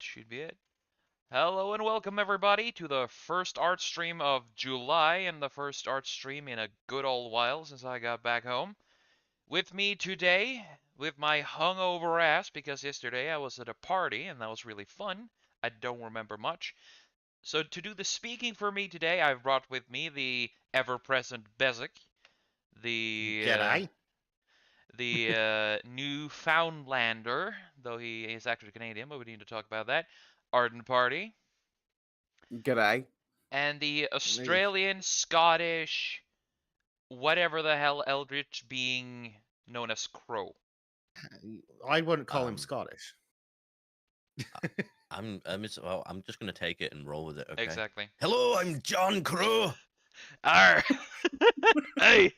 should be it. Hello and welcome everybody to the first art stream of July and the first art stream in a good old while since I got back home. With me today, with my hungover ass, because yesterday I was at a party and that was really fun. I don't remember much. So to do the speaking for me today, I've brought with me the ever-present Bezic, the G'day. Newfoundlander, though he is actually Canadian, but we need to talk about that. Arden Party, G'day. and the Me. Australian, Scottish, whatever the hell eldritch being known as Crow. I wouldn't call him Um, Scottish. I'm just gonna take it and roll with it. Okay. Exactly. Hello, I'm John Crow. Arr! Hey!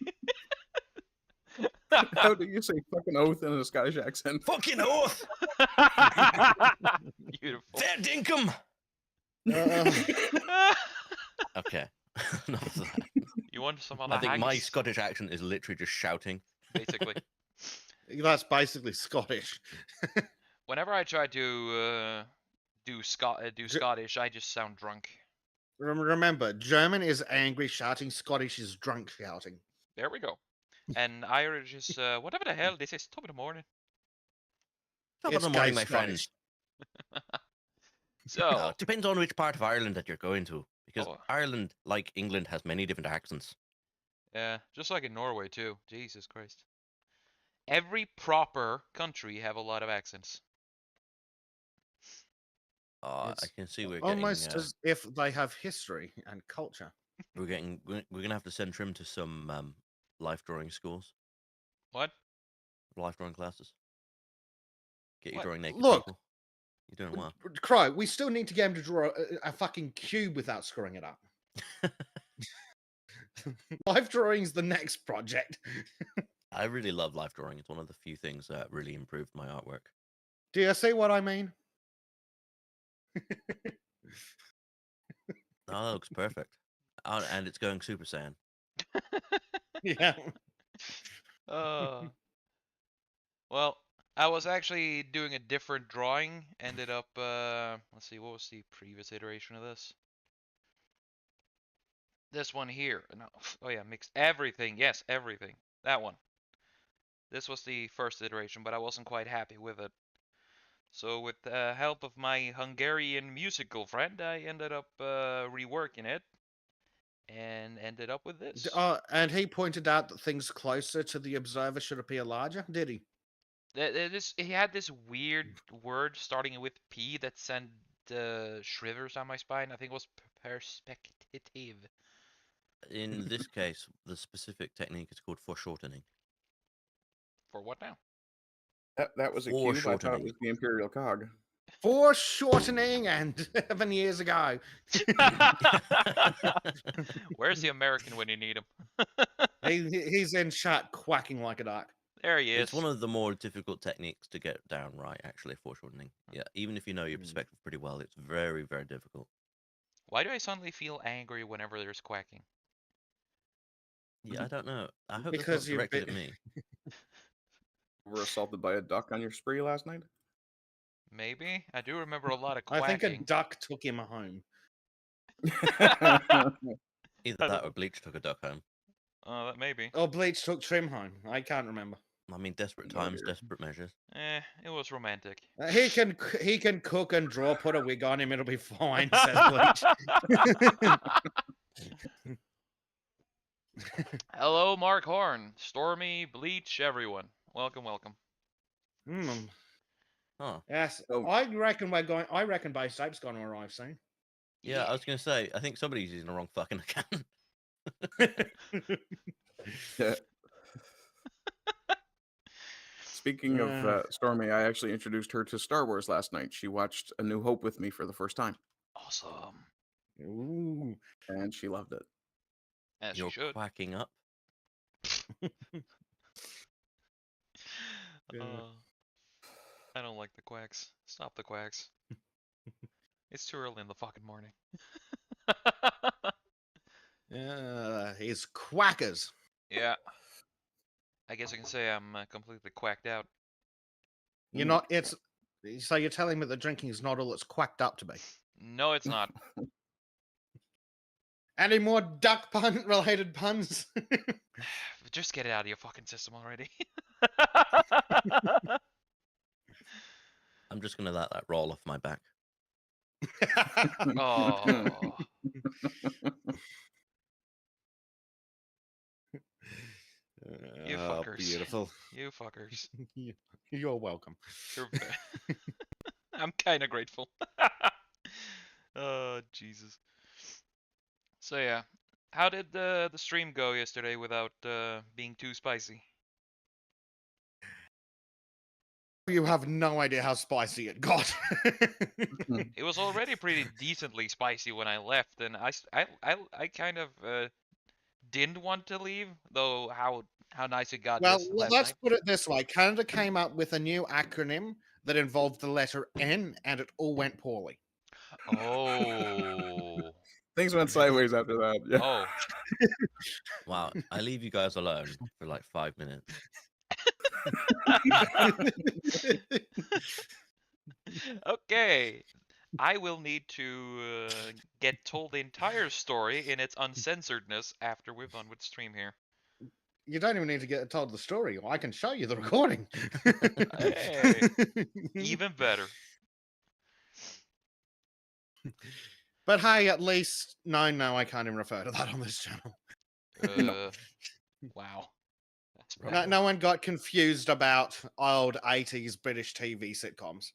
How do you say fucking oath in a Scottish accent? Fucking oath. Beautiful. Fair dinkum. Uh, Okay. Enough of that. You want some other I think my haggis? Scottish accent is literally just shouting. Basically. that's basically Scottish. Whenever I try to do Scottish, I just sound drunk. Remember, German is angry shouting, Scottish is drunk shouting. There we go. And Irish is whatever the hell this is. Top of the morning. Top of It's the morning, gay my friends. Scottish. So It depends on which part of Ireland that you're going to, because Oh. Ireland, like England, has many different accents. yeah, just like in Norway too. Jesus Christ. Every proper country have a lot of accents. I It's can see we're Almost getting as if they have history and culture. we're gonna have to send Trym to some life drawing schools, What? life drawing classes. Get you What? drawing naked Look. people. You're doing well. Crow, we still need to get him to draw a fucking cube without screwing it up. Life drawing's the next project. I really love life drawing. It's one of the few things that really improved my artwork. Do you see what I mean? Oh, that looks perfect. And it's going Super Saiyan. Yeah. Well, I was actually doing a different drawing. Ended up, let's see, what was the previous iteration of this? This one here. No, oh yeah, mixed everything. Yes, everything. That one. This was the first iteration, but I wasn't quite happy with it. So with the help of my Hungarian musical friend, I ended up reworking it and ended up with this. And he pointed out that things closer to the observer should appear larger, did he? He had this weird word starting with P that sent shivers down my spine. I think it was perspective. In this case, the specific technique is called foreshortening. For what now? That was a cube. I thought it Foreshortening. was the Imperial Cog. Foreshortening and 7 years ago. Where's the American when you need him? He's in chat quacking like a duck. There he is. It's one of the more difficult techniques to get down right, actually, foreshortening. Yeah, even if you know your perspective pretty well, it's very, very difficult. Why do I suddenly feel angry whenever there's quacking? Yeah, I don't know. I hope Because that's you've not directed been- at me. Were assaulted by a duck on your spree last night? Maybe? I do remember a lot of I quacking. think a duck took him home. Either that or Bleach took a duck home. That maybe. Or Bleach took Trym home. I can't remember. I mean, desperate Oh, times, dear. desperate measures. It was romantic. He can cook and draw. Put a wig on him. It'll be fine. Says Bleach. Hello, Mark Horn, Stormy, Bleach, everyone. Welcome, welcome. Huh. Yes, Oh. I reckon we're going. I reckon Base Tape's going to arrive soon. Yeah, I was going to say, I think somebody's using the wrong fucking account. Yeah. Speaking of Stormy, I actually introduced her to Star Wars last night. She watched A New Hope with me for the first time, Awesome. Ooh. and she loved it. As You're you should. quacking up. Yeah. I don't like the quacks. Stop the quacks. It's too early in the fucking morning. He's quackers. Yeah. I guess I can say I'm completely quacked out. You're not. It's So you're telling me that drinking is not all it's quacked up to be? No, it's not. Any more duck pun related puns? Just get it out of your fucking system already. I'm just gonna let that roll off my back. Oh. You Oh, fuckers. beautiful. You fuckers. You're welcome. You're I'm kind of grateful. Oh, Jesus. So yeah, how did the stream go yesterday without being too spicy? You have no idea how spicy it got. It was already pretty decently spicy when I left, and I kind of didn't want to leave, though how nice it got Well, last let's night. put it this way. Canada came up with a new acronym that involved the letter N, and it all went poorly. Oh. Things went sideways after that. Yeah. Oh. Wow, I leave you guys alone for like 5 minutes. Okay. I will need to get told the entire story in its uncensoredness after we're done with stream here. You don't even need to get told the story. I can show you the recording. Hey, even better. But hey, at least no, I can't even refer to that on this channel. Wow. That's Right. bad. No one got confused about old 80s British TV sitcoms.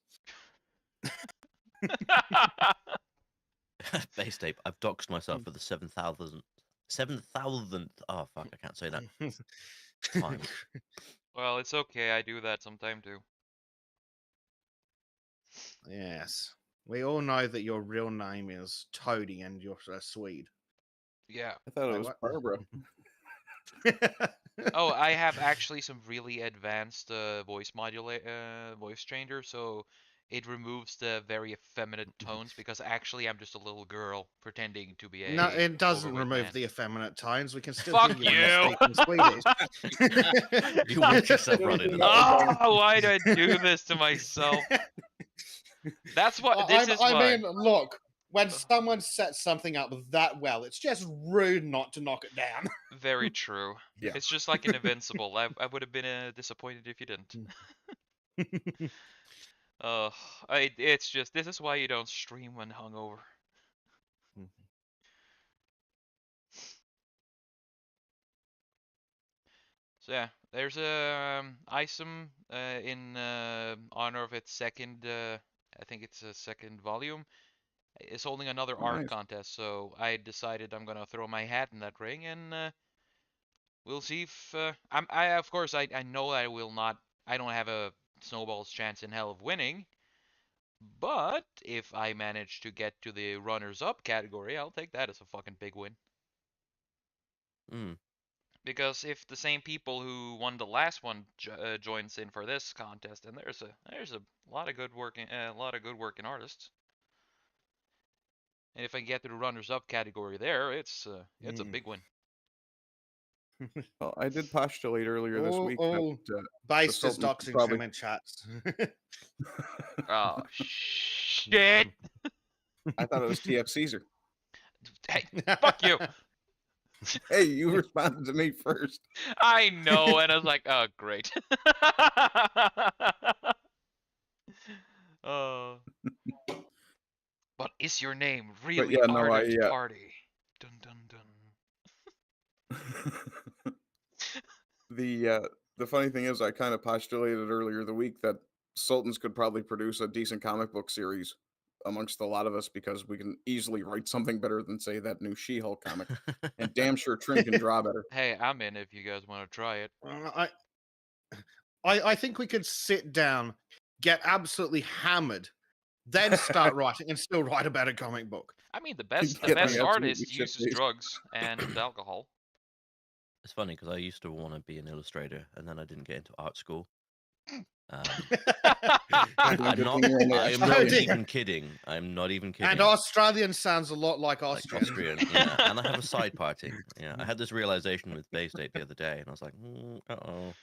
Base tape. I've doxed myself for the 7,000th. 7,000th. Oh fuck! I can't say that. Time. Well, it's okay. I do that sometime too. Yes. We all know that your real name is Toady and you're a Swede. Yeah. I thought it Wait, was what? Barbara. Oh, I have actually some really advanced voice changer, so it removes the very effeminate tones because actually I'm just a little girl pretending to be a No, it doesn't overweight remove man. the effeminate tones. We can still Fuck hear you when you! you're speaking Swedish. You watch yourself running. in the Oh, why do I do this to myself? That's what this is. I why. mean, look, when someone sets something up that well, it's just rude not to knock it down. Very true. Yeah. It's just like an Invincible. I would have been disappointed if you didn't. It's just this is why you don't stream when hungover. So yeah, there's a ISOM in honor of its second. I think it's a second volume. It's holding another art Nice. contest, so I decided I'm gonna throw my hat in that ring, and we'll see if of course I know I will not. I don't have a snowball's chance in hell of winning. But if I manage to get to the runners-up category, I'll take that as a fucking big win. Mm. Because if the same people who won the last one joins in for this contest, then there's a lot of good working artists. And if I get to the runners-up category there, it's a big win. Well, I did postulate earlier this week that Based is Sultan doxing probably- him in chats. Oh shit! I thought it was TF Caesar. Hey, fuck you! Hey, you responded to me first. I know, and I was like, oh great. But is your name really yeah, no, Ardent Party? Dun dun dun. The funny thing is, I kind of postulated earlier the week that Sultans could probably produce a decent comic book series amongst a lot of us because we can easily write something better than, say, that new She-Hulk comic. And damn sure Trym can draw better. Hey, I'm in if you guys want to try it. I think we could sit down, get absolutely hammered, then start writing and still write a better comic book. I mean, the best Get me artist absolutely uses shit-faced. drugs and alcohol. It's funny because I used to want to be an illustrator, and then I didn't get into art school. I'm not. I'm not even kidding. I'm not even kidding. And Australian sounds a lot like Like Austrian. Austrian, yeah. And I have a side party. Yeah, I had this realization with Bay State the other day, and I was like, uh-oh.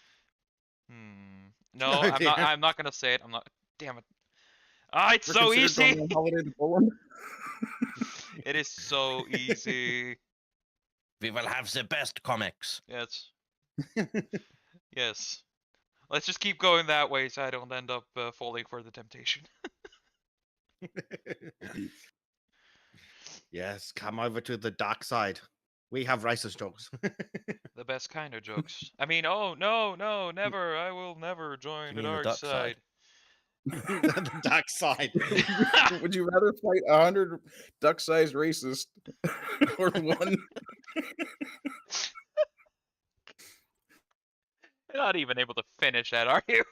No, Oh, I'm not gonna say it. I'm not. Damn it. Ah, it's Ever so considered easy. going on holiday to Poland? It is so easy. We will have the best comics. Yes. Yes. Let's just keep going that way so I don't end up falling for the temptation. Yes, come over to the dark side. We have racist jokes. The best kind of jokes. I mean, oh, no, no, never. I will never join the mean the dark duck side. side? The dark side. Would you rather fight 100 duck-sized racists or one? You're not even able to finish that, are you?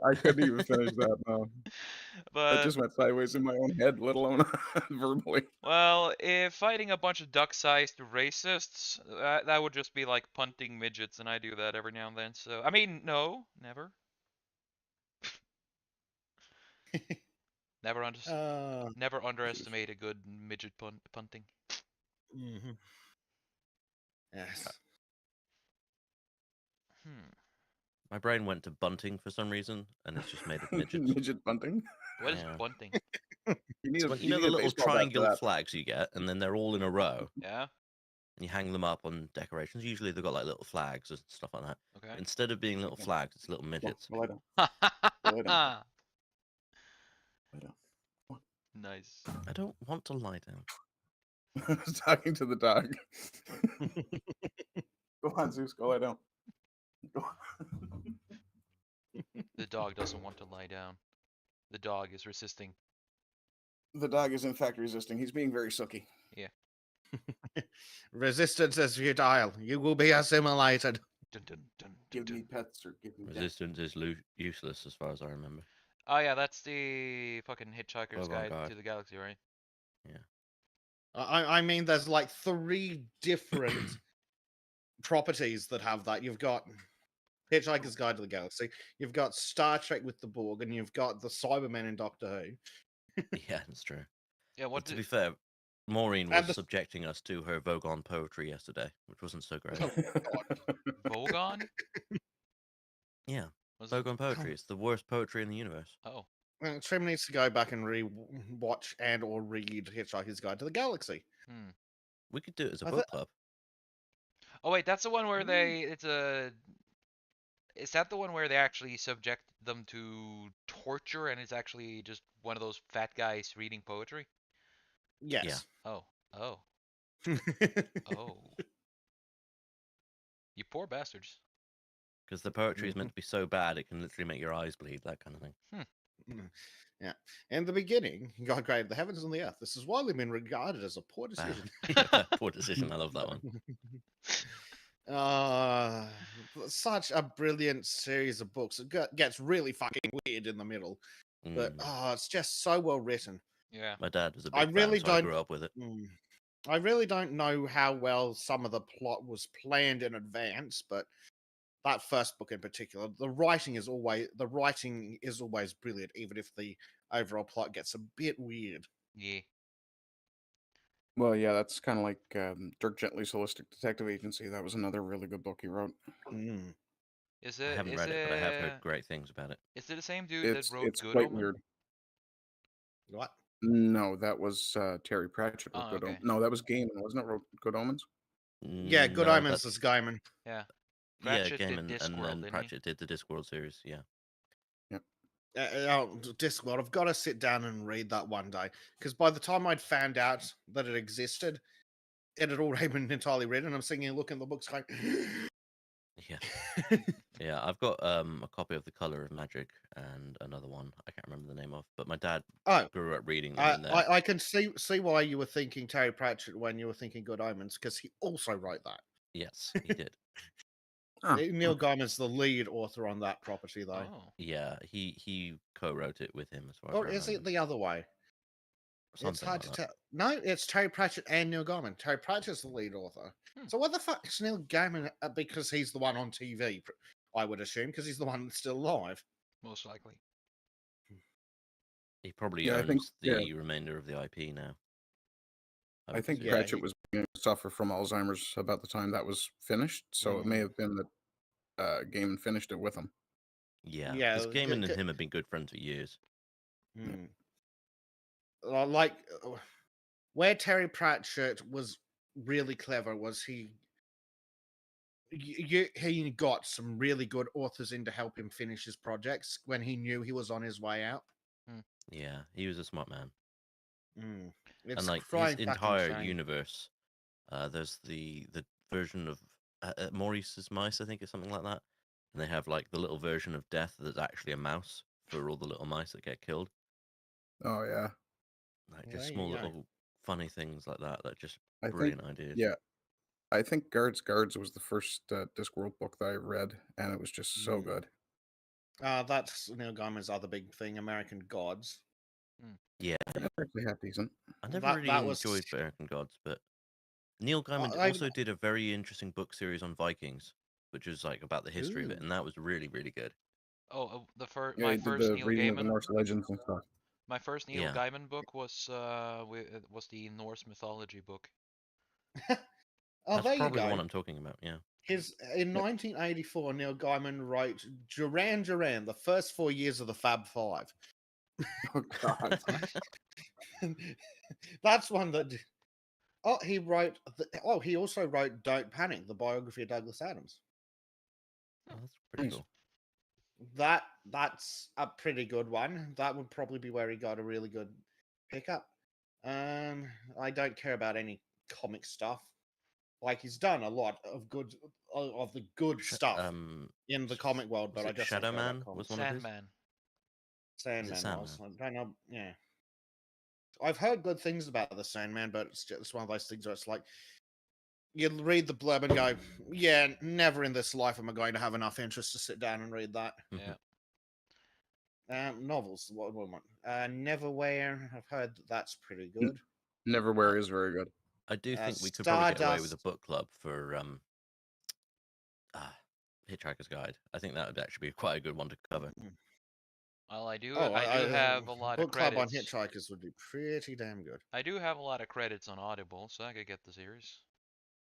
I couldn't even finish that. No, that But, just went sideways in my own head, let alone verbally. well, if fighting a bunch of duck-sized racists, that would just be like punting midgets, and I do that every now and then. So, I mean, no, never. Never, never underestimate a good midget punting. Mhm. Yes. Hmm. My brain went to bunting for some reason, and it's just made of midgets. Midget bunting. What is Yeah. bunting? You need It's a, when, you know need the a little baseball bat for triangular that. flags you get, and then they're all in a row, Yeah. and you hang them up on decorations. Usually they've got like little flags and stuff like that. Okay. Instead of being little Okay. flags, it's little Go, midgets. go lie down. Go lie down. Lie down. Nice. I don't want to lie down. I was talking to the dog. Go on, Zeus. Go lie down. Go on. The dog doesn't want to lie down. The dog is resisting. The dog is in fact resisting. He's being very sooky. Resistance is futile. You will be assimilated. Dun, dun, dun, dun, Give me dun. pets or give me death. Resistance is useless as far as I remember. Oh yeah, that's the fucking Hitchhiker's Avant Guide Garde. to the Galaxy, right? I mean, there's like 3 different properties that have that. You've got Hitchhiker's Guide to the Galaxy, you've got Star Trek with the Borg, and you've got the Cybermen in Doctor Who. Yeah, that's true. Yeah. What But to did? be fair, Maureen And was the- subjecting us to her Vogon poetry yesterday, which wasn't so great. Vogon? Yeah, Was it? Vogon poetry. It's the worst poetry in the universe. Oh. Trym needs to go back and re-watch and or read Hitchhiker's Guide to the Galaxy. Hmm. We could do it as a I book club. Oh wait, that's the one where they. It's a. Is that the one where they actually subject them to torture, and it's actually just one of those fat guys reading poetry? Yes. Oh. Oh. Oh. You poor bastards. Because the poetry is meant to be so bad it can literally make your eyes bleed, that kind of thing. Yeah. In the beginning, God created the heavens and the earth. This has widely been regarded as a poor decision. Poor decision. I love that one. Such a brilliant series of books. It gets really fucking weird in the middle, but Mm. it's just so well written. Yeah. My dad was a I big really fan, so I don't- grew up with it. I really don't know how well some of the plot was planned in advance, but that first book in particular, the writing is always brilliant, even if the overall plot gets a bit weird. Yeah. Well, yeah, that's kind of like Dirk Gently's Holistic Detective Agency. That was another really good book he wrote. Mm. Is I it? haven't Is read it, but I have heard it? great things about it. Is it the same dude It's that wrote it's Good quite Omen? weird. What? No, that was Terry Pratchett wrote Oh, Good okay. Omens. No, that was Gaiman, wasn't it? Wrote Good Omens. Yeah, Good No, Omens is Gaiman. Yeah. Yeah, Pratchett did Gaiman, and Discworld, then didn't he? Pratchett did the Discworld series. Yeah. Discworld. I've got to sit down and read that one day, because by the time I'd found out that it existed, it had already been entirely written. I'm sitting here looking at the books going, Yeah. Yeah, I've got a copy of The Color of Magic and another one I can't remember the name of, but my dad Oh, grew up reading them in there. I can see why you were thinking Terry Pratchett when you were thinking Good Omens, because he also wrote that. Yes, he did. Huh. Neil Gaiman's the lead author on that property, though. Oh. Yeah, he co-wrote it with him as far Or as I is it remember. the other way? It's Something hard like to that. tell. No, it's Terry Pratchett and Neil Gaiman. Terry Pratchett's the lead author. Hmm. So what the fuck is Neil Gaiman? Because he's the one on TV, I would assume, because he's the one that's still alive. Most likely. He probably Yeah, I owns think- the remainder of the IP now. I think Yeah, Pratchett he- was beginning to suffer from Alzheimer's about the time that was finished, so it may have been that Gaiman finished it with him. Yeah, Yeah, because Gaiman and g- him have been good friends for years. Mm. Like where Terry Pratchett was really clever was he got some really good authors in to help him finish his projects when he knew he was on his way out. Yeah, he was a smart man. Mm. And It's like his crying fucking entire shame. universe, there's the version of Maurice's mice, I think, or something like that. And they have like the little version of death that's actually a mouse for all the little mice that get killed. Oh yeah, Like Well, just there small you go. little funny things like that. That just I think brilliant ideas. yeah, I think Guards was the first Discworld book that I read, and it was just so Mm. good. That's Neil Gaiman's other big thing, American Gods. Yeah, That's actually half decent. I never That really was enjoyed American Gods, but Neil Gaiman I also did a very interesting book series on Vikings, which was like about the history of it, Ooh. and that was really, really good. Oh, Yeah, he did the reading of the Norse legends and stuff. my first Neil Yeah. Gaiman book was the Norse mythology book. Oh, That's there you probably the one go. I'm talking about. Yeah. In 1984, Neil Gaiman wrote Duran, the first 4 years of the Fab Five. Oh God. That's one that. Oh, he wrote. He also wrote "Don't Panic," the biography of Douglas Adams. Oh, that's pretty Nice. cool. That's a pretty good one. That would probably be where he got a really good pickup. I don't care about any comic stuff. Like he's done a lot of the good stuff in the comic world, Was but I it just Shadow don't care about Man? comics. Was one of his? Sandman. Sandman was. Sandman? I don't know. Yeah, I've heard good things about the Sandman, but it's just one of those things where it's like you read the blurb and go, "Yeah, never in this life am I going to have enough interest to sit down and read that." Yeah. Novels. What one? Neverwhere. I've heard that's pretty good. Neverwhere is very good. I do think we could probably get away with a Stardust. book club for Hitchhiker's Guide. I think that would actually be quite a good one to cover. Well, I do I have a lot of book club on credits. Hitchhikers would be pretty damn good. I do have a lot of credits on Audible, so I could get the series.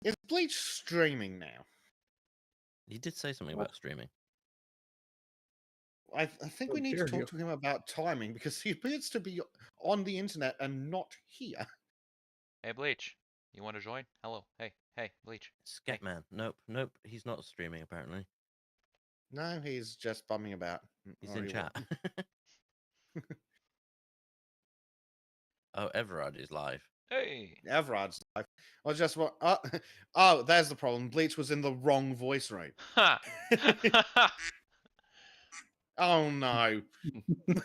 Is Bleach streaming now? He did say something Well- about streaming. I think Oh, we need to dear talk you. to him about timing because he appears to be on the internet and not here. Hey, Bleach, you want to join? Hello. Hey, Bleach. Hey. Skepman. Nope. He's not streaming apparently. No, he's just bumming about. He's Or in he chat. will. Oh, Everard is live. Hey. Everard's life. I just want. Oh, there's the problem. Bleach was in the wrong voice rate. Ha. Oh no.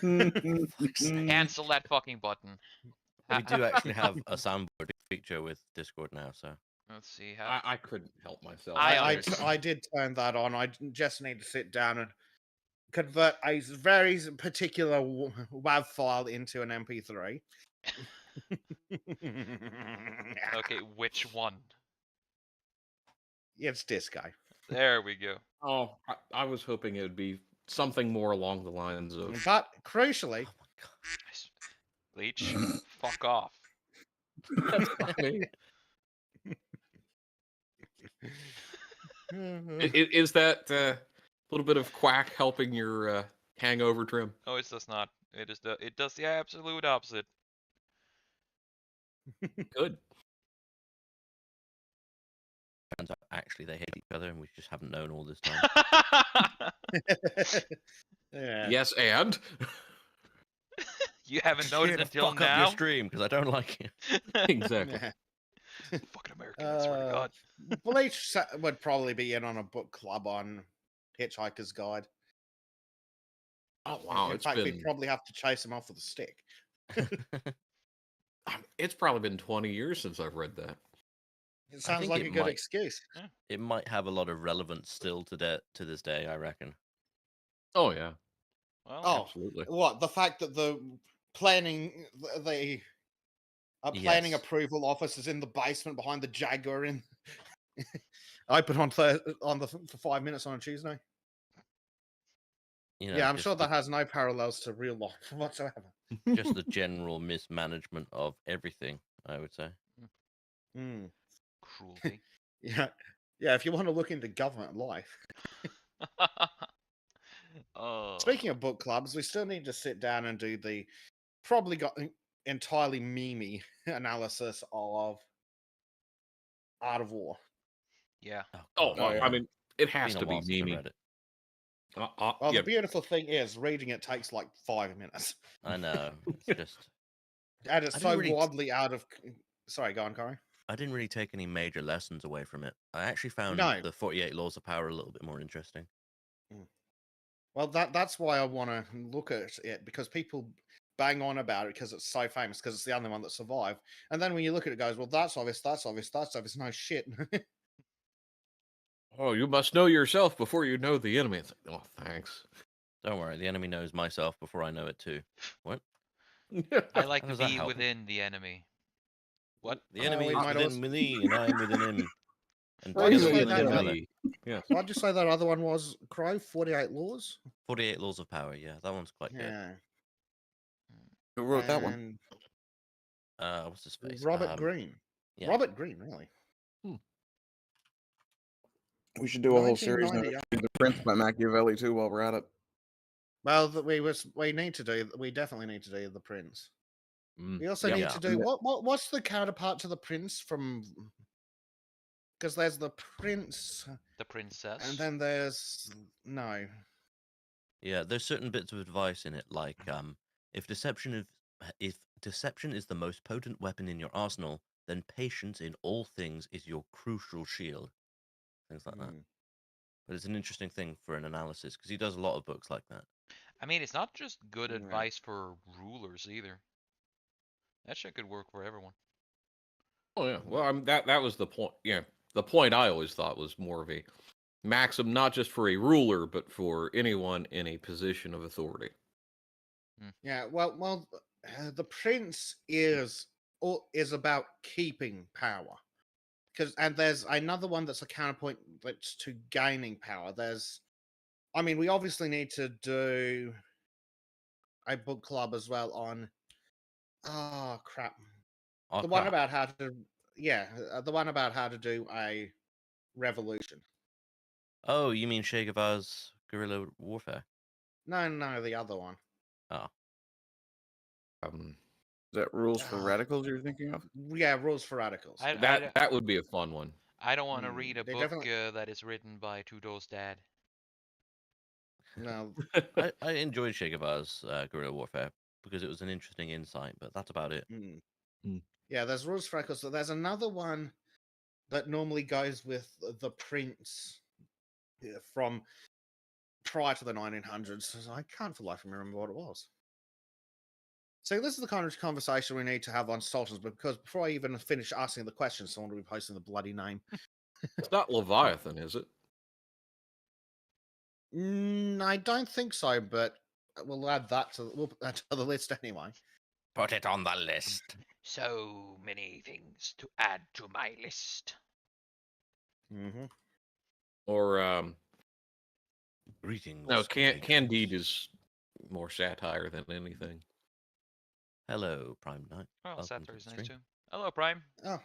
Cancel that fucking button. We do actually have a soundboard feature with Discord now, so Let's see how. I couldn't help myself. I did turn that on. I just need to sit down and convert a very particular WAV file into an MP3. Okay, which one? It's Disco. There we go. Oh, I was hoping it would be something more along the lines of. But crucially, oh my god. Bleach, fuck off. That's not me. Is that a little bit of quack helping your hangover, Trym? No, it does not. It does the absolute opposite. Good. Turns out actually they hate each other and we just haven't known all this time. yeah. Yes, and You haven't noticed Here to until fuck up your now. stream because I don't like you. exactly. Fucking American, I swear to God. Bleach would probably be in on a book club on Hitchhiker's Guide. Oh wow, In it's fact, we'd been probably have to chase him off with a stick. it's probably been 20 years since I've read that. It sounds think like it a good might- excuse. It might have a lot of relevance still to this day, I reckon. Oh yeah, Well, Oh, absolutely. what? The fact that the planning, the planning Yes. approval office is in the basement behind the Jaguar in open on for 5 minutes on a Tuesday. You know, Yeah, I'm just sure that has no parallels to real life whatsoever. just the general mismanagement of everything, I would say. Mm. cruelty. Yeah, yeah. If you want to look into government life, Oh. Speaking of book clubs, we still need to sit down and do the probably got entirely memey analysis of Art of War. Yeah. Oh, God, Oh, I yeah. mean, it it's has been a to be while since I memey. read it. Well, Yeah, the beautiful thing is, reading it takes like 5 minutes, I know. It's just and it's I didn't so really. wildly out of. Sorry, go on, Corey. I didn't really take any major lessons away from it. I actually found No. the 48 Laws of Power a little bit more interesting. Well, that's why I want to look at it, because people bang on about it because it's so famous, because it's the only one that survived. And then when you look at it, it goes, well, that's obvious, that's obvious, that's obvious. No shit. oh, you must know yourself before you know the enemy. It's like, oh, thanks. Don't worry, the enemy knows myself before I know it too. What? I like How to does that be help? within the enemy. What? The Well, enemy we is might within also. me, and I'm within him. And Why'd you together we say are that within about- each other. Yes. Why'd you say that other one was, Crow? 48 Laws? 48 Laws of Power, yeah, that one's quite good. Yeah. Who wrote that one? And What's his face? Robert Greene. Yeah. Robert Greene, really. We should do a whole series now. 1990. The Prince by Machiavelli too, while we're at it. Well, we definitely need to do The Prince. We also Yep. need Yeah. to do what's the counterpart to The Prince from, because there's The Prince The princess. and then there's no. Yeah, there's certain bits of advice in it, like if deception is the most potent weapon in your arsenal, then patience in all things is your crucial shield. Things like that. Mm. But it's an interesting thing for an analysis because he does a lot of books like that. I mean, it's not just good Yeah. advice for rulers either. That shit could work for everyone. Oh yeah. Well, I mean, that was the point. Yeah, the point I always thought was more of a maxim, not just for a ruler, but for anyone in a position of authority. Yeah, well, The Prince is about keeping power. And there's another one that's a counterpoint that's to gaining power. We obviously need to do a book club as well on. Oh crap! The one about how to, the one about how to do a revolution. Oh, you mean Che Guevara's guerrilla warfare? No, the other one. Oh, Is that Rules for Radicals you're thinking of? Yeah, Rules for Radicals. That would be a fun one. I don't want to read a they book definitely- that is written by Trudeau's dad. No, I enjoyed Che Guevara's guerrilla warfare because it was an interesting insight, but that's about it. yeah, there's Rules for Radicals. So there's another one that normally goes with The Prince from prior to the 1900s. So I can't for the life of me remember what it was. So this is the kind of conversation we need to have on Sultans, because before I even finish asking the questions, someone will be posting the bloody name. It's not Leviathan, is it? I don't think so, but we'll add that to the list anyway. Put it on the list. So many things to add to my list. Mm-hmm. Or Greetings. no, patrons. Candide is more satire than anything. Hello, Prime Knight. Well, Welcome to satire is the nice stream. too. Hello, Prime. Oh,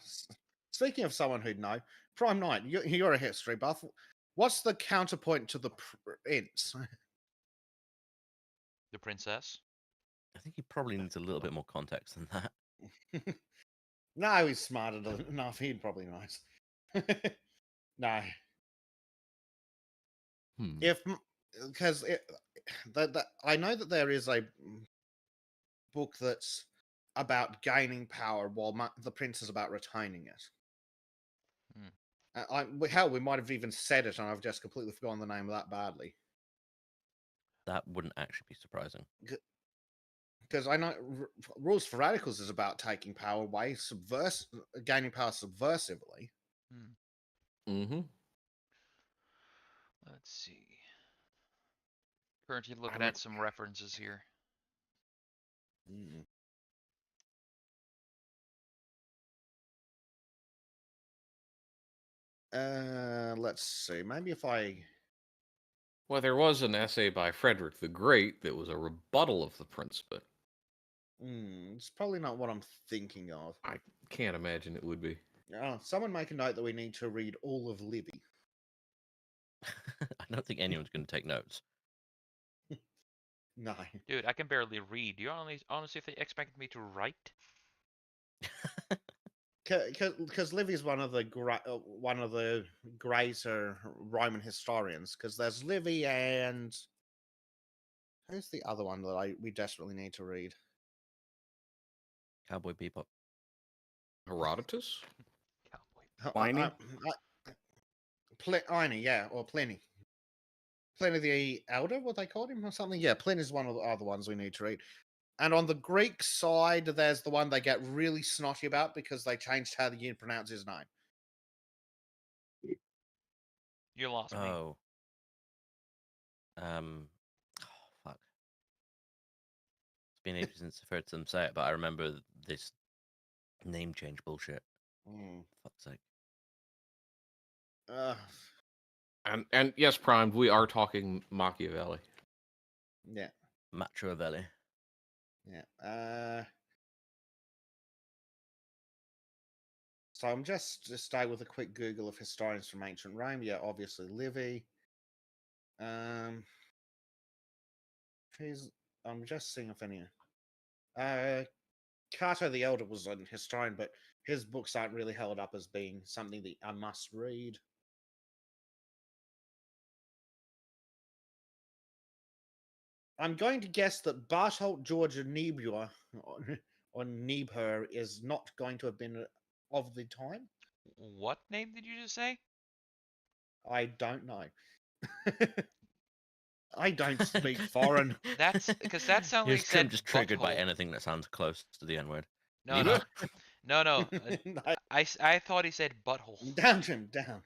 speaking of someone who'd know, Prime Knight, you're a history buff. What's the counterpoint to the Prince? The princess. I think he probably needs a little bit more context than that. No, he's smart enough. He'd probably knows. No. If because I know that there is a book that's about gaining power, while the Prince is about retaining it. Hell, we might have even said it, and I've just completely forgotten the name of that badly. That wouldn't actually be surprising. Because I know Rules for Radicals is about taking power away, gaining power subversively. Mm-hmm. Let's see. Currently looking mean- at some references here. Let's see. Maybe if I. Well, there was an essay by Frederick the Great that was a rebuttal of the Prince, but It's probably not what I'm thinking of. I can't imagine it would be. Someone make a note that we need to read all of Libby. I don't think anyone's going to take notes. No. Dude, I can barely read. Do you honestly expect me to write? Because Livy's one of the greater Roman historians. Because there's Livy and who's the other one that we desperately need to read? Cowboy Bebop. Herodotus? Cowboy. Pliny? Pliny, yeah, or Pliny. Pliny the Elder, what they called him or something? Yeah, Pliny's one of the other ones we need to read. And on the Greek side, there's the one they get really snotty about because they changed how you pronounce his name. You lost me. Oh. Fuck. It's been ages since I've heard them say it, but I remember this name change bullshit. Fuck's sake. And yes, Primed, we are talking Machiavelli. Yeah. Machiavelli. Yeah. So I'm just stay with a quick Google of historians from ancient Rome. Yeah, obviously Livy. I'm just seeing if any. Cato the Elder was a historian, but his books aren't really held up as being something that I must read. I'm going to guess that Barthold George Niebuhr or Niebuhr is not going to have been of the time. What name did you just say? I don't know. I don't speak foreign. That's because that sounds Here's like Trym said just triggered by butthole. anything that sounds close to the N word. No, no, no. I thought he said butthole. Down, Jim, down.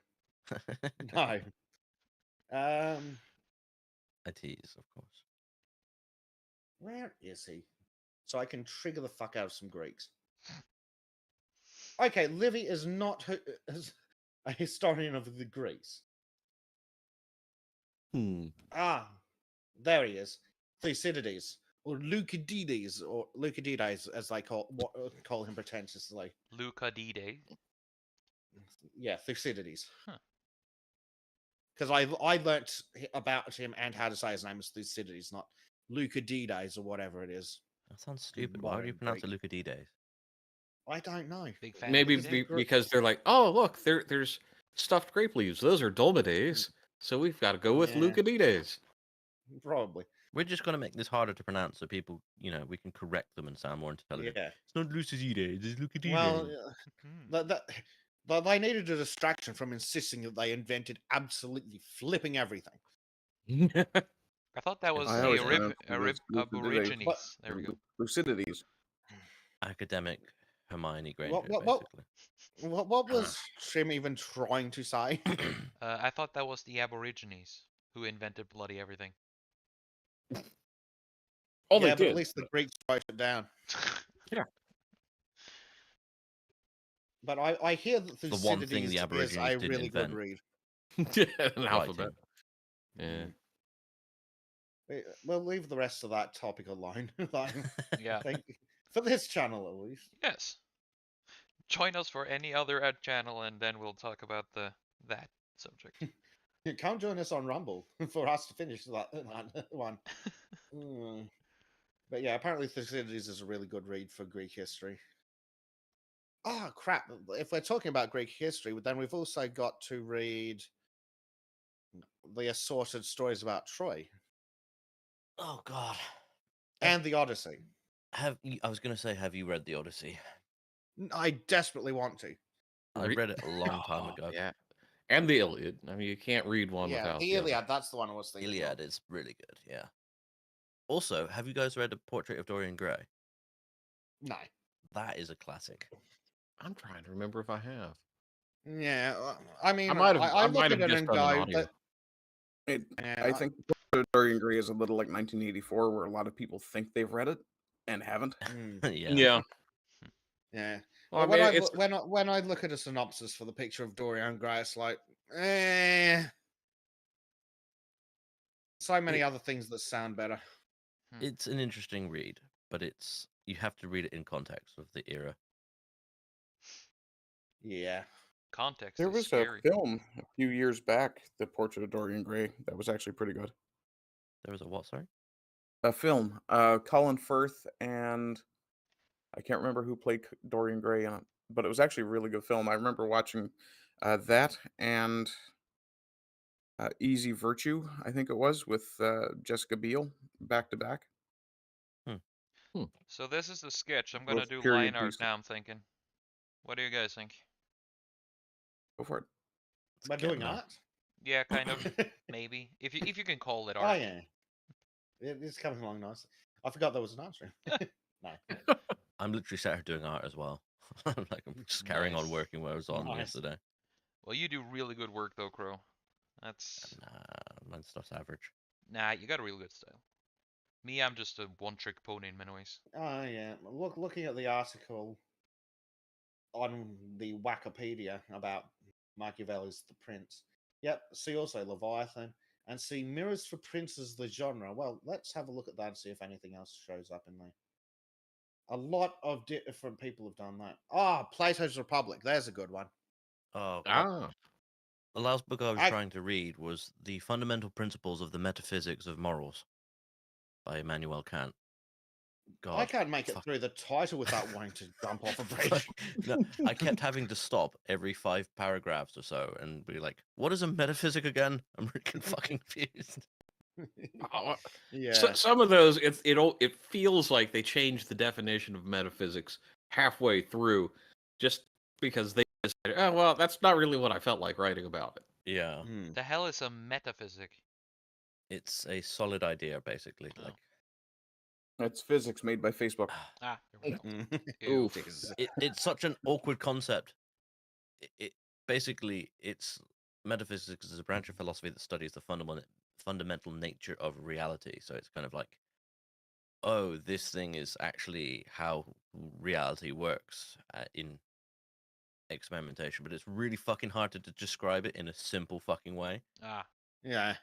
No. A tease, of course. Where is he? So I can trigger the fuck out of some Greeks. Okay, Livy is not a historian of the Greeks. Ah, there he is. Thucydides, or Lucidides, as they call him pretentiously. Lucadide. Yeah, Thucydides. Huh. Because I learnt about him and how to say his name is Thucydides, not Lucidides or whatever it is. That sounds stupid. Why would you Modern pronounce it Greek. Lucadides? I don't know. Big fan. Maybe of Lucadide. because they're like, oh look, there's stuffed grape leaves. Those are dolmades. So we've got to go with Yeah. Lucadides. Probably. We're just going to make this harder to pronounce so people, we can correct them and sound more intelligent. Yeah. It's not Lucadides, it's Lucadides. Well, Hmm. they needed a distraction from insisting that they invented absolutely flipping everything. I thought that was I the always pronounce Aborigines. There we go. Thucydides. Academic Hermione Granger, What basically. what was Trym even trying to say? I thought that was the Aborigines who invented bloody everything. Oh, yeah, they but did. at least the Greeks wrote it down. Yeah. But I hear that The one thing Thucydides the is Aborigines a didn't really good invent. read. An alphabet. Yeah. We'll leave the rest of that topic alone. Yeah. For this channel at least. Yes. Join us for any other ad channel, and then we'll talk about that subject. Come join us on Rumble for us to finish that one. But yeah, apparently Thucydides is a really good read for Greek history. Oh crap! If we're talking about Greek history, then we've also got to read the assorted stories about Troy Oh, God. and the Odyssey. I was going to say, have you read the Odyssey? I desperately want to. I read it a long time ago. Yeah. And the Iliad. I mean, you can't read one Yeah, without the Iliad. That's the one I was thinking. Iliad is really good, yeah. Also, have you guys read A Portrait of Dorian Gray? No. That is a classic. I'm trying to remember if I have. Yeah, I mean, I might have. I I look might at have it just and done an go, audio. I think Dorian Gray is a little like 1984, where a lot of people think they've read it and haven't. Yeah. Yeah. Well, Well, I mean, it's when I look at a synopsis for the picture of Dorian Gray, it's like, eh. So many other things that sound better. It's an interesting read, but you have to read it in context of the era. Yeah. Context There is was scary. a film a few years back, The Portrait of Dorian Gray, that was actually pretty good. There was a what, sorry? A film. Colin Firth and I can't remember who played Dorian Gray in it, but it was actually a really good film. I remember watching that and Easy Virtue, I think it was, with Jessica Biel back to back. So this is the sketch. I'm gonna Both do period line art pieces. now, I'm thinking. What do you guys think? Go for it. We're getting doing there. art? Yeah, kind of. Maybe. If you can call it Oh, art. yeah. It's coming along nicely. I forgot there was an art stream. No. I'm literally sat here doing art as well. Like I'm just carrying on Nice. working where I was on Nice. yesterday. Well, you do really good work though, Crow. That's Nah, my stuff's average. nah. You got a real good style. Me, I'm just a one-trick pony in many ways. Oh, yeah. Looking at the article on the Wikipedia about Machiavelli's The Prince. Yep. See also Leviathan and see Mirrors for Princes the genre. Well, let's have a look at that and see if anything else shows up in there. A lot of different people have done that. Ah, Plato's Republic. There's a good one. Oh, God. Ah, The last book I was I- trying to read was The Fundamental Principles of the Metaphysics of Morals by Immanuel Kant. God, I can't make it fuck. through the title without wanting to jump off a bridge. No, I kept having to stop every 5 paragraphs or so and be like, "What is a metaphysic again?" I'm freaking fucking confused. oh, Yeah. some of those it feels like they changed the definition of metaphysics halfway through, just because they decided, oh well, that's not really what I felt like writing about it. Yeah, Hmm. The hell is a metaphysic? it's a solid idea, basically. Oh. Like, It's physics made by Facebook. Ah, there we go. Mm. Ew. Oof. it's such an awkward concept. It basically it's metaphysics is a branch of philosophy that studies the fundamental nature of reality. So it's kind of like, oh, this thing is actually how reality works in experimentation, but it's really fucking hard to describe it in a simple fucking way. Ah, Yeah.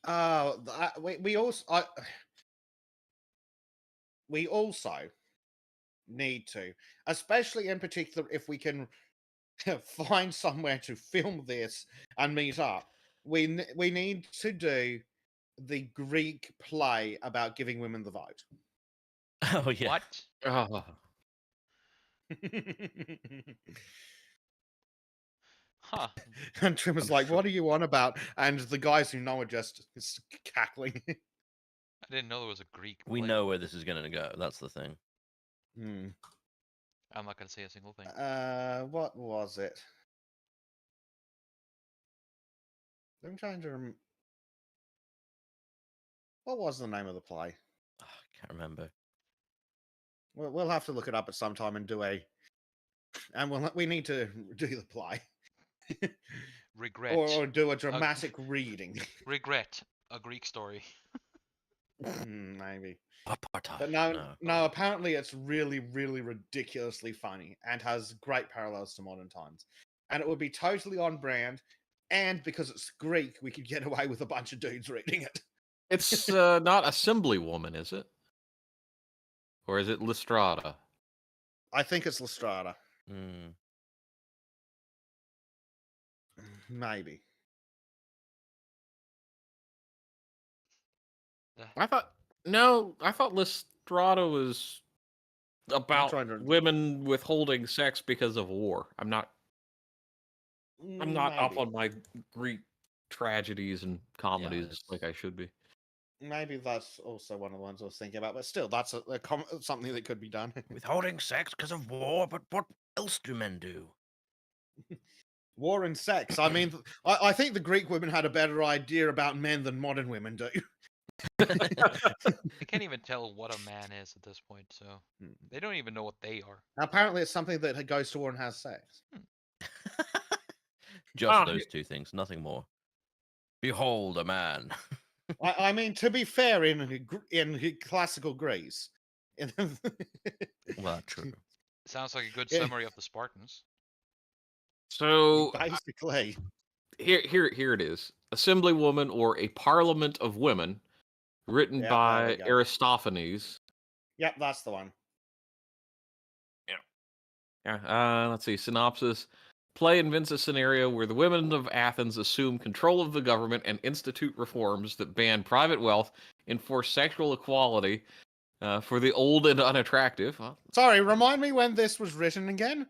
Oh, we also need to, especially in particular, if we can find somewhere to film this and meet up. We need to do the Greek play about giving women the vote. Oh yeah. what? Ah, Huh. And Trym was I'm like, sure- "What are you on about?" And the guys who know are just cackling. I didn't know there was a Greek. We play. know where this is going to go. That's the thing. Hmm. I'm not gonna say a single thing. What was it? I'm trying to remember. What was the name of the play? Oh, I can't remember. We'll have to look it up at some time and do and we need to do the play. Regret. or do a dramatic reading. Regret. A Greek story. Maybe. Apartheid. But no, apparently it's really, really ridiculously funny and has great parallels to modern times. And it would be totally on brand. And because it's Greek, we could get away with a bunch of dudes reading it. It's not Assemblywoman, is it? Or is it Lystrata? I think it's Lystrata. Mm. Maybe. I thought Lystrata was about trying to- women withholding sex because of war. I'm not up Maybe. on my Greek tragedies and comedies it's- like I should be. Maybe that's also one of the ones I was thinking about, but still, that's something that could be done. Withholding sex because of war, but what else do men do? War and sex. I mean, I think the Greek women had a better idea about men than modern women do. They can't even tell what a man is at this point, so they don't even know what they are. Apparently, it's something that goes to war and has sex. Just those two things, nothing more. Behold a man. I mean, to be fair, in classical Greece, Well, true. Sounds like a good Yeah. summary of the Spartans. So basically, here it is: Assemblywoman or a Parliament of Women, written Yeah, there by we go. Aristophanes. yep, that's the one. Yeah. Let's see. Synopsis. play invents a scenario where the women of Athens assume control of the government and institute reforms that ban private wealth, enforce sexual equality for the old and unattractive. Sorry, remind me when this was written again?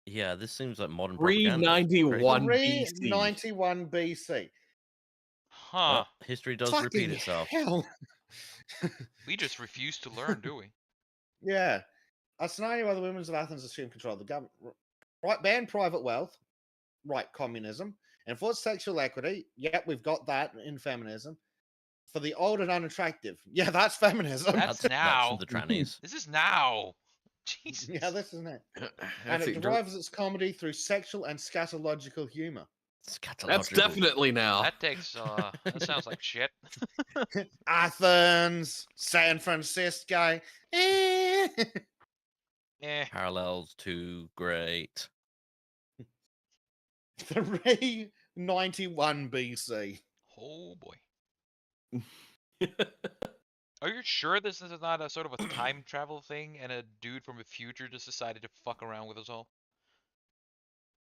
Yeah, this seems like modern propaganda. It's crazy. 391 BC. 391 BC. Huh. Well, history does repeat Fucking itself. hell. We just refuse to learn, do we? Yeah. A scenario where the women of Athens assume control of the government. Right, ban private wealth. Right, communism. Enforce sexual equity. Yep, we've got that in feminism. For the old and unattractive. Yeah, that's feminism. That's now. That's the trannies. This is now. Jesus. Yeah, this isn't it. And That's, it derives its comedy through sexual and scatological humor. that's definitely now. That takes. That sounds like shit. Athens, San Francisco. Eh. Eh. Parallels to great. 391 BC. Oh boy. Are you sure this is not a sort of a time travel thing and a dude from the future just decided to fuck around with us all?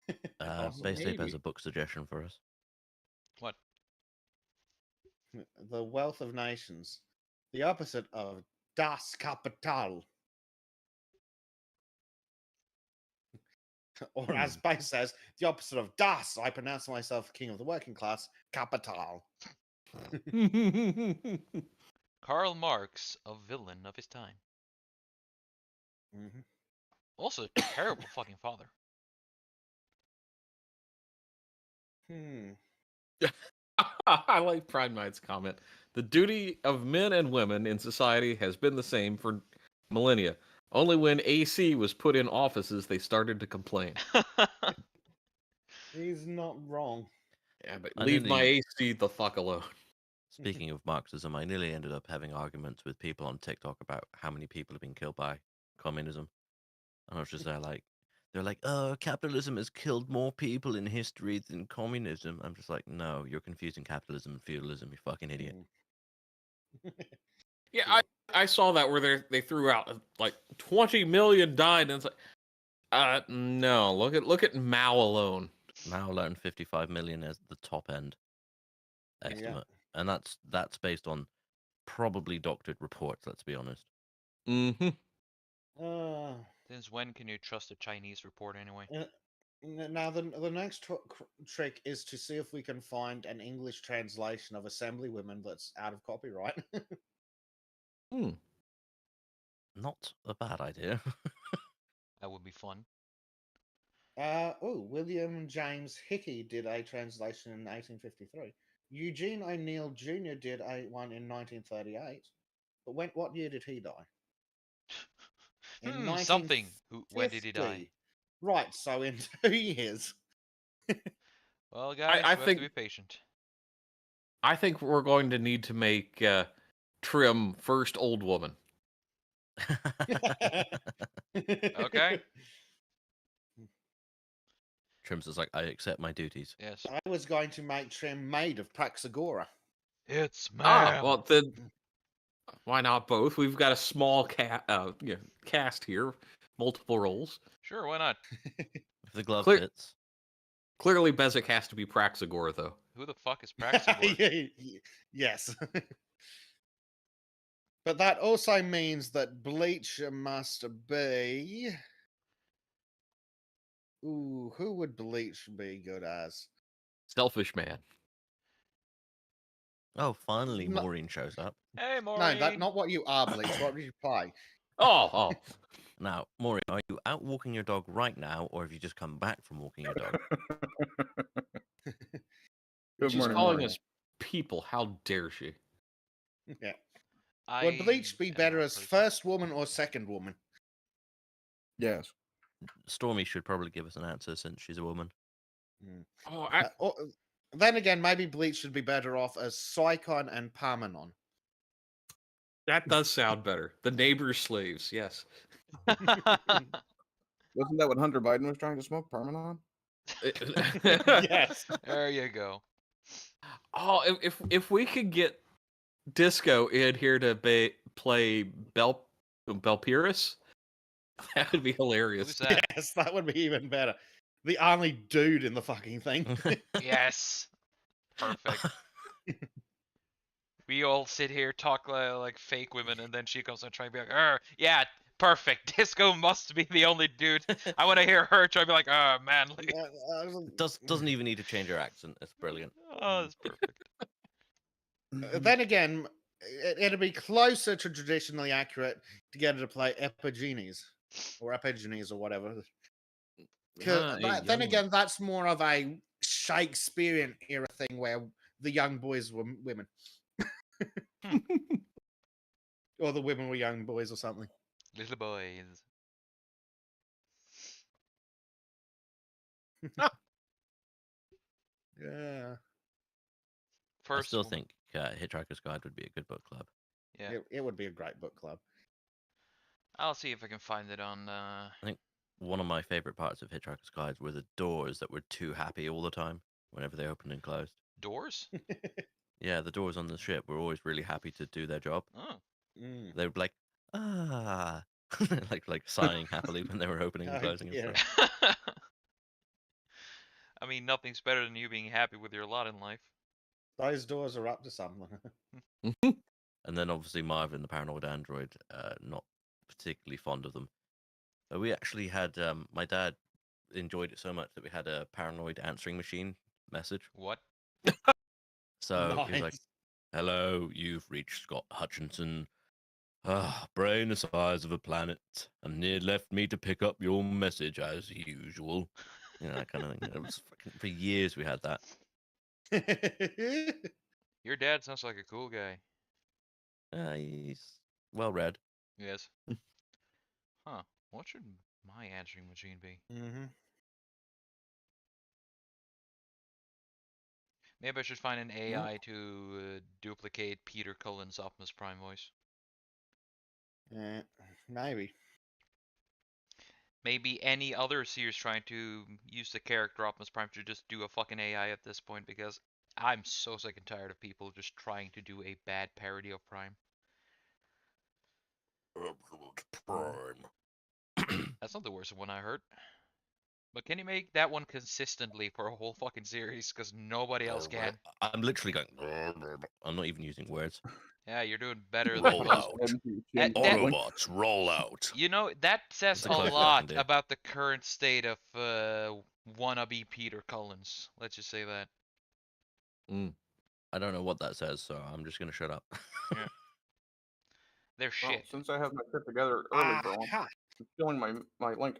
Base Tape has Maybe. a book suggestion for us. What? The Wealth of Nations. The opposite of Das Kapital. Or as Base says, the opposite of Das. I pronounce myself king of the working class. Kapital. Karl Marx, a villain of his time. Mm-hmm. Also, a terrible fucking father. I like Pride Knight's comment. The duty of men and women in society has been the same for millennia. Only when AC was put in offices, they started to complain. He's not wrong. Yeah, but I leave my nearly- AC the fuck alone. Speaking of Marxism, I nearly ended up having arguments with people on TikTok about how many people have been killed by communism. And I was just there like, they're like, oh, capitalism has killed more people in history than communism. I'm just like, no, you're confusing capitalism and feudalism, you fucking idiot. Yeah, I saw that where they threw out like 20 million died, and it's like, no, look at Mao alone. Mao learned 55 million as the top end estimate. And that's based on probably doctored reports, let's be honest. Mm-hmm. Since when can you trust a Chinese report anyway? Now, the next trick is to see if we can find an English translation of Assemblywomen that's out of copyright. Not a bad idea. That would be fun. William James Hickey did a translation in 1853. Eugene O'Neill Jr. did one in 1938. But what year did he die? In Something. When did he die? 1950. Right, so in 2 years. Well, guys, I we think- have to be patient. I think we're going to need to make Trym first old woman. Okay. Trym's is like, I accept my duties. Yes. I was going to make Trym maid of Praxagora. It's Ah, well then, why not both? We've got a small cast here, multiple roles. Sure, why not? If the glove Clear- fits. Clearly, Bezic has to be Praxagora, though. Who the fuck is Praxagora? Yes. But that also means that Bleach must be... Ooh, who would Bleach be good as? Selfish man. Oh, finally No- Maureen shows up. Hey, No, Maureen. that's not what you are, Bleach. What would you play? Oh. Now, Maureen, are you out walking your dog right now, or have you just come back from walking your dog? Good She's morning. calling Maureen. us people. How dare she? Yeah. I Would Bleach be am better not as person. first woman or second woman? Yes. Stormy should probably give us an answer since she's a woman. Oh, Then again, maybe Bleach should be better off as Psychon and Parmenon. that does sound better. The neighbor's slaves, yes. Wasn't that what Hunter Biden was trying to smoke? Parmenon? Yes. There you go. Oh, if we could get Disco in here to play Belpirus, that would be hilarious. Who's that? Yes, that would be even better. the only dude in the fucking thing. Yes. Perfect. We all sit here, talk like fake women, and then she comes and try to be like, yeah, perfect. Disco must be the only dude. I want to hear her try to be like, manly. Doesn't even need to change her accent. It's brilliant. Oh, that's perfect. Then again, it'd be closer to traditionally accurate to get her to play Epigenes or Epigenes or whatever. Then again, that's more of a Shakespearean era thing where the young boys were women. Or the women were young boys or something. Little boys. Yeah. I First still one. think Hitchhiker's Guide would be a good book club. Yeah. It would be a great book club. I'll see if I can find it on. I think one of my favorite parts of Hitchhiker's Guide were the doors that were too happy all the time whenever they opened and closed. Doors? Yeah, the doors on the ship were always really happy to do their job. Oh. Mm. They would be like, ah, like sighing happily when they were opening and Oh, closing and dear. stuff. I mean, nothing's better than you being happy with your lot in life. Those doors are up to something. And then obviously Marvin, the paranoid android, not particularly fond of them. But we actually had my dad enjoyed it so much that we had a paranoid answering machine message. What? So he was like, Nice. "Hello, you've reached Scott Hutchinson. Brain the size of a planet, and near left me to pick up your message as usual." You know, that kind of thing. It was fucking, for years we had that. Your dad sounds like a cool guy. He's well read. Yes. Huh. What should my answering machine be? Mm-hmm. Maybe I should find an AI to duplicate Peter Cullen's Optimus Prime voice. Yeah, maybe. Maybe any other series trying to use the character Optimus Prime to just do a fucking AI at this point, because I'm so sick and tired of people just trying to do a bad parody of Prime. Prime. That's not the worst one I heard. But can you make that one consistently for a whole fucking series? Because nobody else can. I'm literally going. I'm not even using words. Yeah, you're doing better than Roll most. out. Autobots, roll out. You know, that says That's a the closest I lot can do. about the current state of wannabe Peter Collins. Let's just say that. I don't know what that says, so I'm just gonna shut up. Yeah. They're Well, shit. since I have my trip together early, bro, I'm showing my link.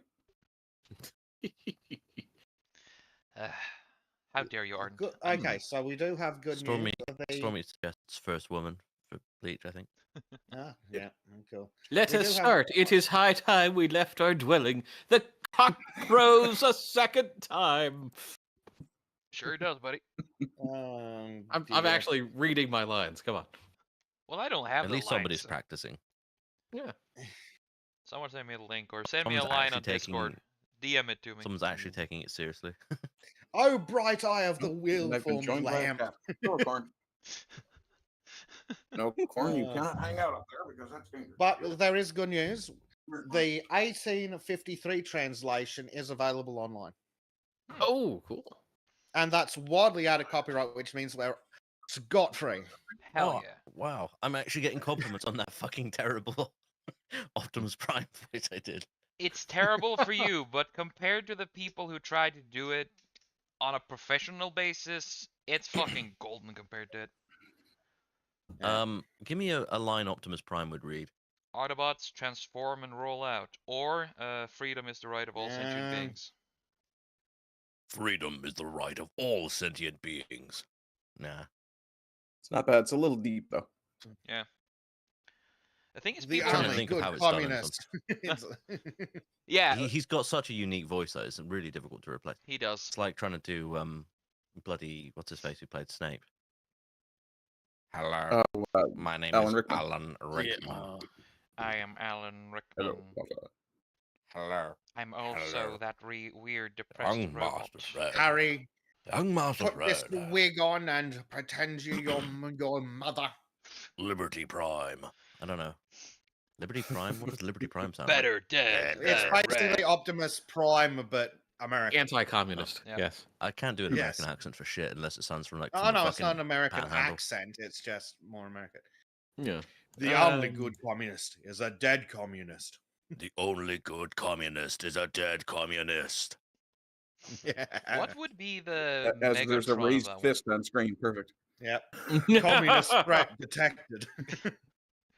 How dare you, Arden? Good. Okay, so we do have good Stormy, news. Stormy suggests first woman for Bleach, I think. Yeah, cool. Let We us do have- start. It is high time we left our dwelling. The cock crows a second time. Sure he does, buddy. I'm dear. actually reading my lines. Come on. Well, I don't have At the least lines. somebody's practicing. Yeah. Someone send me a link or send me a Someone's line on actually Discord. DM it to me. Someone's actually taking it seriously. Oh, bright eye of the And I've been will-formed joined by a lamp. cat. Sure, Corn. No, Corn, you cannot hang out up there because that's dangerous. But there is good news. The 1853 translation is available online. Oh, cool. And that's widely out of copyright, which means we're scot-free. Hell Oh, yeah. Wow, I'm actually getting compliments on that fucking terrible Optimus Prime voice I did. It's terrible for you, but compared to the people who tried to do it on a professional basis, it's fucking golden compared to it. Yeah. Give me a line Optimus Prime would read. Autobots transform and roll out, or freedom is the right of all sentient beings. Freedom is the right of all sentient beings. Nah. It's not bad. It's a little deep though. Yeah. The thing is, The people trying to only think of good how it's done in communist. yeah, He's got such a unique voice though, it's really difficult to replace. he does. It's like trying to do bloody what's his face who played Snape. Hello, my name Alan is Rickman. Alan Rickman. I am Alan Rickman. Hello. Hello. I'm also Hello. that weird depressed Young robot. Master Fred. Harry, Young Master put this Fred. wig on and pretend you're your mother. Liberty Prime. I don't know. Liberty Prime? What does Liberty Prime sound Better dead. It's than basically red. Optimus Prime, but American. Anti-communist. Yeah. Yes. I can't do an American Yes. accent for shit unless it sounds from like Oh from the no, it's not fucking an American panhandle. accent. It's just more American. Yeah. The only good communist is a dead communist. The only good communist is a dead communist. Yeah. What would be the As there's a Megatron of raised that one? fist on screen. Perfect. Yep. Communist threat detected.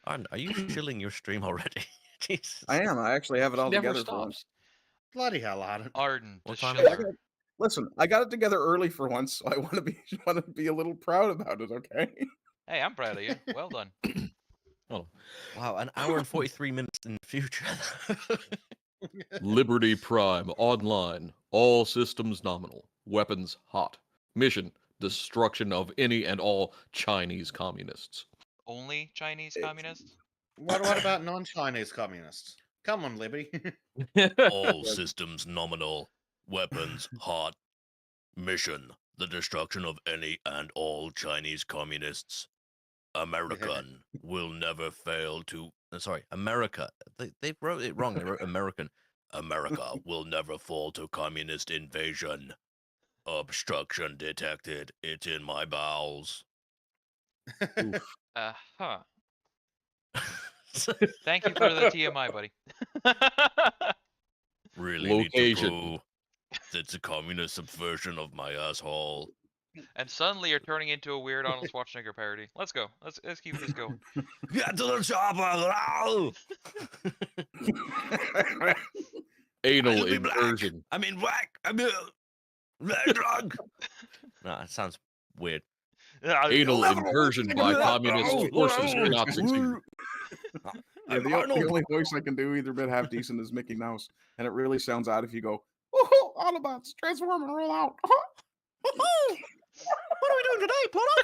Arden, are you shilling your stream already? Jesus. I am. I actually have it all Never together for once. stops. Bloody hell, Arden. Arden, the What time is I shiller. got, listen, I got it together early for once, so I want to be a little proud about it. Okay. Hey, I'm proud of you. Well done. Oh. Wow, an hour and 43 minutes in the future. Liberty Prime online. All systems nominal. Weapons hot. Mission: destruction of any and all Chinese communists. Only Chinese communists? What about non-Chinese communists? Come on, Liberty. All systems nominal. Weapons hot. Mission: the destruction of any and all Chinese communists. American will never fail to. Sorry, America. They wrote it wrong. They wrote American. America will never fall to communist invasion. Obstruction detected. It's in my bowels. Uh-huh. Thank you for the TMI, buddy. Really Location. need to prove that's a communist subversion of my asshole. And suddenly you're turning into a weird Arnold Schwarzenegger parody. Let's go. Let's keep this going. Get to the chopper! Ow! Anal I'll be black. inversion. I mean, black. I mean, red drug. No, it sounds weird. Anal inversion by communist forces cannot succeed. Yeah, the only voice I can do either bit half decent is Mickey Mouse, and it really sounds odd if you go, "Oh, Autobots transform and roll out." What are we doing today, Pluto?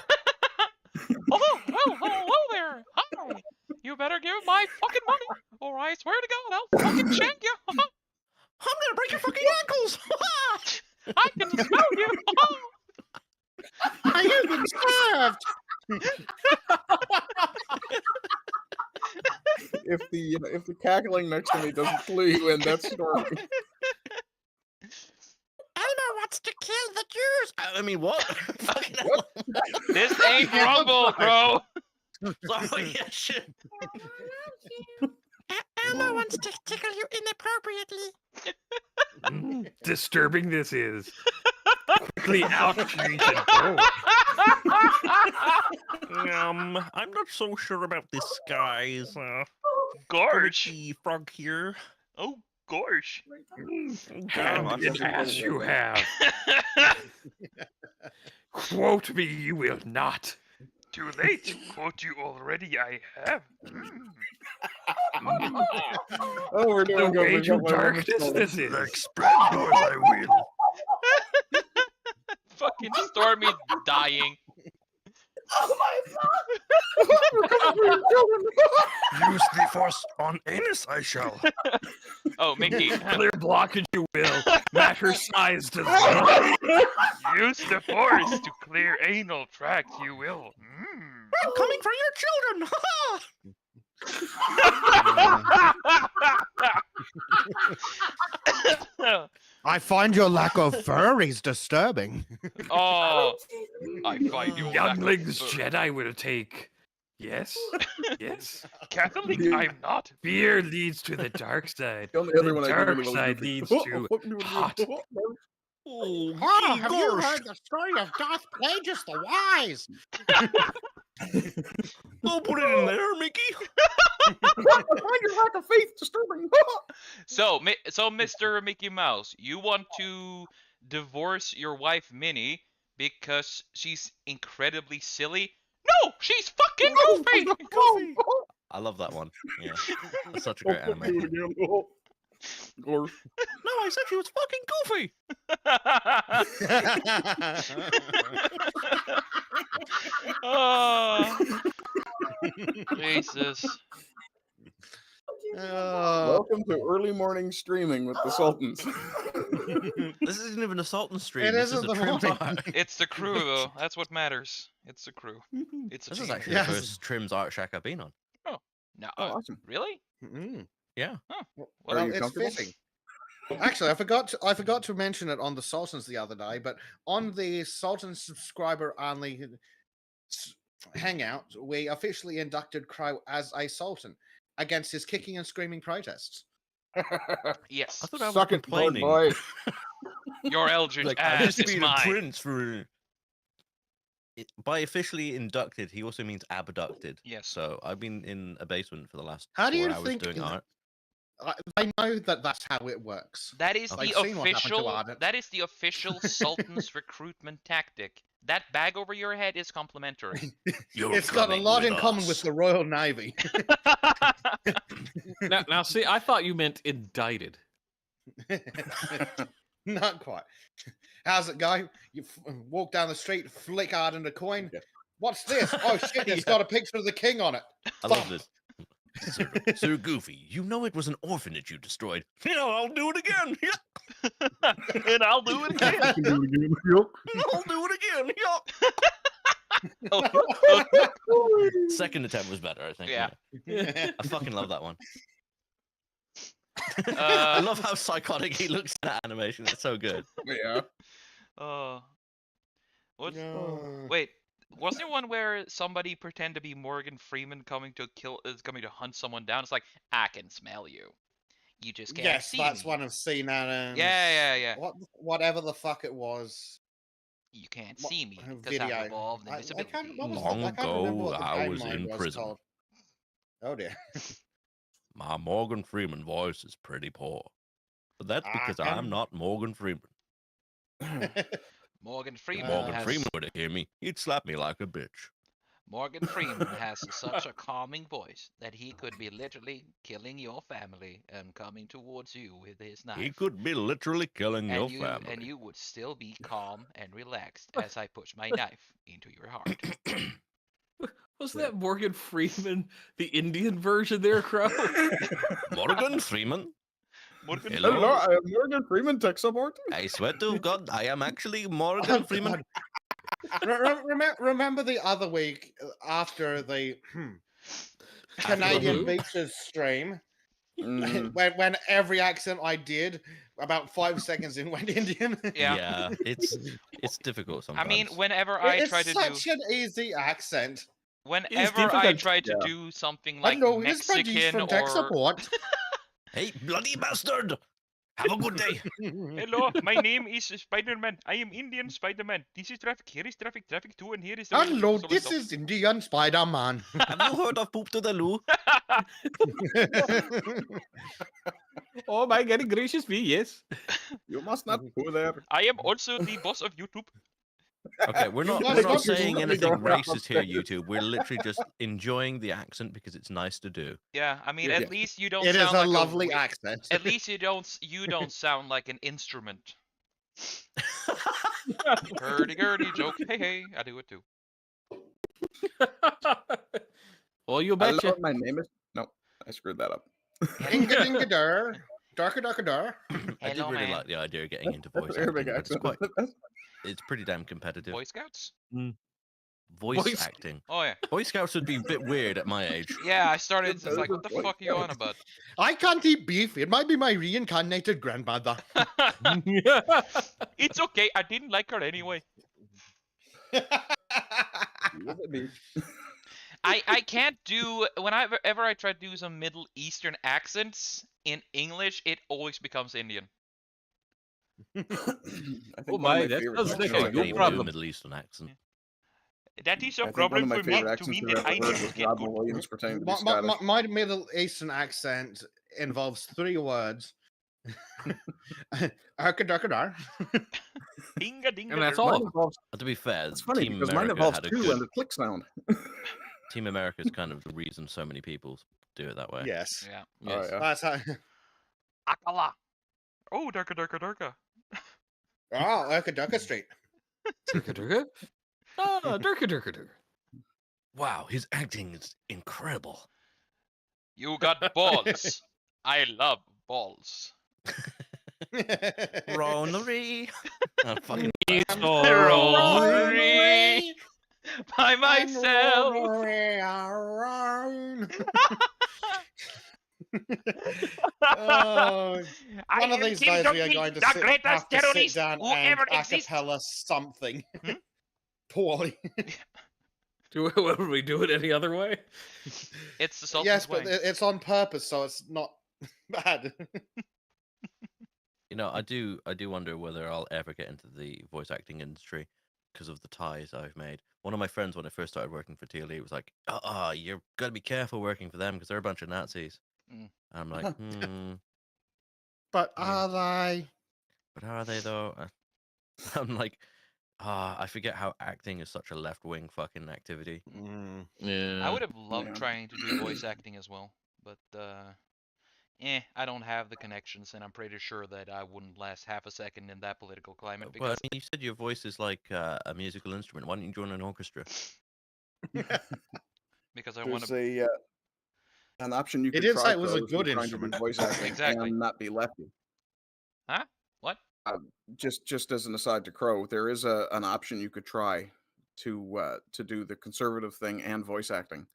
Hello there. Hi. You better give my fucking money, or I swear to God, I'll fucking shank you. I'm gonna break your fucking ankles. I can smell you. Are you been served? If the cackling next to me doesn't clue you in, that's Stormy. Elmer wants to kill the Jews. I mean, what? Fucking What? This ain't Rumble, Crow. Sorry, yeah, shit. Elmo wants to tickle you inappropriately. Disturbing this is. Quickly outreach and go. I'm not so sure about this, guys. Gorge. The frog here. Oh, gorge. Hand in ass you have. Quote me, you will not. Too late. Quote you already. I have. Oh, we're The doing good. way We've to got one more darkness story. this is. Spread yours, I will. Fucking Stormy dying. Use the force on anus, I shall. Oh, Mickey. Clear blockage you will. Matter size does not. Use the force to clear anal tract, you will. I'm coming for your children. I find your lack of furries disturbing. Oh, I find you Younglings Jedi will take. Yes? Yes. Catholic. I'm not. Fear leads to the dark side. The only other The one I do dark really well side is leads the- to hot. Oh, Oh, have you heard the story of Darth Plagueis the Wise? Don't put it in there, Mickey. Your lack of faith disturbing. So, Mr. Mickey Mouse, you want to divorce your wife Minnie because she's incredibly silly? No, she's fucking goofy. I love that one. Yeah, that's such a great anime. Or No, I said she was fucking goofy. Oh, Jesus. welcome to early morning streaming with the Sultans. This isn't even a Sultan stream. It This is isn't a the Trym morning. art. It's the crew, though. That's what matters. It's the crew. It's a This team. is actually Yes. the first Trym's art shack I've been on. No, Oh, awesome. really? Mm. Yeah. Huh. Are Well, you it's comfortable? fitting. Actually, I forgot to mention it on the Sultans the other day, but on the Sultan subscriber only hangout, we officially inducted Crow as a Sultan against his kicking and screaming protests. Yes. I thought I was Suck it, bird complaining. boy. Your eldritch Like, I ass just is being a mine. prince for. By officially inducted, he also means abducted. Yes. So I've been in a basement for the last How do 4 you hours think doing art. I know that that's how it works. That is Okay. the I've seen what happened to official. Ardent. That is the official Sultan's recruitment tactic. That bag over your head is complimentary. It's got a lot in common with the Royal Navy. Now, see, I thought you meant indicted. Not quite. How's it go? You walk down the street, flick Ardent a coin. Yeah. What's this? Oh shit! It's Yeah. got a picture of the king on it. I love this. Sir Goofy, you know it was an orphanage you destroyed. Yeah, I'll do it again. Yeah, And I'll do it again. Can do it again. Yup. I'll do it again. Yeah. Second attempt was better, I think. Yeah. I fucking love that one. I Uh, love how psychotic he looks in that animation. It's so good. Yeah. what? No. Wait, wasn't there one where somebody pretend to be Morgan Freeman coming to hunt someone down? It's like, I can smell you. You just can't Yes, see that's me. one of seen Adams. Yeah. Whatever the fuck it was. You can't What- see me because video. I've evolved I invisibility. can't, what was Long the, I can't remember ago, what the I game was mode in was prison. called. Oh dear. My Morgan Freeman voice is pretty poor. But that's because I I'm can- not Morgan Freeman. Morgan If Freeman Morgan has Freeman were to hear me, he'd slap me like a bitch. Morgan Freeman has such a calming voice that he could be literally killing your family and coming towards you with his knife. He could be literally killing your family. And you would still be calm and relaxed as I push my knife into your heart. Was that Morgan Freeman, the Indian version there, Crow? Morgan Freeman? Morgan Hello? Hello, I am Morgan Freeman, tech support. I swear to God, I am actually Oh, Morgan Freeman. God. Remember the other week after the Canadian who? beaches stream Mm. when every accent I did about 5 seconds in went Indian. Yeah. It's difficult sometimes. I mean, whenever I It's try to do such an easy accent. whenever I difficult. try to Yeah. do something like Hello, it is produced Mexican from tech or support. Hey, bloody bastard! Have a good day. hello, my name is Spider-Man. I am Indian Spider-Man. This is traffic. Here is traffic. Traffic 2, and here is the Hello, this is Indian Spider-Man. Have you heard of Poop to the Loo? Oh my God, gracious me, yes. You must not go there. I am also the boss of YouTube. Okay, we're not must not saying be anything going down racist here, YouTube. We're literally just enjoying the accent because it's nice to do. Yeah, I mean, Yeah. at least you don't It sound is a like lovely a accent. At least you don't sound like an instrument. Hurdy-gurdy joke. Hey, I do it too. Well, you Hello, betcha. my name is. No, I screwed that up. Inga-dinga-dur. Darker-darker-dur. I did Hello, really man. like the idea of getting into That's voice an Arabic acting, but accent. it's pretty damn competitive. Boy Scouts? Voice acting. Oh yeah. Boy Scouts would be a bit weird at my age. Yeah, I started. Good It's like, what the Boy fuck are you on Scouts. about? I can't eat beef. It might be my reincarnated grandmother. It's okay. I didn't like her anyway. I can't do whenever I try to do some Middle Eastern accents in English, it always becomes Indian. I think Oh one of my, my that favorite sounds like accents a I I've can't good ever even heard- do a problem. Middle Eastern accent. That is I a think one problem of my for me favorite to accents mean I've that I ever heard need was to get Robin good. Williams pretending to be my, Scottish. my Middle Eastern accent involves 3 words. Arka-darka-dar. Dinga dinga. And that's dur. all. Mine involves, To be fair, it's funny Team because mine America involves had a 2 good. and a click sound. Team America is kind of the reason so many people do it that way. Yes. Yeah. Yes. Oh, yeah. That's how. Akala. Oh, darka. Oh, Arka-darka Street. Durka durka. Ah, durka durka durka. Wow, his acting is incredible. You got balls. I love balls. Ronery. Oh, fucking It's Ronery. By myself. Oh, I one of am these Kim days we are Jong-il, going to the have greatest to sit terrorist down who and ever exists. acapella something Hmm? poorly. Would we do it any other way? It's the Sultan's Yes, but way. it's on purpose, so it's not bad. You know, I do wonder whether I'll ever get into the voice acting industry because of the ties I've made. One of my friends, when I first started working for TLE, was like, you're gotta be careful working for them because they're a bunch of Nazis." Mm. And I'm like, But Yeah. are they? but how are they though? I'm like, I forget how acting is such a left-wing fucking activity. Mm. Yeah. I would have loved Yeah. trying to do voice acting as well, but I don't have the connections, and I'm pretty sure that I wouldn't last half a second in that political climate Well, I because mean, you said your voice is like a musical instrument. Why don't you join an orchestra? because I want There's to. an option you He could did try, say it was a Crow, if you're good trying to do instrument. voice acting Exactly. and not be lefty. Huh? What? Just as an aside to Crow, there is an option you could try to do the conservative thing and voice acting.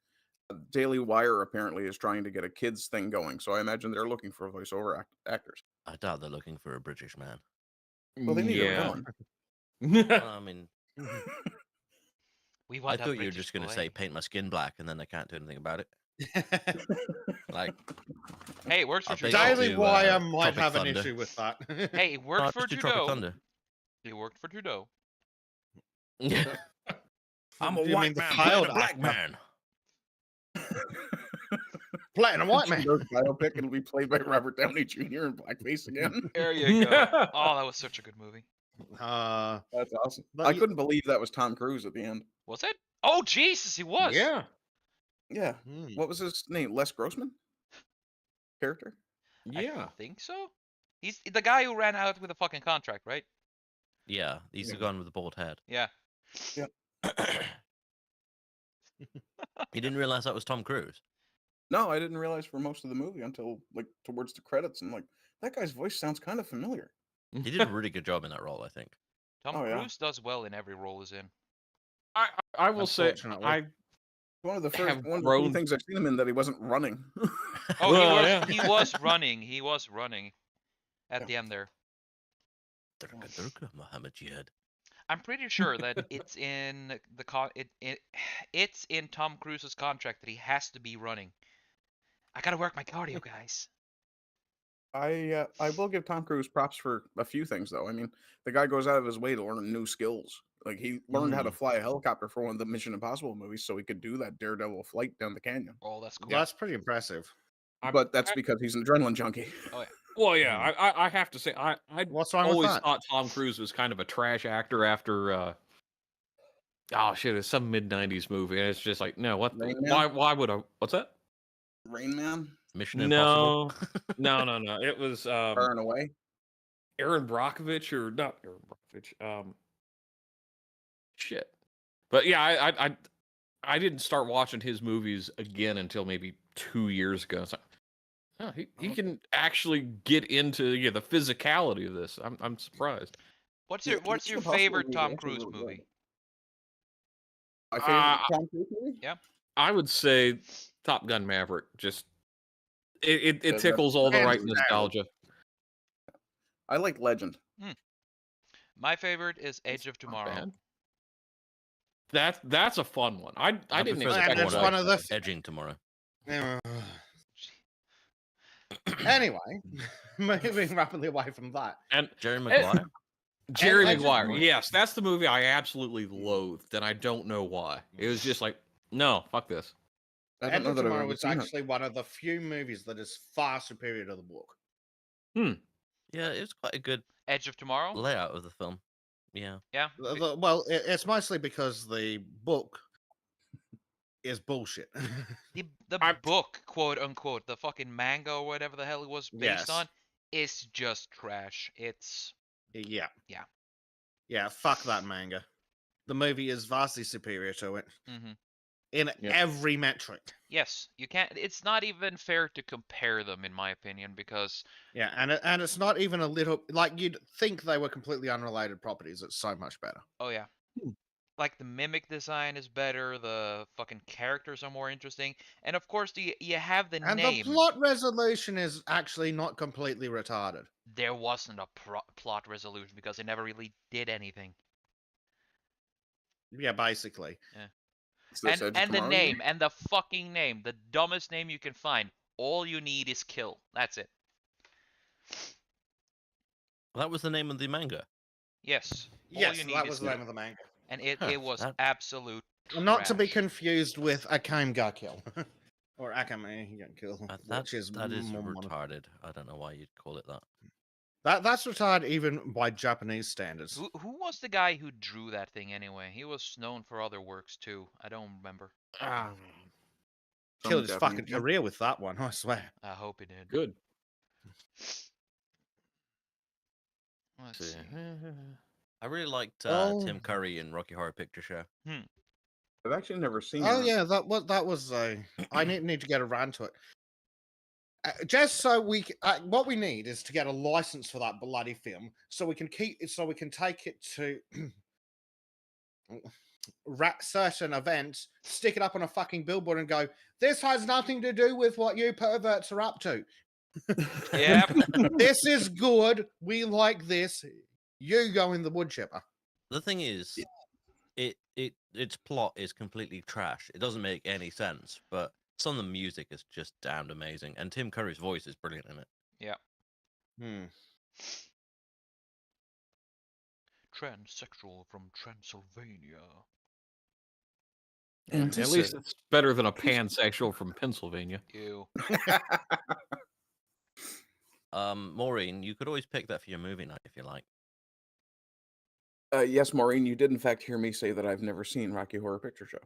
Daily Wire apparently is trying to get a kids thing going, so I imagine they're looking for voiceover actors. I doubt they're looking for a British man. Well, they need a Yeah. villain. Well, I mean, We I want a thought you were British just going to boy. say paint my skin black and then I can't do anything about it. Like, Hey, it works for I'll take Trudeau. it Daily to, Wire might Tropic have an Thunder. issue with that. Hey, it no, worked for just do Tropic Trudeau. Thunder. It worked for Trudeau. I'm Do a you white mean the man failed playing a black actor? man. Playing a white man. Trudeau's biopic and be played by Robert Downey Jr. in blackface again. There you go. Oh, that was such a good movie. That's awesome. But I you- couldn't believe that was Tom Cruise at the end. Was it? Oh, Jesus, he was. Yeah. Yeah. Hmm. What was his name? Les Grossman? Character? Yeah. I think so. He's the guy who ran out with a fucking contract, right? Yeah, he's the Yeah. gun with the bald head. Yeah. You didn't realize that was Tom Cruise? No, I didn't realize for most of the movie until like towards the credits. I'm like, that guy's voice sounds kind of familiar. He did a really good job in that role, I think. Tom Oh, yeah. Cruise does well in every role he's in. I will say Unfortunately. I One of the Have few grown- things I've seen him in that he wasn't running. Oh, Well, yeah. he was running. He was running at Yeah. the end there. Durka, Durka, Muhammad Jihad. I'm pretty sure that it's in it's in Tom Cruise's contract that he has to be running. I gotta work my cardio, guys. I will give Tom Cruise props for a few things though. I mean, the guy goes out of his way to learn new skills. Like he learned how to fly a helicopter for one of the Mission Impossible movies, so he could do that daredevil flight down the canyon. Oh, that's cool. That's pretty impressive. But that's because he's an adrenaline junkie. well, yeah. I have to say I What's wrong with always that? thought Tom Cruise was kind of a trash actor after oh shit, it's some mid '90s movie, and it's just like, no, what? Rain Man? Why would I? What's that? Rain Man, Mission Impossible. No. It was far and away. Aaron Brockovich or not Aaron Brockovich. Shit. But yeah, I didn't start watching his movies again until maybe 2 years ago. So, oh, he can actually get into the physicality of this. I'm surprised. What's Yeah, your Mission Impossible favorite movie Tom actually Cruise really movie? good. My favorite Tom Cruise movie? Yeah. I would say Top Gun Maverick. Just it that's tickles all the hands right down. nostalgia. I like Legend. My favorite is Edge of Not Tomorrow. bad. That's a fun one. I didn't prefer the expect that's one one I- of the Edging tomorrow. Anyway, moving rapidly away from that. And Jerry Maguire. Jerry Edge of Maguire. Tomorrow. Yes, that's the movie I absolutely loathed, and I don't know why. It was just like, no, fuck this. I Edge don't know of that I've Tomorrow ever is seen it. actually one of the few movies that is far superior to the book. Yeah, it was quite a good Edge of Tomorrow. layout of the film. Yeah. Yeah. Well, it's mostly because the book is bullshit. The book, quote unquote, the fucking manga or whatever the hell it was based Yes. on, is just trash. It's Yeah. Yeah. Yeah, fuck that manga. The movie is vastly superior to it in Yeah. every metric. yes, you can't. It's not even fair to compare them, in my opinion, because Yeah, and it's not even a little like you'd think they were completely unrelated properties. It's so much better. oh yeah, like the mimic design is better, the fucking characters are more interesting, and of course you have the And name. the plot resolution is actually not completely retarded. There wasn't a plot resolution because it never really did anything. Yeah, basically. Yeah. Is this Edge And the Kamaru name, again? and the fucking name, the dumbest name you can find. All you need is kill. That's it. That was the name of the manga. Yes. All Yes, you need that is was the kill. name of the manga. And it, Huh, it was that- absolute Not to be trash. confused with Akame ga Kill. Or Akame ga Kill, which is that is more modern. retarded. I don't know why you'd call it that. That's retarded even by Japanese standards. Who was the guy who drew that thing anyway? He was known for other works too. I don't remember. Ah, Killed his Japanese fucking guy. career with that one, I swear. I hope he did. good. Let's See. see. I really liked Oh. Tim Curry in Rocky Horror Picture Show. I've actually never seen Oh that. yeah, that was I need to get around to it. Just so what we need is to get a license for that bloody film, so we can take it to certain events, stick it up on a fucking billboard, and go, "This has nothing to do with what you perverts are up to. Yep. This is good. We like this. You go in the wood chipper." The thing is, its plot is completely trash. It doesn't make any sense, but some of the music is just damned amazing, and Tim Curry's voice is brilliant in it. Yeah. Hmm. Transsexual from Transylvania. And At least it's better than a pansexual from Pennsylvania. Ew. Maureen, you could always pick that for your movie night if you like. yes, Maureen, you did in fact hear me say that I've never seen Rocky Horror Picture Show.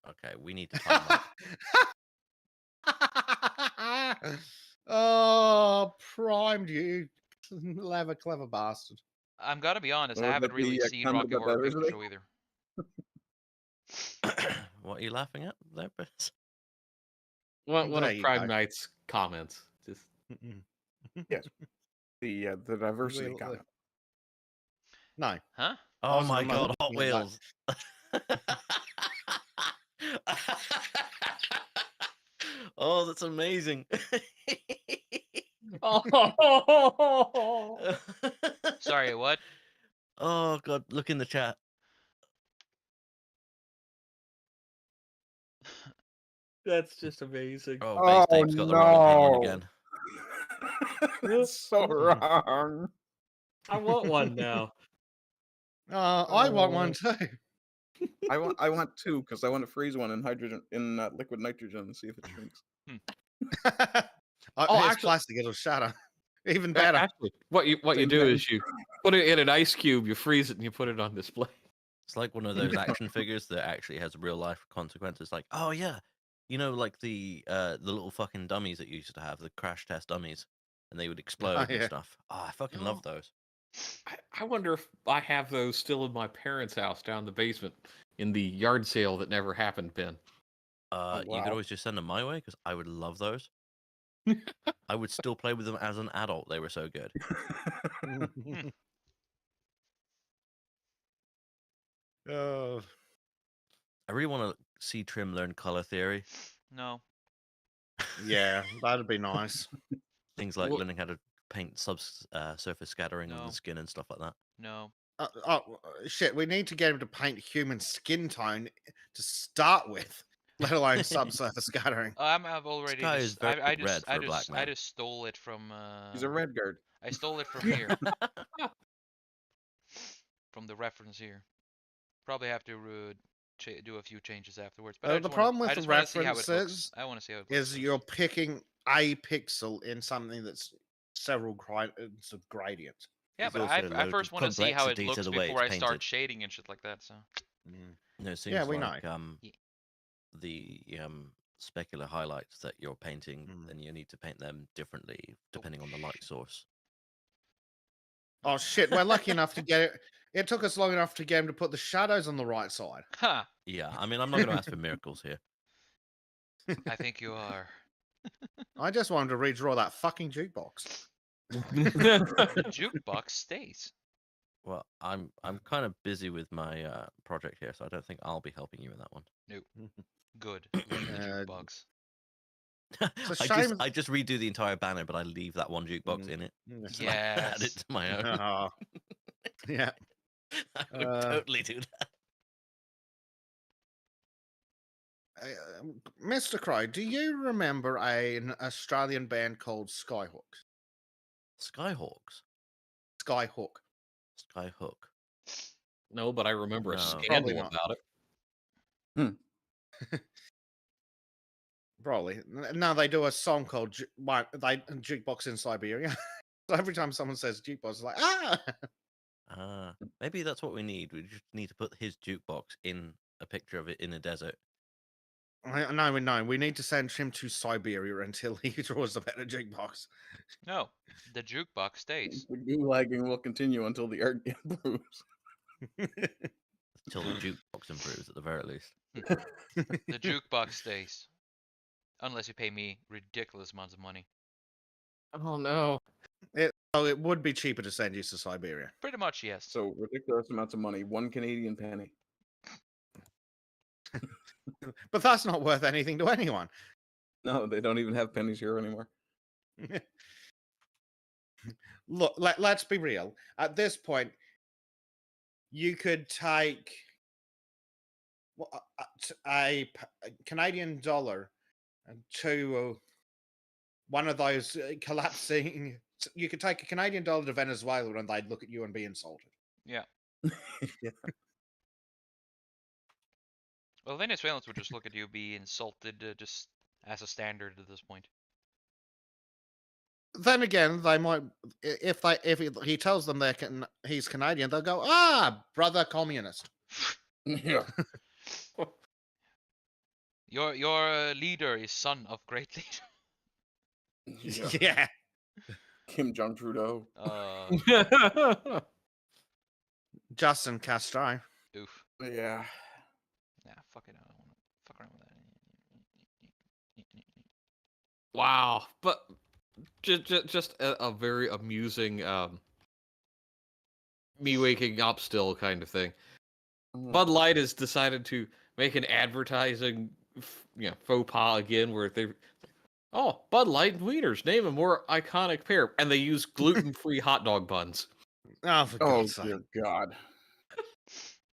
Okay, we need to time up. Oh, primed you. Clever bastard. I'm gonna be honest, I Would haven't that really be, seen comment Rocky about Horror that, Picture isn't Show either. What are you laughing at there, Chris? One There of you Prime go. Knight's comments. Just Yes. The diversity Really- comment. No. Huh? Oh was my remote god, Hot looking at that. Wheels! Oh, that's amazing. Sorry, what? Oh god, look in the chat. that's just amazing. Oh, Base Dave's got the wrong opinion again. That's so wrong. I want one now. I want one too. I want two because I want to freeze one in hydrogen in liquid nitrogen and see if it shrinks. Oh, It's actually- plastic, it'll shatter. Even better. Actually, what you Same do thing. is you put it in an ice cube, you freeze it, and you put it on display. It's like one of those action figures that actually has real life consequences. Like, oh yeah, you know, like the little fucking dummies that you used to have, the crash test dummies, and they would explode and yeah. stuff. Oh, I fucking love those. I wonder if I have those still in my parents' house down the basement in the yard sale that never happened, Ben. You could wow. always just send them my way because I would love those. I would still play with them as an adult. They were so good. Oh. I really want to see Trym learn color theory. No. Yeah, that'd be nice. Things like Well- learning how to paint surface scattering on No. the skin and stuff like that. No. Shit, we need to get him to paint human skin tone to start with, let alone subsurface scattering. I've already. guy is very I just. red for I a black just. I man. just stole it from. He's a red guard. I stole it from here. From the reference here. Probably have to do a few changes afterwards. But I The just problem wanna, with I the just wanna see how it looks. references I want to see how it looks. is you're picking a pixel in something that's several gradients of gradient. Yeah, There's but also a I load first of want to see how it complexity to looks the way before I it's start painted. shading and shit like that. So. No, it seems Yeah, we like know. Yeah. the specular highlights that you're painting, Mm. then you need to paint them differently depending on the light source. Oh shit, we're lucky enough to get it. It took us long enough to get him to put the shadows on the right side. Ha! Yeah, I mean, I'm not going to ask for miracles here. I think you are. I just wanted to redraw that fucking jukebox. The jukebox stays. Well, I'm kind of busy with my project here, so I don't think I'll be helping you in that one. Good. Leave the jukebox. It's a shame. I just redo the entire banner, but I leave that one jukebox in it. Yes. And I add it Yes. to my own. Oh, yeah. I would totally do that. Mr. Crow, do you remember an Australian band called Skyhawk? Skyhawks, Skyhook. Skyhook. No, but I remember a No. Probably scandal not. about it. Probably. No, they do a song called Jukebox in Siberia. So every time someone says jukebox, it's like, ah! Maybe that's what we need. We just need to put his jukebox in a picture of it in a desert. No, we need to send him to Siberia until he draws a better jukebox. No, the jukebox stays. The gulagging will continue until the art improves. Until the jukebox improves at the very least. The jukebox stays. Unless you pay me ridiculous amounts of money. Oh no. It would be cheaper to send you to Siberia. Pretty much, yes. So ridiculous amounts of money, 1 Canadian penny. But that's not worth anything to anyone. No, they don't even have pennies here anymore. Look, let's be real. At this point, you could take a Canadian dollar to one of those collapsing. You could take a Canadian dollar to Venezuela and they'd look at you and be insulted. Yeah. Yeah. Well, Venezuelans would just look at you, be insulted, just as a standard at this point. Then again, they might if he tells them he's Canadian, they'll go, "Ah, brother communist." Yeah. Your leader is son of great leader. Yeah. Yeah. Kim Jong Trudeau. Justin Castro. Oof. Yeah. Nah, fuck it. I don't want to fuck around with that. Wow. But just a very amusing me waking up still kind of thing. Bud Light has decided to make an advertising faux pas again where they Bud Light and Wieners, name a more iconic pair, and they use gluten-free hot dog buns. Oh, for God's sake. Dear God.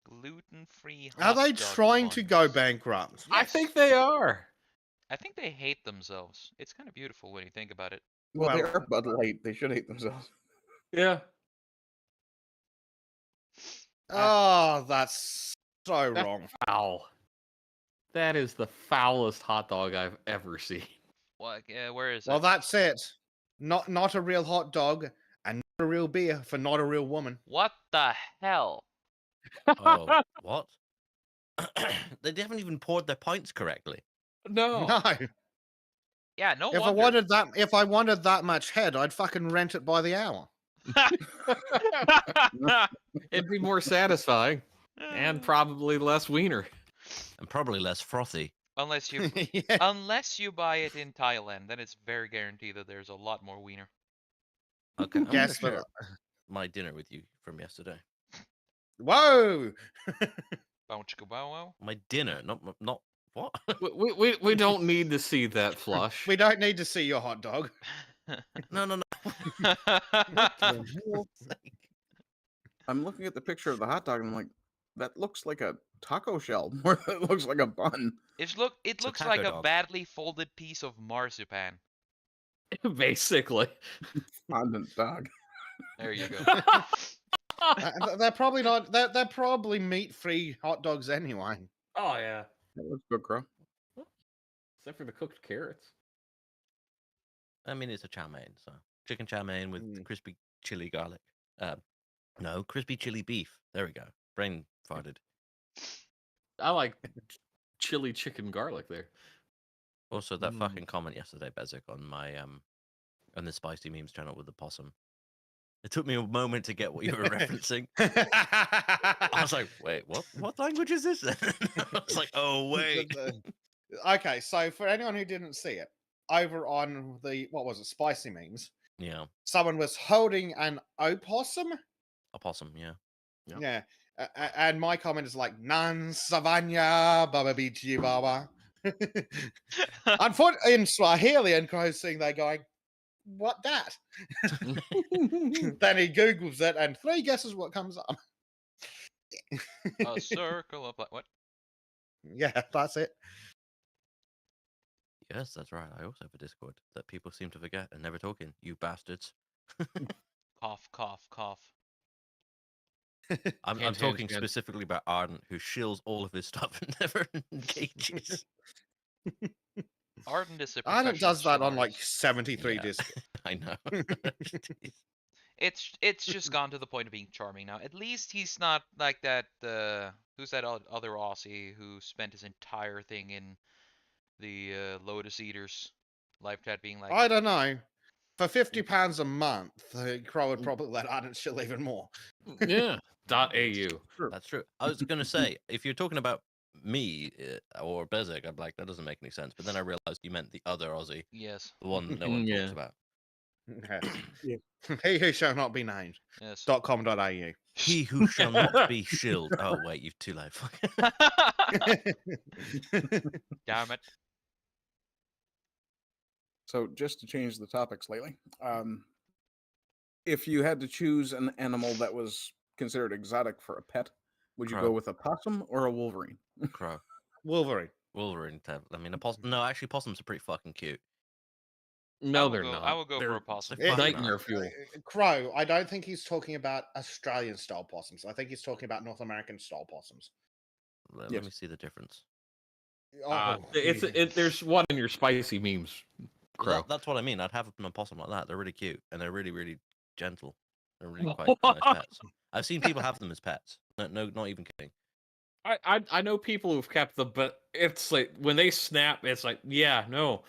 Gluten-free. Are they trying to go bankrupt? I think they are. I think they hate themselves. It's kind of beautiful when you think about it. Well, they Well- are Bud Light. They should hate themselves. Yeah. Oh, that's so wrong. Foul. That is the foulest hot dog I've ever seen. What? Where is Well, it? that's it. Not a real hot dog and not a real beer for not a real woman. What the hell? Oh, what? They haven't even poured their pints correctly. No. No. Yeah, no If wonder. I wanted that much head, I'd fucking rent it by the hour. It'd be more satisfying and probably less wiener. And probably less frothy. Unless you Yeah. unless you buy it in Thailand, then it's very guaranteed that there's a lot more wiener. Okay, I'm gonna Yes, share but my dinner with you from yesterday. whoa. Bow chicka bow wow. My dinner, not what? We don't need to see that flush. We don't need to see your hot dog. No. I'm looking at the picture of the hot dog and I'm like, that looks like a taco shell more than it looks like a bun. It a looks like taco a dog. badly folded piece of marzipan. Basically. Fondant dog. There you go. They're probably not. They're probably meat-free hot dogs anyway. Oh yeah. That looks good, Crow. Except for the cooked carrots. I mean, it's a chow mein, so chicken chow mein with crispy chili garlic. No, crispy chili beef. There we go. Brain farted. I like chili chicken garlic there. Also, that fucking comment yesterday, Bezic, on my on the spicy memes channel with the possum. It took me a moment to get what you were referencing. I was like, wait, what language is this? I was like, oh wait. Okay, so for anyone who didn't see it, over on the spicy memes, Yeah, someone was holding an opossum. a possum. Yeah. Yep. Yeah. And my comment is like, Nan Savanya Baba Beachy Baba. Unfortunately, in Swahili, and Crow's sitting there going, what that? Then he Googles it, and 3 guesses what comes up. A circle of what? Yeah, that's it. Yes, that's right. I also have a Discord that people seem to forget and never talk in. You bastards. Cough, cough, cough. I'm Hint, hint, talking hint. specifically about Ardent, who shills all of his stuff and never engages. Arden is a Arnold professional does that chill on like artist. 73 Yeah. discs. I know. It's just gone to the point of being charming now. At least he's not like that. Who's that other Aussie who spent his entire thing in the Lotus Eaters live chat being like, I don't know. For £50 a month, Crow would probably let Arnold chill even more. Yeah. .au. That's true. I was going to say, if you're talking about me or Bezek, I'm like, that doesn't make any sense. But then I realized you meant the other Aussie, yes, the one that no one Yeah. talks about. Yes. He who shall not be named. yes. .com.au. He who shall not be shilled. Oh, wait, you've too late. Damn it. So just to change the topic slightly, if you had to choose an animal that was considered exotic for a pet, would you Crow. go with a possum or a wolverine? Crow. Wolverine. Wolverine. I mean, a possum. No, actually, possums are pretty fucking cute. No, they're not. I will go They're for a possum. They're fucking nightmare not. fuel. Crow, I don't think he's talking about Australian style possums. I think he's talking about North American style possums. Let Yes. me see the difference. There's one in your spicy memes, Crow. Well, that's what I mean. I'd have a possum like that. They're really cute and they're really, really gentle. They're really quite nice pets. I've seen people have them as pets. No, not even kidding. I know people who've kept them, but it's like when they snap, it's like, yeah, no,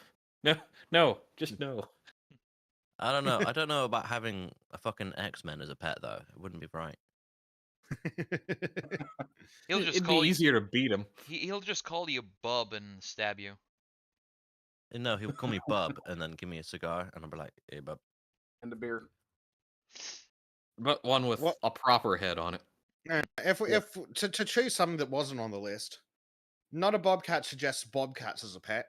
just no. I don't know. I don't know about having a fucking X-Men as a pet though. It wouldn't be right. He'll just It'd call be you. easier to beat him. He'll just call you Bub and stab you. No, he'll call me Bub and then give me a cigar and I'll be like, "Hey, Bub." And a beer. But one with What- a proper head on it. If to choose something that wasn't on the list, not a bobcat suggests bobcats as a pet.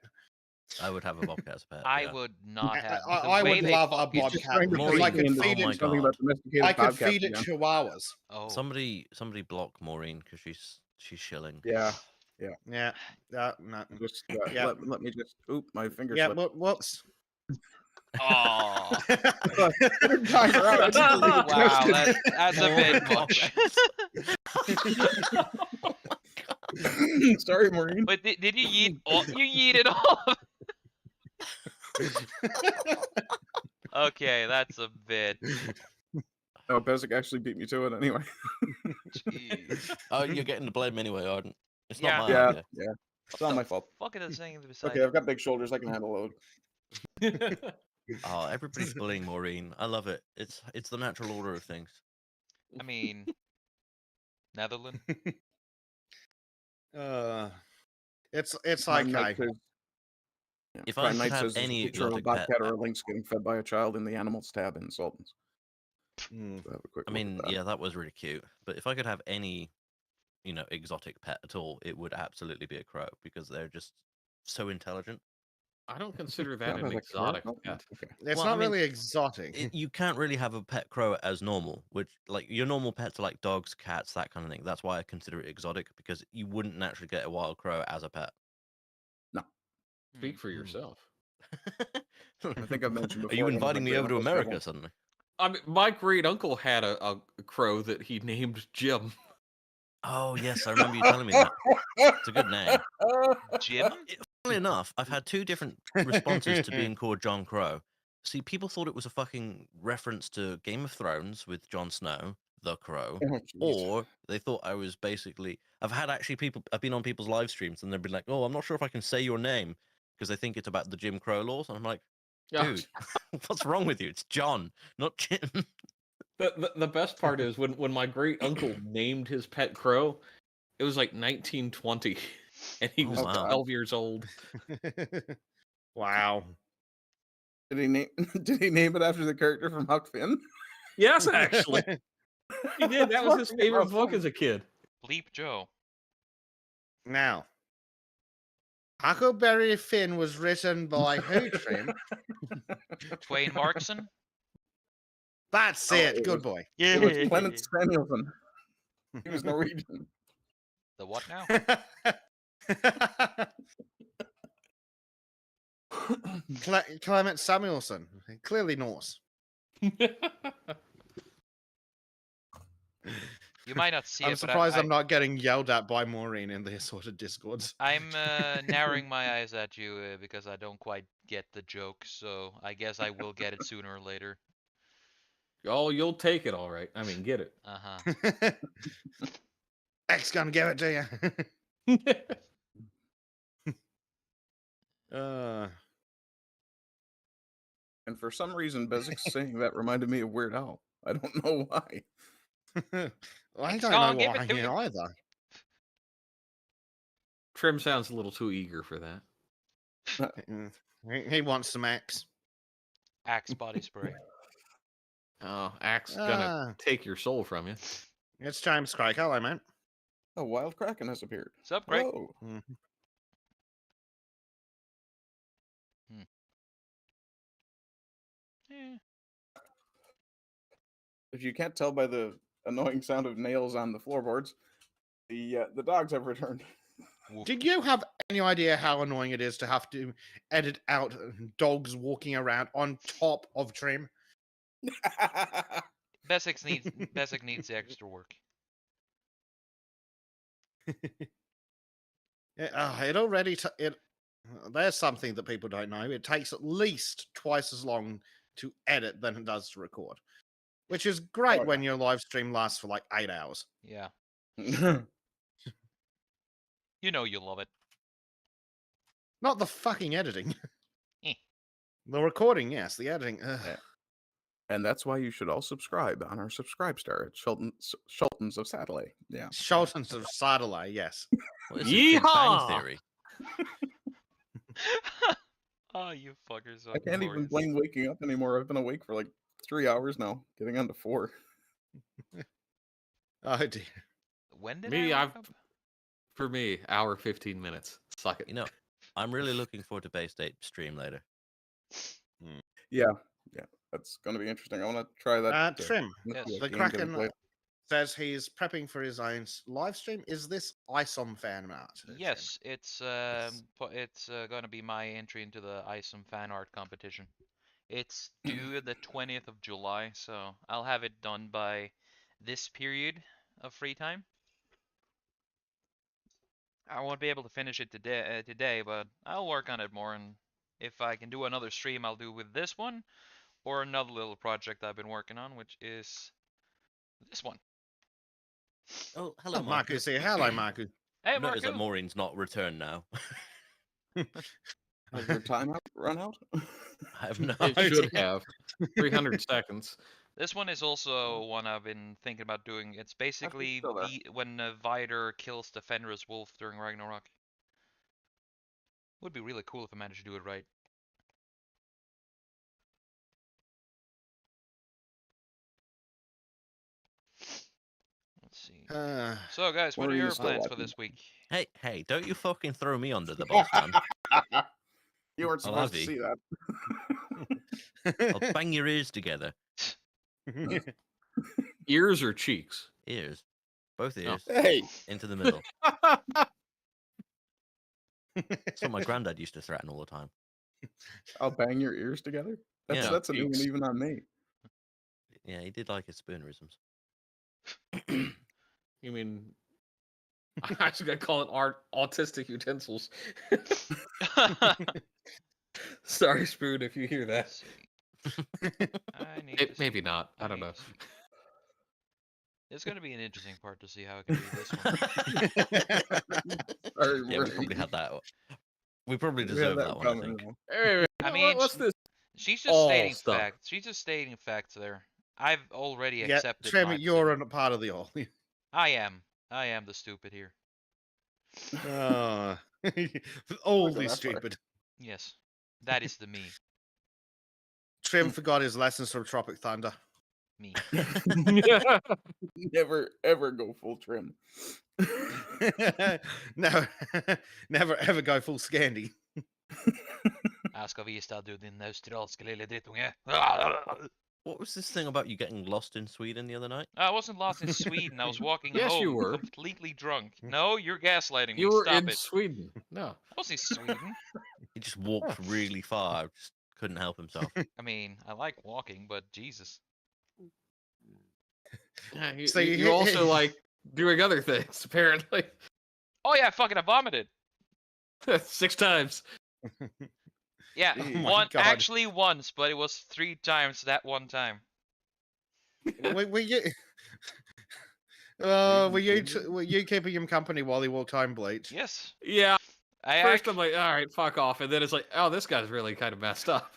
I would have a bobcat as a pet. I yeah. would not have. The I way would they love a fucking- He's just bobcat trying to because I Maureen, could into feed oh my it. something God. about domesticated I could bobcats feed it again. chihuahuas. Oh, Somebody block Maureen because she's shilling. Yeah. Yeah. No. Just Yeah. let me just. Oop, my finger Yeah. slipped. Whoops. oh. Timer out. Wow, that's a bit More much. Sorry, Maureen. But did you eat? Oh, you yeeted off. Okay, that's a bit. No, Bezek actually beat me to it anyway. Jeez. Oh, you're getting the blame anyway, Arden. It's Yeah. not my Yeah, idea. yeah. It's not my fault. Fuck it, saying beside Okay, I've got big shoulders. I can handle load. Oh, everybody's bullying Maureen. I love it. It's the natural order of things. I mean, Netherlands. It's Prime okay. Night says- yeah, If Prime I could Night have says there's a any picture of a exotic pet, bobcat or a lynx getting fed by a child in the animals tab in Sultans. Mm. So have a quick I look at mean, that. yeah, that was really cute. But if I could have any, exotic pet at all, it would absolutely be a crow because they're just so intelligent. I don't consider Yeah, that an that's a exotic crow. Oh, pet. okay. It's Well, not I mean, really exotic. You can't really have a pet crow as normal, which like your normal pets are like dogs, cats, that kind of thing. That's why I consider it exotic because you wouldn't naturally get a wild crow as a pet. Speak for yourself. I think I've mentioned before. Are you one of my inviting me great over to uncles had America one. suddenly? I mean, my great uncle had a crow that he named Jim. Oh yes, I remember you telling me that. It's a good name. Jim? Funnily enough, I've had two different responses to being called Jon Crow. See, people thought it was a fucking reference to Game of Thrones with Jon Snow, the Crow, Oh, jeez. or they thought I was basically. I've been on people's live streams and they've been like, "Oh, I'm not sure if I can say your name," because they think it's about the Jim Crow laws, and I'm like, dude, what's wrong with you? It's John, not Jim. The best part is when my great uncle named his pet crow, it was like 1920, and he Oh, was wow. 12 years old. Wow. Did he name? Did he name it after the character from Huck Finn? Yes, actually. He did. That was his Fucking favorite rough book one. as a kid. Bleep Joe. Now, Huckleberry Finn was written by who, Trym? Twain Markson. That's Oh, it. it Good was- boy. It was Clement Samuelson. He was Norwegian. The what now? Clement Samuelson. Clearly Norse. You might not see I'm it, but surprised I'm not getting yelled at by Maureen in the assorted discords. I'm narrowing my eyes at you because I don't quite get the joke, so I guess I will get it sooner or later. Oh, you'll take it, all right. I mean, get it. Uh-huh. X gonna give it to you. And for some reason, Bezik's saying that reminded me of Weird Al. I don't know why. I X don't gonna know give why it to you. either. Trym sounds a little too eager for that. He wants some X. Axe body spray. Oh, Axe gonna take your soul from you. It's James Craig. Hello, man. A wild kraken has appeared. What's up, Greg? Hello. Eh. If you can't tell by the annoying sound of nails on the floorboards, the dogs have returned. Did you have any idea how annoying it is to have to edit out dogs walking around on top of Trym? Besic needs the extra work. It already there's something that people don't know. It takes at least twice as long to edit than it does to record, which is great when your live stream lasts for like 8 hours. Yeah. You know you love it. Not the fucking editing. Eh. The recording, yes. The editing. Yeah. And that's why you should all subscribe on our subscribe star at Shultons of Satellite. Yeah. Shultons of Satellite, yes. What is it, Big Bang Yeehaw! Theory? Oh, you fuckers. I can't even blame waking up anymore. I've been awake for like 3 hours now, getting on to 4. Oh dear. When did Me, I wake up? For me, hour 15 minutes. Suck it. You know, I'm really looking forward to Bay State stream later. Yeah, that's going to be interesting. I want to try that. Trym, Yes. the Kraken says he's prepping for his own live stream. Is this ISOM fan art? Yes, it's going to be my entry into the ISOM fan art competition. It's due the 20th of July, so I'll have it done by this period of free time. I won't be able to finish it today, but I'll work on it more, and if I can do another stream, I'll do with this one, or another little project I've been working on, which is this one. Oh, hello, Oh, Marcus. Marcus here. Hello, Marcus. Hey, I've noticed that Marco. Maureen's not returned now. Has your time run out? I have no It idea. should have 300 seconds. This one is also one I've been thinking about doing. It's basically still there. when Vidar kills the Fenris wolf during Ragnarok. Would be really cool if I managed to do it right. Let's see. So, guys, what are Maureen your is still plans for watching. this week? Hey, don't you fucking throw me under the bus, man. You weren't I'll supposed to have see that. I'll bang your ears together. Ears or cheeks? Ears. Both Oh. ears. Hey, Into the middle. That's what my granddad used to threaten all the time. I'll bang your ears together. Yeah. That's a new one Cheeks. even on me. Yeah, he did like his spoonerisms. You mean I was gonna call it autistic utensils. Sorry, Spoon, if you hear that. I need to Maybe not. I don't need know. to see. It's going to be an interesting part to see how I can do this one. Sorry, Yeah, we Maureen. probably had that. We probably We had deserve that that one, I coming, think. Hey, I mean, what's this? She's just All stating stuff. facts. She's just stating facts there. I've already Yeah, accepted Trym, my you're position. a part of the all. I am the stupid here. Oldly that part. stupid. Yes, that is the me. Trym forgot his lessons from Tropic Thunder. Me. Never ever go full Trym. No, never ever go full Scandi. Jag ska visa du din australiska lille drittunge. What was this thing about you getting lost in Sweden the other night? I wasn't lost in Sweden. I was walking Yes, home you were. completely drunk. No, you're gaslighting me. You were Stop in it. Sweden. No. I was in Sweden. He just walked really far, just couldn't help himself. I mean, I like walking, but Jesus. Yeah, you, So you, you- you also like doing other things, apparently. Oh yeah, fucking I vomited. 6 times. Yeah, Oh my one God. actually once, but it was 3 times that one time. were you? Were you keeping him company while he walked home, Bleach? Yes. Yeah. I First, I'm like, all right, fuck off. And then it's like, oh, this guy's really kind of messed up.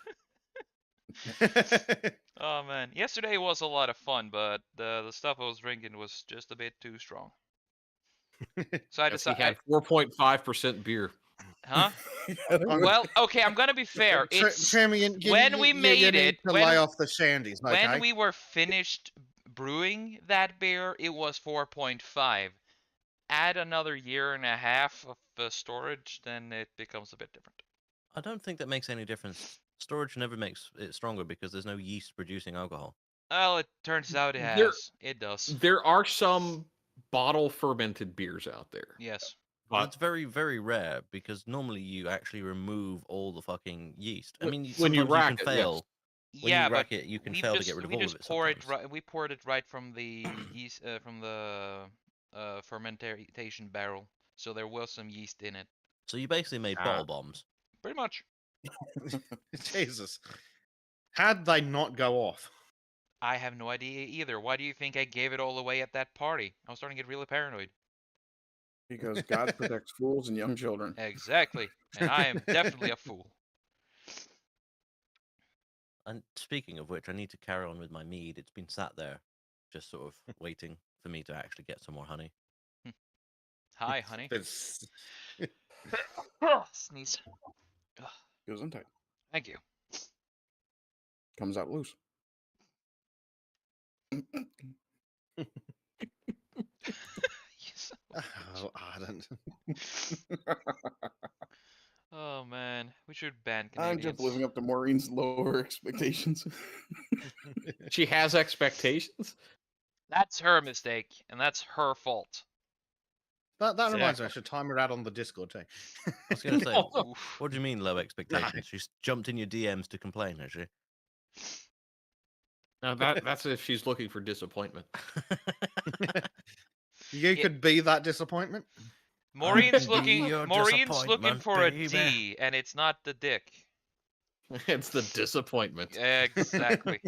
Oh man, yesterday was a lot of fun, but the stuff I was drinking was just a bit too strong. So I Yes, he decided, had 4.5% beer. huh? Well, okay, I'm gonna be fair. It's when we made you it, need to lay off the shandies. Okay? when we were finished brewing that beer, it was 4.5. Add another year and a half of storage, then it becomes a bit different. I don't think that makes any difference. Storage never makes it stronger because there's no yeast producing alcohol. Well, it turns out it There- has. It does. There are some bottle fermented beers out there. Yes. But it's very, very rare because normally you actually remove all the fucking yeast. I Wh- mean, when you sometimes rack you can it, yes. fail. When Yeah, you but rack it, you can we fail just to get rid of we all of just it pour it sometimes. right. We poured it right from the yeast from the fermentation barrel, so there was some yeast in it. So you basically made Ah. bottle bombs. Pretty much. Jesus, how'd they not go off? I have no idea either. Why do you think I gave it all away at that party? I was starting to get really paranoid. Because God protects fools and young children. Exactly, and I am definitely a fool. And speaking of which, I need to carry on with my mead. It's been sat there, just sort of waiting for me to actually get some more honey. Hi, honey. It's Sneeze. Ugh, Goes in tight. thank you. Comes out loose. Yes. oh, ardent. Oh man, we should ban I'm Canadians. just living up to Maureen's lower expectations. She has expectations. That's her mistake, and that's her fault. That reminds me, I Exactly. should time her out on the Discord too. I was going to say, Oof. what do you mean low expectations? She's jumped in your DMs to complain, has she? Now that's if she's looking for disappointment. You Yeah. could be that disappointment. Maureen's Be looking. your Maureen's looking disappointment, for a baby. D, and it's not the dick. It's the disappointment. Exactly.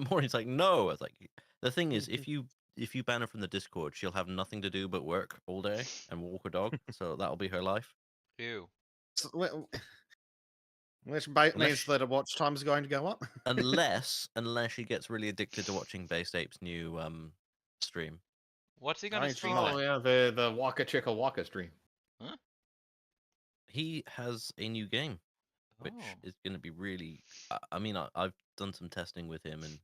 Maureen's like, no. I was like, the thing is, if you ban her from the Discord, she'll have nothing to do but work all day and walk her dog. So that'll be her life. Ew. Which Unless means she- that her watch time is going to go up. unless she gets really addicted to watching Based Ape's new stream. What's he gonna I ain't stream? seen Oh yeah, the Waka Chicka Waka stream. He has a new game, which Oh. is going to be really. I mean, I've done some testing with him, and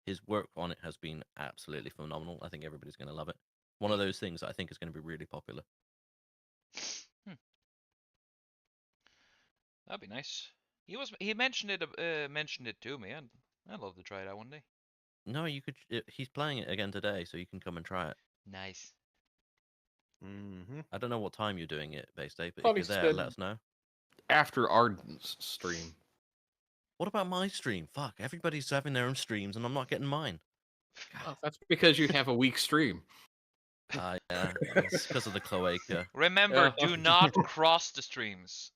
his work on it has been absolutely phenomenal. I think everybody's going to love it. One of those things that I think is going to be really popular. That'd be nice. He mentioned it to me, and I'd love to try it out one day. No, you could. He's playing it again today, so you can come and try it. Nice. Mm-hmm. I don't know what time you're doing it, Based Ape, but Probably if you're there, spend- let us know. After Arden's stream. What about my stream? Fuck, everybody's having their own streams, and I'm not getting mine. Oh, that's because you have a weak stream. Yeah, it's because of the cloaca. Remember, do not cross the streams.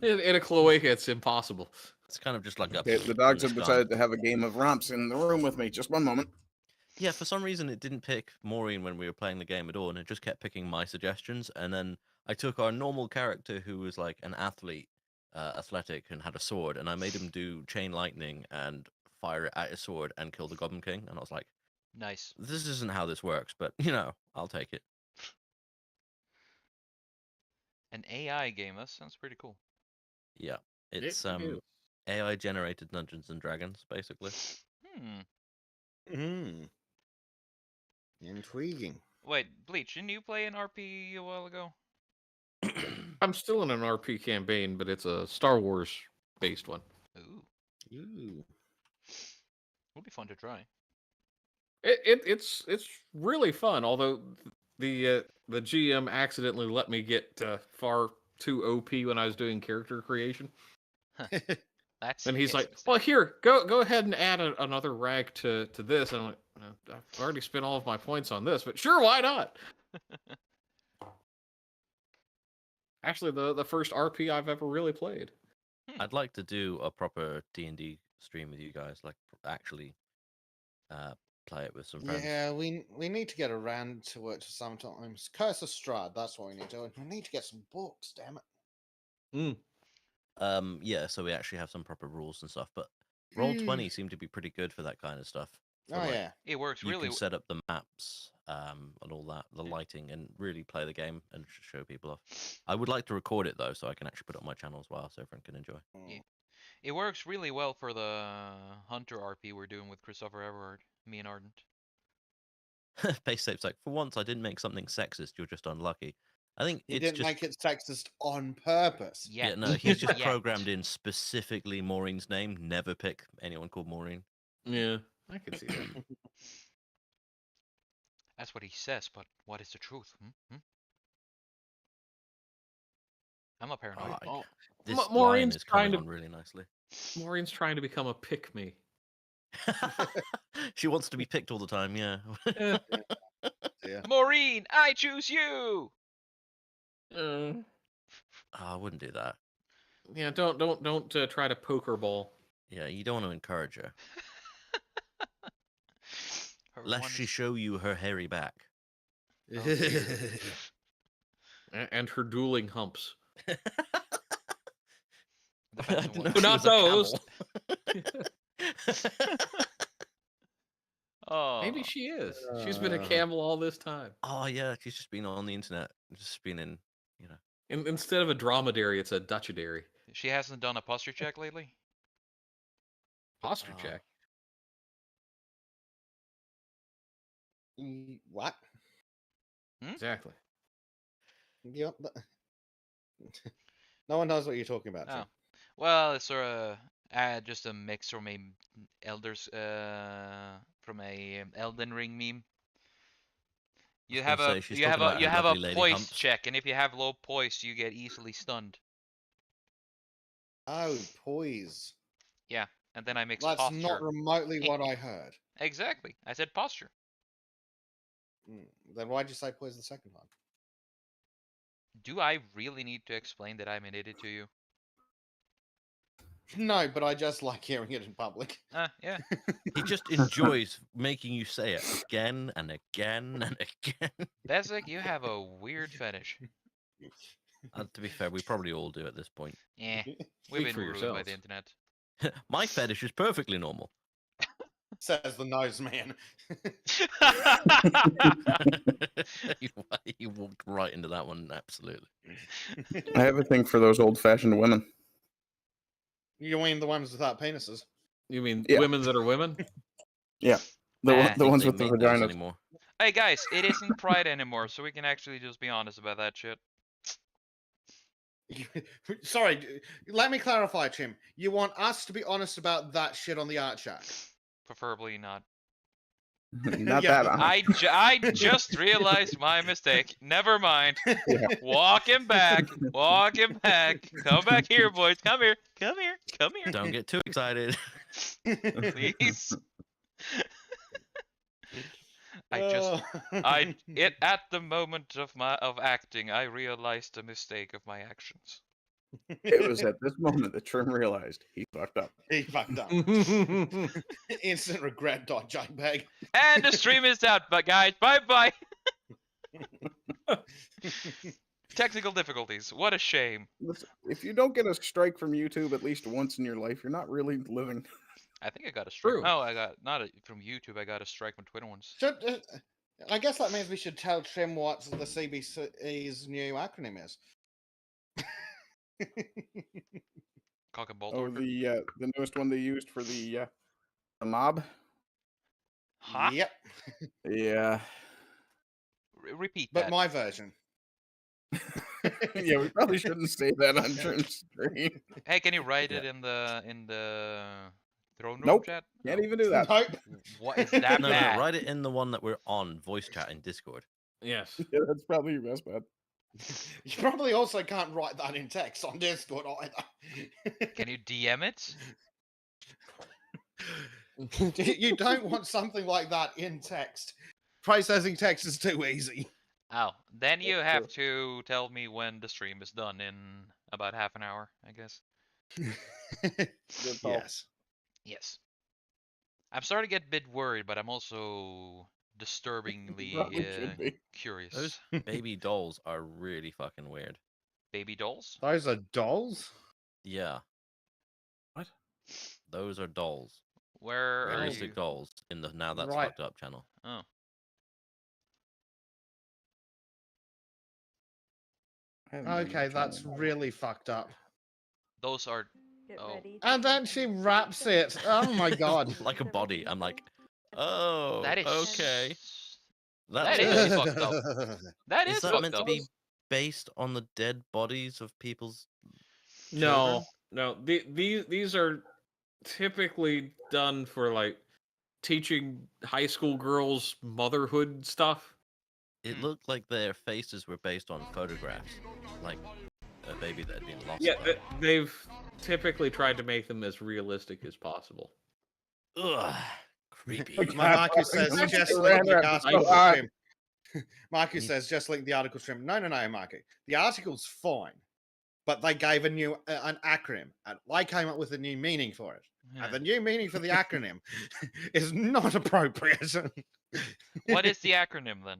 In a cloaca, it's impossible. It's kind of just like a. Okay, the dogs and have it's gone. decided to have a game of romps in the room with me. Just one moment. Yeah, for some reason it didn't pick Maureen when we were playing the game at all, and it just kept picking my suggestions. And then I took our normal character who was like an athlete, athletic, and had a sword, and I made him do chain lightning and fire it at his sword and kill the Goblin King. And I was like, Nice. this isn't how this works, but I'll take it. An AI game. That sounds pretty cool. Yeah, it's It is. AI generated Dungeons and Dragons, basically. Intriguing. Wait, Bleach, didn't you play an RP a while ago? I'm still in an RP campaign, but it's a Star Wars based one. Ooh, Ooh. would be fun to try. It's really fun. Although the GM accidentally let me get far too OP when I was doing character creation, That's and he's like, interesting. "Well, here, go ahead and add another rag to this." And I'm like, "I've already spent all of my points on this, but sure, why not?" Actually, the first RP I've ever really played. I'd like to do a proper D&D stream with you guys, like actually play it with some friends. Yeah, we need to get around to it sometimes. Curse of Strahd, that's what we need to do. We need to get some books, damn it. Yeah, so we actually have some proper rules and stuff, but Roll20 seemed to be pretty good for that kind of stuff. For, Oh yeah. It works You really. can set up the maps and all that, the lighting, and really play the game and show people off. I would like to record it though, so I can actually put it on my channel as well, so everyone can enjoy. Yeah. It works really well for the Hunter RP we're doing with Christopher Everard, me and Ardent. Base Save's like, for once I didn't make something sexist, you're just unlucky. I think He it's didn't just make it sexist on purpose. Yeah. no, he's just Yet. programmed in specifically Maureen's name. Never pick anyone called Maureen. Yeah, I can see that. That's what he says, but what is the truth? I'm not paranoid. Oh, Oh, this line Maureen's is coming trying on really nicely. Maureen's trying to become a pick me. She wants to be picked all the time, yeah. Yeah. Maureen, I choose you. Oh, I wouldn't do that. Yeah, don't try to poker ball. Yeah, you don't want to encourage her. Her Lest one she is- show you her hairy back. Oh, dear. And her dueling humps. Depends I on didn't what. know she Not was a those. camel. Oh, Maybe she is. She's been a camel all this time. Oh yeah, she's just been on the internet, just been in, you know. Instead of a dromedary, it's a dutchedary. she hasn't done a posture check lately. Posture Oh. check. What? Exactly. Yep. No one knows what you're talking about. Oh, Trym. well, it's sort of just a mix from a elders from a Elden Ring meme. You have gonna a say, she's you have talking a about you her have a lovely lady poise humps. check, and if you have low poise, you get easily stunned. Oh, poise. Yeah, and then I mix That's posture. not remotely what I heard. Exactly, I said posture. Then why'd you say poise the second time? Do I really need to explain that I'm an idiot to you? No, but I just like hearing it in public. Yeah. He just enjoys making you say it again and again and again. Bezek, you have a weird fetish. To be fair, we probably all do at this point. Yeah, we've Speak been for ruined by yourselves. the internet. My fetish is perfectly normal. Says the nose man. You walked right into that one, absolutely. I have a thing for those old-fashioned women. You mean the ones without penises? You mean Yeah. women that are women? Yeah, Ah, the Think ones they with the make those vaginas. anymore. Hey guys, it isn't Pride anymore, so we can actually just be honest about that shit. Sorry, let me clarify, Trym. You want us to be honest about that shit on the art shack? Preferably not. Not Yeah. that. I just realized my mistake. Never mind. Yeah. Walk him back. Walk him back. Come back here, boys. Come here. Come here. Come here. Don't get too excited. Please. Oh. At the moment of acting, I realized the mistake of my actions. It was at this moment that Trym realized he fucked up. He fucked up. Instant regret. JPEG. And the stream is out, but guys, bye bye. Technical difficulties. What a shame. Listen, if you don't get a strike from YouTube at least once in your life, you're not really living. I think I got a strike. True. No, I got from YouTube. I got a strike from Twitter once. I guess that means we should tell Trym what the CBC's new acronym is. Cock and ball Oh, torture? the newest one they used for the mob. Huh? Yep. Yeah. Repeat But that. my version. Yeah, we probably shouldn't say that on Trym's stream. Hey, can you write Yeah. it in the throne room Nope. chat? Can't Oh. even do that. Nope. What is that No, bad? no, write it in the one that we're on voice chat in Discord. Yes. Yeah, that's probably your best bet. You probably also can't write that in text on Discord either. Can you DM it? You don't want something like that in text. Processing text is too easy. Oh, then you That's have to tell me when the stream is done in about half an hour, I guess. Good call. Yes. Yes. I'm starting to get a bit worried, but I'm also disturbingly Probably should be. curious. Those baby dolls are really fucking weird. Baby dolls? Those are dolls? Yeah. What? Those are dolls. Where are Realistic you? dolls in the Now That's Right. Fucked Up channel. Oh. I haven't been to Okay, the that's channel. really fucked up. Those are Get Oh. ready. And then she wraps it. Oh my god. Like a body. I'm like, oh, that is okay. That That's is weird. fucked up. That Is is that fucked meant to up. be based on the dead bodies of people's No, children? no. These are typically done for like teaching high school girls motherhood stuff. It Hmm. looked like their faces were based on photographs, like a baby that had been lost. Yeah, there. they've typically tried to make them as realistic as possible. Ugh, creepy. Marcus says, That's just the link the random article so odd. stream. Marcus says, just link the article stream. No, Marcus. The article's fine, but they gave a new an acronym, and I came up with a new meaning for it. Yeah. And the new meaning for the acronym is not appropriate. What is the acronym then?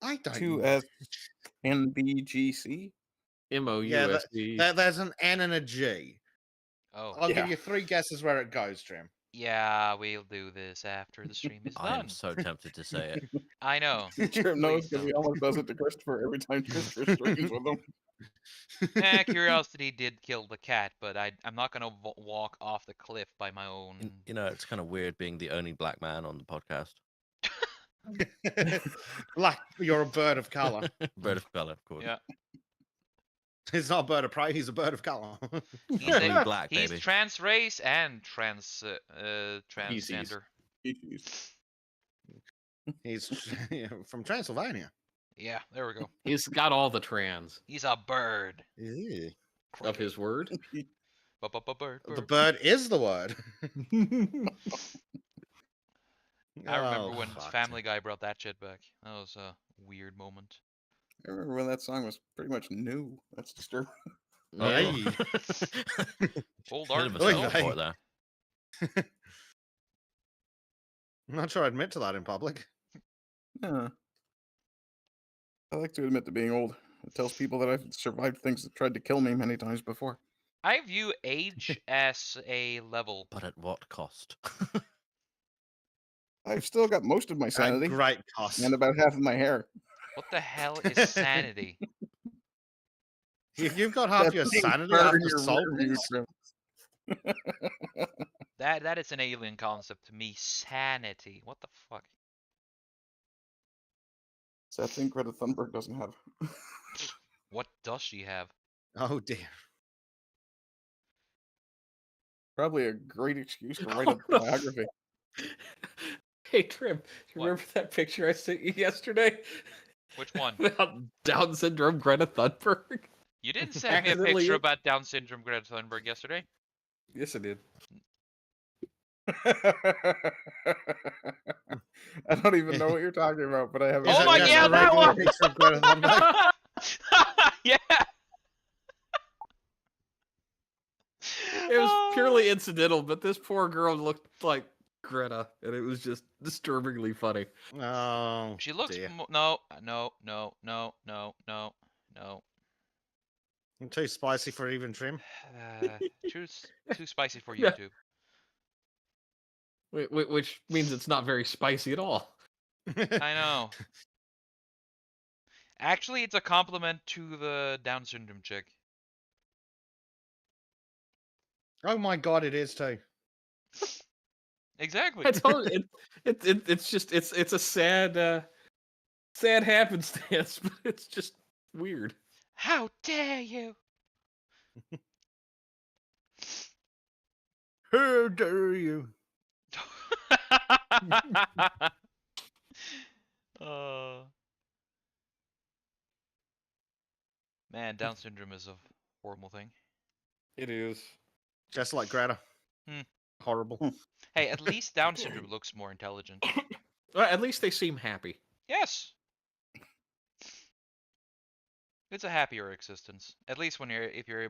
I don't Two know. S NBGC. MOUSD. There's an N and a G. Oh. I'll Yeah. give you 3 guesses where it goes, Trim. Yeah, we'll do this after the stream is I done. am so tempted to say it. I know. Trym knows Please because he don't. almost does it to Christopher every time Christopher streams with him. Curiosity did kill the cat, but I'm not gonna walk off the cliff by my own. You know, it's kind of weird being the only black man on the podcast. Like, you're a bird of color. Bird of color, of course. Yeah. He's not a bird of prey, he's a bird of color. He's Blue black, he's baby. trans race and transgender. He's from Transylvania. Yeah, there we go. He's got all the trans He's a bird. Ew. of his word. Bird. The bird is the word. I remember Oh, when fuck. Family Guy brought that shit back. That was a weird moment. I remember when that song was pretty much new. That's disturbing. Oh. Hey. Old Bit art of a Oy himself. vey. self-report there. I'm not sure I admit to that in public. Yeah. I like to admit to being old. It tells people that I've survived things that tried to kill me many times before. I view age as a level. But at what cost? I've still got most of my At sanity great cost. and about half of my hair. What the hell is sanity? If you've got half That your thing sanity burned after your salt, rear view trim. That is an alien concept to me. Sanity. What the fuck? It's that thing Greta Thunberg doesn't have. What does she have? oh dear. Probably a great excuse to write Oh, a no. biography. Hey Trym, you What? remember that picture I sent you yesterday? Which one? About Down syndrome Greta Thunberg? You didn't send me a Accidentally- picture about Down syndrome Greta Thunberg yesterday. Yes, I did. I don't even know what you're talking about, but I have. Oh it my just yeah, a that regular one! picture of Greta Thunberg? Yeah. It was Oh. purely incidental, but this poor girl looked like Greta, and it was just disturbingly funny. Oh, She looks dear. no. Too spicy for even Trim. Too spicy for Yeah. YouTube. Which means it's not very spicy at all. I know. Actually, it's a compliment to the Down syndrome chick. Oh my god, it is too. Exactly. I told you, it's a sad sad happenstance, but it's just weird. How dare you? How dare you? uh, man, Down syndrome is a horrible thing. It is. Just like Greta. Hmm. Horrible. Hey, at least Down syndrome looks more intelligent. Well, at least they seem happy. Yes. It's a happier existence. At least when if you're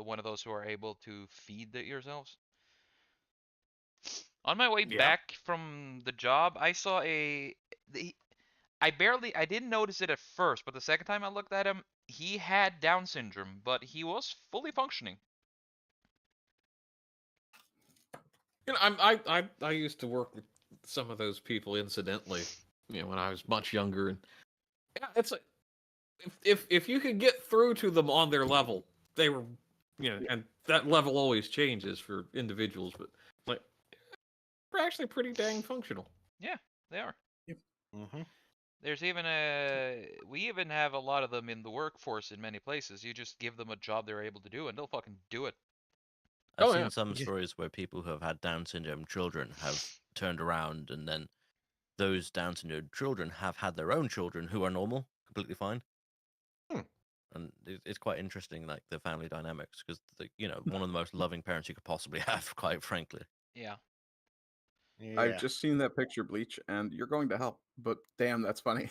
one of those who are able to feed it yourselves. On my way Yeah. back from the job, I saw I didn't notice it at first, but the second time I looked at him, he had Down syndrome, but he was fully functioning. You know, I used to work with some of those people incidentally. You know, when I was much younger, and yeah, it's like if you could get through to them on their level, they were, you know, and that level always changes for individuals, but like they're actually pretty dang functional. Yeah, they are. Mm-hmm. There's even we even have a lot of them in the workforce in many places. You just give them a job they're able to do, and they'll fucking do it. I've Oh, seen yeah. some Yeah. stories where people who have had Down syndrome children have turned around, and then those Down syndrome children have had their own children who are normal, completely fine. Hmm. And it's quite interesting, like the family dynamics, because you know, one of the most loving parents you could possibly have, quite frankly. Yeah. Yeah. I've just seen that picture, Bleach, and you're going to hell. But damn, that's funny.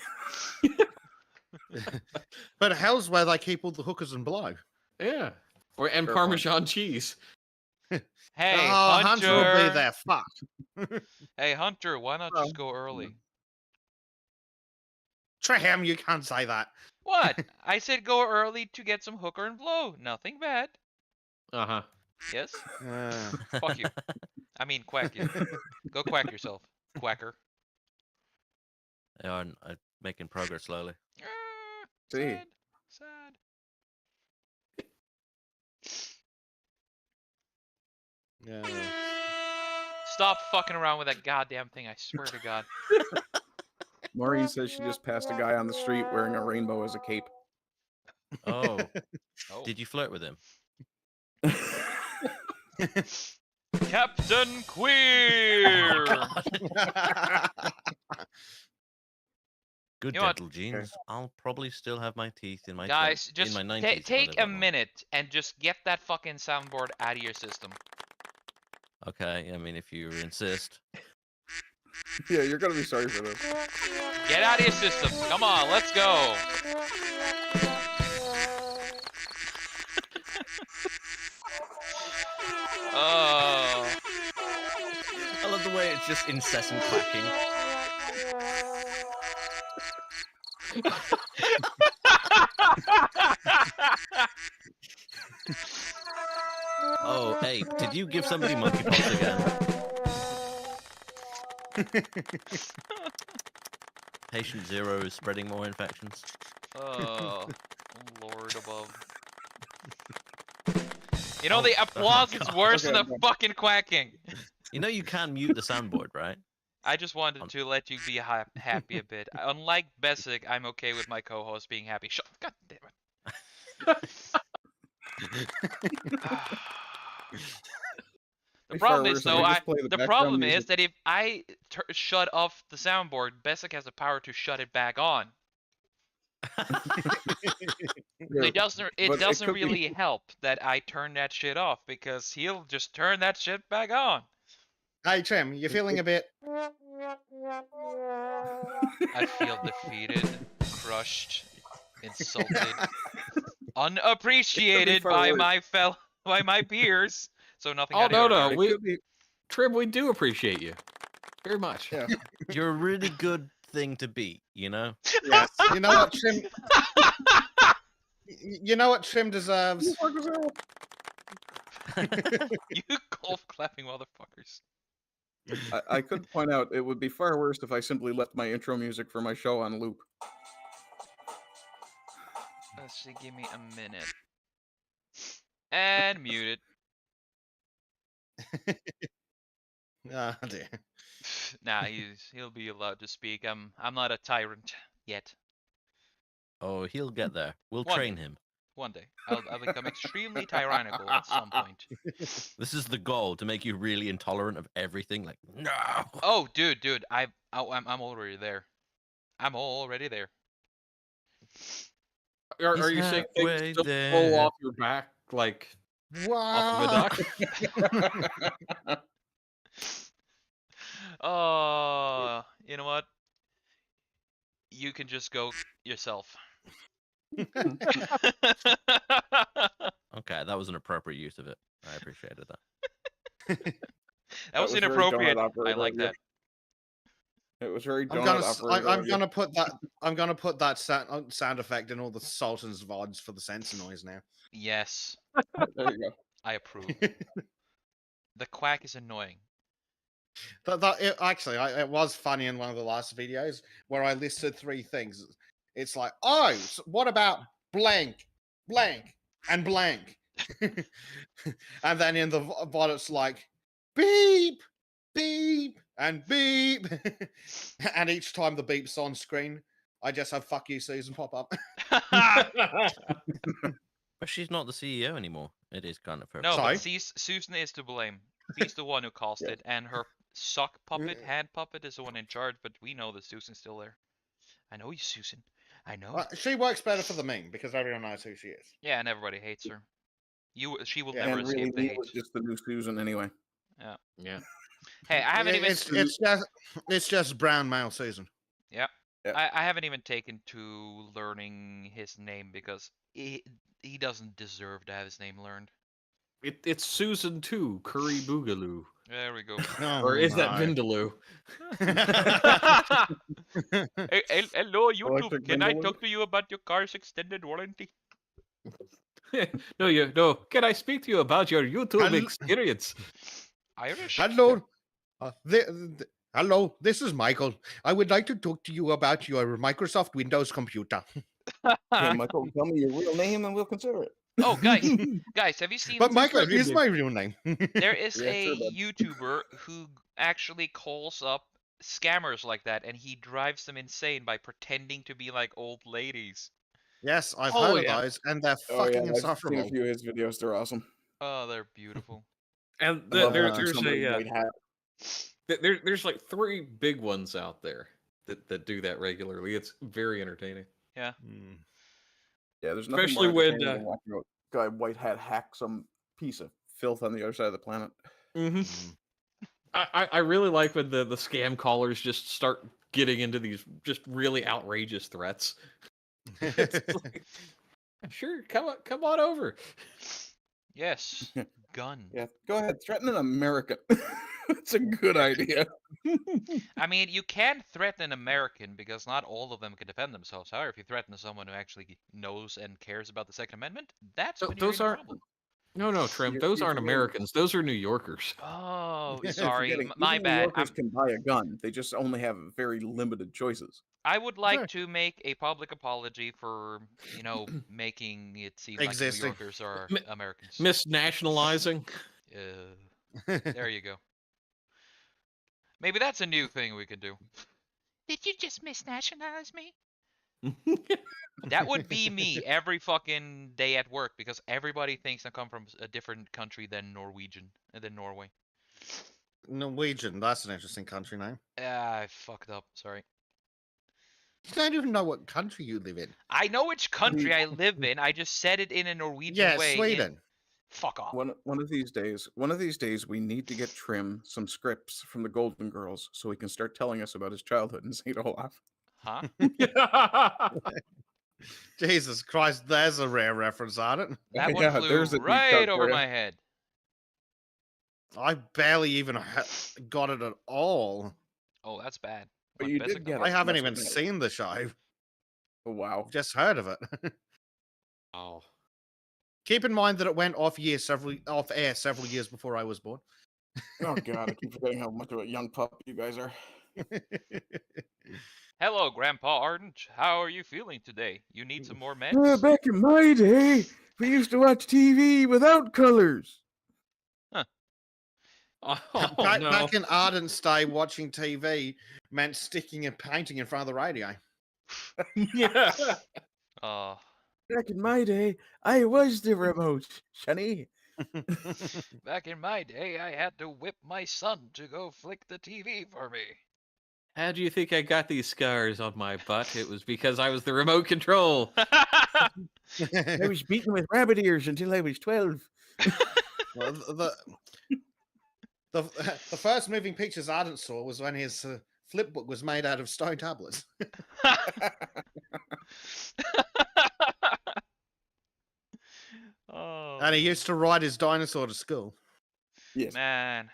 But hell's where they keep all the hookers and blow. Yeah, and Fair point. Parmesan cheese. Hey, oh, Hunter will be Hunter. there. Fuck. Hey, Hunter, why not Well, just go early? Trym, you can't say that. What? I said go early to get some hooker and blow. Nothing bad. Uh-huh. Yes? Uh, Fuck you. I mean, quack you. Go quack yourself, quacker. They are making progress slowly. See. Sad. Sad. yeah. Stop fucking around with that goddamn thing, I swear to God. Maureen says she just passed a guy on the street wearing a rainbow as a cape. Oh, Oh. did you flirt with him? Captain Queer! Good You know what? dental genes. I'll probably still have my teeth in my Guys, in just my 90s. if I take live a that long. minute and just get that fucking soundboard out of your system. Okay, I mean, if you insist. Yeah, you're gonna be sorry for this. Get out of your system. Come on, let's go. Oh. I love the way it's just incessant clacking. Oh, hey, did you give somebody monkeypox again? Patient zero is spreading more infections. Oh, Lord above. You know, Oh, the oh applause my is God. worse Okay, than I'm the done. fucking quacking. You know you can mute the soundboard, right? I just wanted to let you be happy a bit. Unlike Besic, I'm okay with my co-host being happy. Shut. God damn it. The Be problem far is worse if though, we just play the the background problem is music. that if I shut off the soundboard, Besic has the power to shut it back on. Yeah, It but it doesn't could be- really help that I turn that shit off because he'll just turn that shit back on. Hey, Trym, you feeling a bit? I feel defeated, crushed, insulted, unappreciated far by worse. by my peers. So nothing Oh out of no, here, no, right? we It could be- Trym, we do appreciate you very much. Yeah. You're a really good thing to beat, you know? Yes. You know what, Trym? You know what Trym deserves? You golf clapping motherfuckers. I could point out it would be far worse if I simply left my intro music for my show on loop. Let's see, give me a minute. And mute it. Ah, dear. Nah, he'll be allowed to speak. I'm not a tyrant yet. Oh, he'll get there. We'll One train day. him. One day, I'll become extremely tyrannical at some point. This is the goal, to make you really intolerant of everything. Like, no. Oh, dude, I'm already there. I'm already there. Are He's you saying things halfway still there. roll off your back like off of a What? duck? Oh, you know what? You can just go yourself. Okay, that was an appropriate use of it. I appreciated that. That was very inappropriate. donut I operator like of you. that. It was very I'm donut gonna, operator. I'm of you. gonna put that, I'm gonna put that sound effect in all the Sultan's VODs for the censor noise now. Yes, There you go. I approve. The quack is annoying. Actually, it was funny in one of the last videos where I listed 3 things. It's like, oh, what about blank, blank, and blank? And then in the VOD, it's like, beep, beep, and beep. And each time the beep's on screen, I just have "fuck you, Susan" pop up. But she's not the CEO anymore. It is kind of her No, fault. but Sorry? Susan is to blame. She's the one who caused Yeah. it, and her sock puppet, hand puppet, is the one in charge. But we know that Susan's still there. I know you, Susan. I know. She works better for the meme because everyone knows who she is. Yeah, and everybody hates her. She will Yeah. never And really, escape the Lee hate. was just the new Susan anyway. Yeah. Yeah. Hey, I haven't even. It's just brown male Susan. Yeah. Yeah. I haven't even taken to learning his name because he doesn't deserve to have his name learned. It's Susan 2, Curry Boogaloo. There we go. Or is that no. Vindaloo? Hello, YouTube. Electric Can I Vindaloo? talk to you about your car's extended warranty? No. Can I speak to you about your YouTube Hello- experience? Irish? Hello. Hello, this is Michael. I would like to talk to you about your Microsoft Windows computer. Hey, Michael, tell me your real name and we'll consider it. Oh, guys, have you seen? But Michael very is good. my real name. There is Yeah, a sure, bud. YouTuber who actually calls up scammers like that, and he drives them insane by pretending to be like old ladies. Yes, I've Oh, heard of yeah. those, and they're Oh, yeah, fucking I've seen a insufferable. few of his videos. They're awesome. Oh, they're beautiful. And I love there's watching somebody in a white hat. there's like 3 big ones out there that do that regularly. It's very entertaining. Yeah. Mm. Yeah, there's nothing Especially more when, entertaining than watching a guy in white hat hack some piece of filth on the other side of the planet. Mm-hmm. Mm. I really like when the scam callers just start getting into these just really outrageous threats. It's like, sure, come on over. Yes. Gun. Yeah, go ahead, threaten an American. It's a good idea. I mean, you can threaten an American because not all of them can defend themselves. However, if you threaten someone who actually knows and cares about the Second Amendment, that's when you're Those in aren't trouble. No, Trym. You're- Those you're aren't forgetting- Americans. Those are New Yorkers. Oh, You're sorry, forgetting, my even New bad. Yorkers can buy a gun. They just only have very limited choices. I would like Sure. to make a public apology for, making it seem like New Existing. Yorkers are Mi- Americans. Misnationalizing. There you go. Maybe that's a new thing we could do. Did you just misnationalize me? That would be me every fucking day at work because everybody thinks I come from a different country than Norway. Norwegian, that's an interesting country name. Ah, I fucked up. Sorry. You don't even know what country you live in. I know which country I live in. I just said it in a Norwegian Yeah, way. Sweden. Fuck off. One of these days, we need to get Trym some scripts from the Golden Girls so he can start telling us about his childhood in St. Olaf. Huh? Jesus Christ, there's a rare reference on it. That one Yeah, flew there's a deep right cut over for you. my head. I barely even got it at all. Oh, that's bad. But What, you basic did get knowledge? I haven't That's even what matters. seen the show. Oh, wow. I've just heard of it. Oh. Keep in mind that it went off air several years before I was born. Oh, God, I keep forgetting how much of a young pup you guys are. Hello, Grandpa Ardent. How are you feeling today? You need some more meds? Back in my day, we used to watch TV without colors. Oh back, no! back in Ardent's day, watching TV meant sticking a painting in front of the radio. Yeah. Oh, Back in my day, I was the remote, Shani. back in my day, I had to whip my son to go flick the TV for me. How do you think I got these scars on my butt? It was because I was the remote control. I was beaten with rabbit ears until I was 12. Well, the first moving pictures Ardent saw was when his flip book was made out of stone tablets. Oh, And he used to ride his dinosaur to school. Yes. man.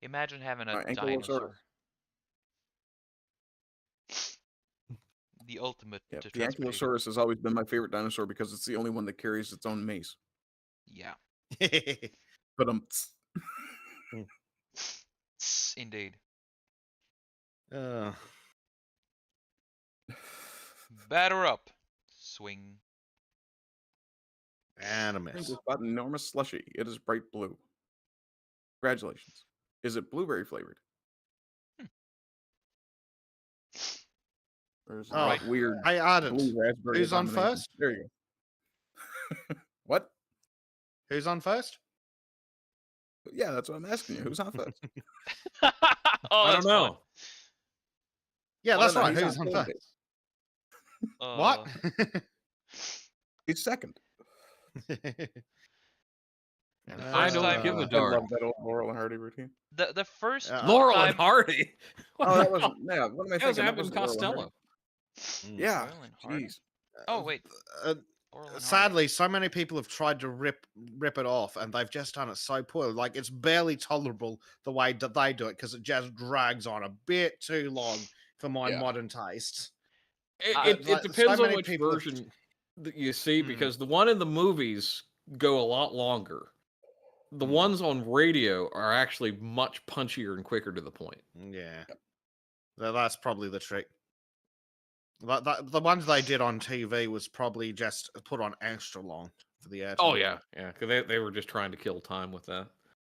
Imagine having a My Ankylosaurus. dinosaur. The ultimate Yeah, to the transportation. Ankylosaurus has always been my favorite dinosaur because it's the only one that carries its own mace. Yeah, But indeed. Uh, Batter up. Swing. and a Drink miss. this bought an enormous slushy. It is bright blue. Congratulations. Is it blueberry flavored? Or is it Oh, like weird Hey, Ardent, blue raspberry? who's on abomination? first? There you go. What? Who's on first? Yeah, that's what I'm asking you. Who's on first? Oh, I that's don't know. Yeah, Oh, that's no, right. he's Who's on on first? base. fun. What? He's second. I don't time- give a I darn. love that old Laurel and Hardy routine. The first Laurel time and Hardy. What Oh, the that hell? wasn't. Yeah, what am I That was thinking? That Abbott and wasn't Laurel and Costello. Hardy. Mm. Yeah. Laurel and Hardy? Jeez. Oh wait, Uh, Laurel and Hardy. sadly, so many people have tried to rip it off, and they've just done it so poorly. Like, it's barely tolerable the way that they do it because it just drags on a bit too long for my Yeah. modern tastes. It like, so depends on many which people have- version that you see, Hmm. because the one in the movies go a lot longer. The Hmm. ones on radio are actually much punchier and quicker to the point. Yeah, that's probably the trick. The ones they did on TV was probably just put on extra long for the airtime. Oh yeah, yeah, because they were just trying to kill time with that.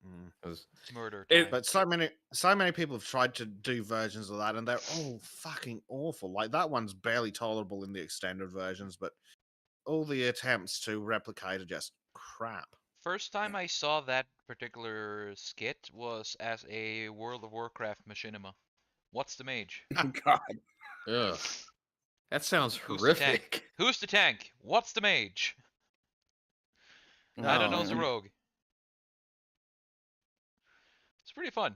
Mm. 'Cause Murder It- time. But so many people have tried to do versions of that, and they're all fucking awful. Like, that one's barely tolerable in the extended versions, but all the attempts to replicate are just crap. First time I saw that particular skit was as a World of Warcraft machinima. What's the mage? Oh, God. Ugh. That sounds Who's the tank? horrific. Who's the tank? What's the mage? I don't know Oh, the man. rogue. It's pretty fun.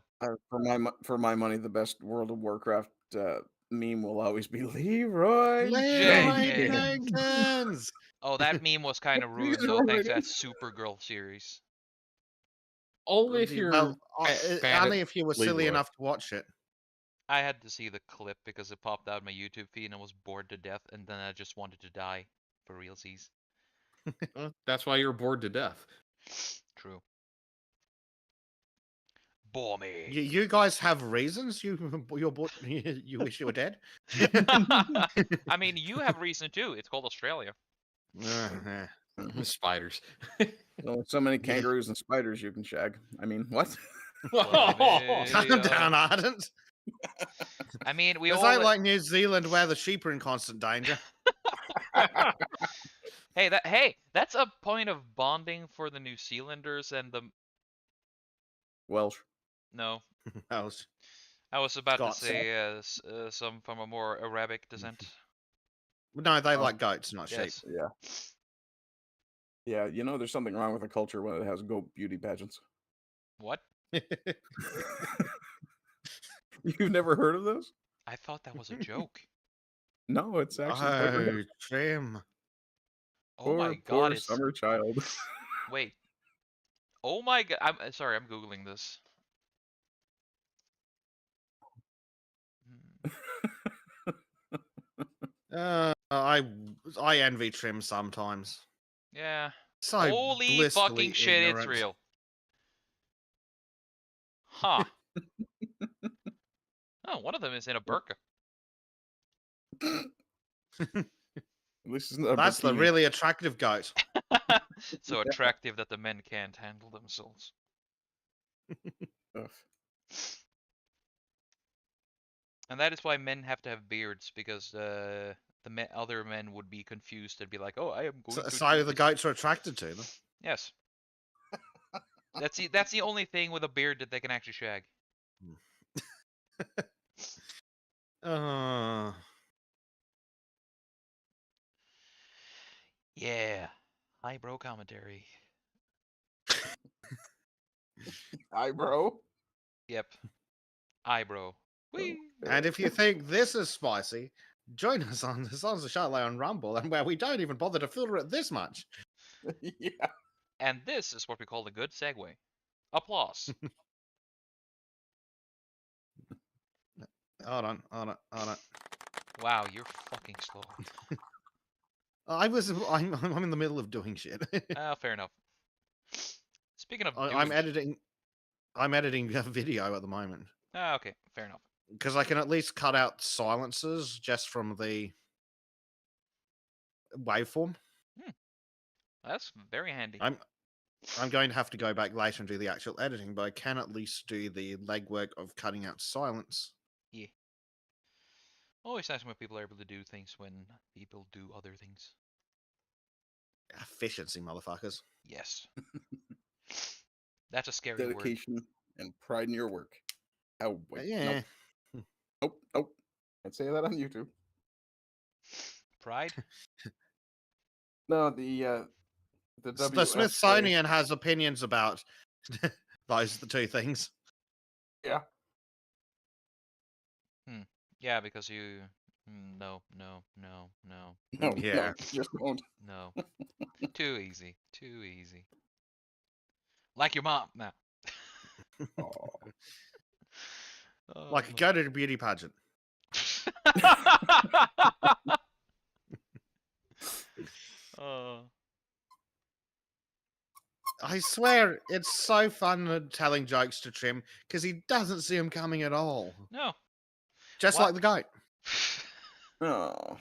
For my money, the best World of Warcraft meme will always be Leroy Jenkins. Jenkins! Oh, that meme was kind of ruined He's though, thanks to right. that Supergirl series. Only if you're Well, bad only at if you were silly Leroy. enough to watch it. I had to see the clip because it popped out my YouTube feed and I was bored to death, and then I just wanted to die for realsies. Well, that's why you're bored to death. True. Bore me. You guys have reasons you wish you were dead. I mean, you have reason too. It's called Australia. Spiders. Well, so many kangaroos and spiders you can shag. I mean, what? Calm down, Ardent. I mean, we This all ain't like New Zealand where the sheep are in constant danger. hey, that's a point of bonding for the New Zealanders and the Welsh. no. Else. I was about Scots. to say some from a more Arabic descent. No, they like goats, not sheep. Yes. Yeah. Yeah, you know, there's something wrong with a culture when it has goat beauty pageants. What? You've never heard of those? I thought that was a joke. No, it's actually quite real. Oh, Trym. Oh my Poor god, it's summer child. wait. Oh my god, I'm sorry, I'm googling this. I envy Trym sometimes. Yeah. So Holy blissfully fucking shit, it's ignorant. real. Huh. Oh, one of them is in a burqa. At least it's not a That's the bikini. really attractive goat. So attractive that the men can't handle themselves. Ugh. And that is why men have to have beards, because other men would be confused and be like, "Oh, I am going to So do the this." goats are attracted to them. Yes, that's the only thing with a beard that they can actually shag. Uh, Yeah, highbrow commentary. Eyebrow. Yep, eyebrow. Whee! and if you think this is spicy, join us on the Sons of Charlotte on Rumble, and where we don't even bother to filter it this much. Yeah. And this is what we call a good segue. Applause. Hold on. Wow, you're fucking slow. I'm in the middle of doing shit. Fair enough. Speaking of I'm doing editing. I'm editing a video at the moment okay, fair enough. because I can at least cut out silences just from the waveform. That's very handy. I'm going to have to go back later and do the actual editing, but I can at least do the legwork of cutting out silence. Yeah. Always nice when people are able to do things when people do other things. Efficiency, motherfuckers. Yes. That's a scary word. Dedication and pride in your work. Oh wait. Yeah. Nope. I'd say that on YouTube. Pride? No, the The WFA. Smithsonian has opinions about those the two things. Yeah. Yeah, because you. No. No, Yeah. just won't. No. Too easy. Too easy. Like your mom. No. Aw. Like a go to the beauty pageant. uh, I swear, it's so fun telling jokes to Trym because he doesn't see them coming at all. no. Just What? like the goat. Oh.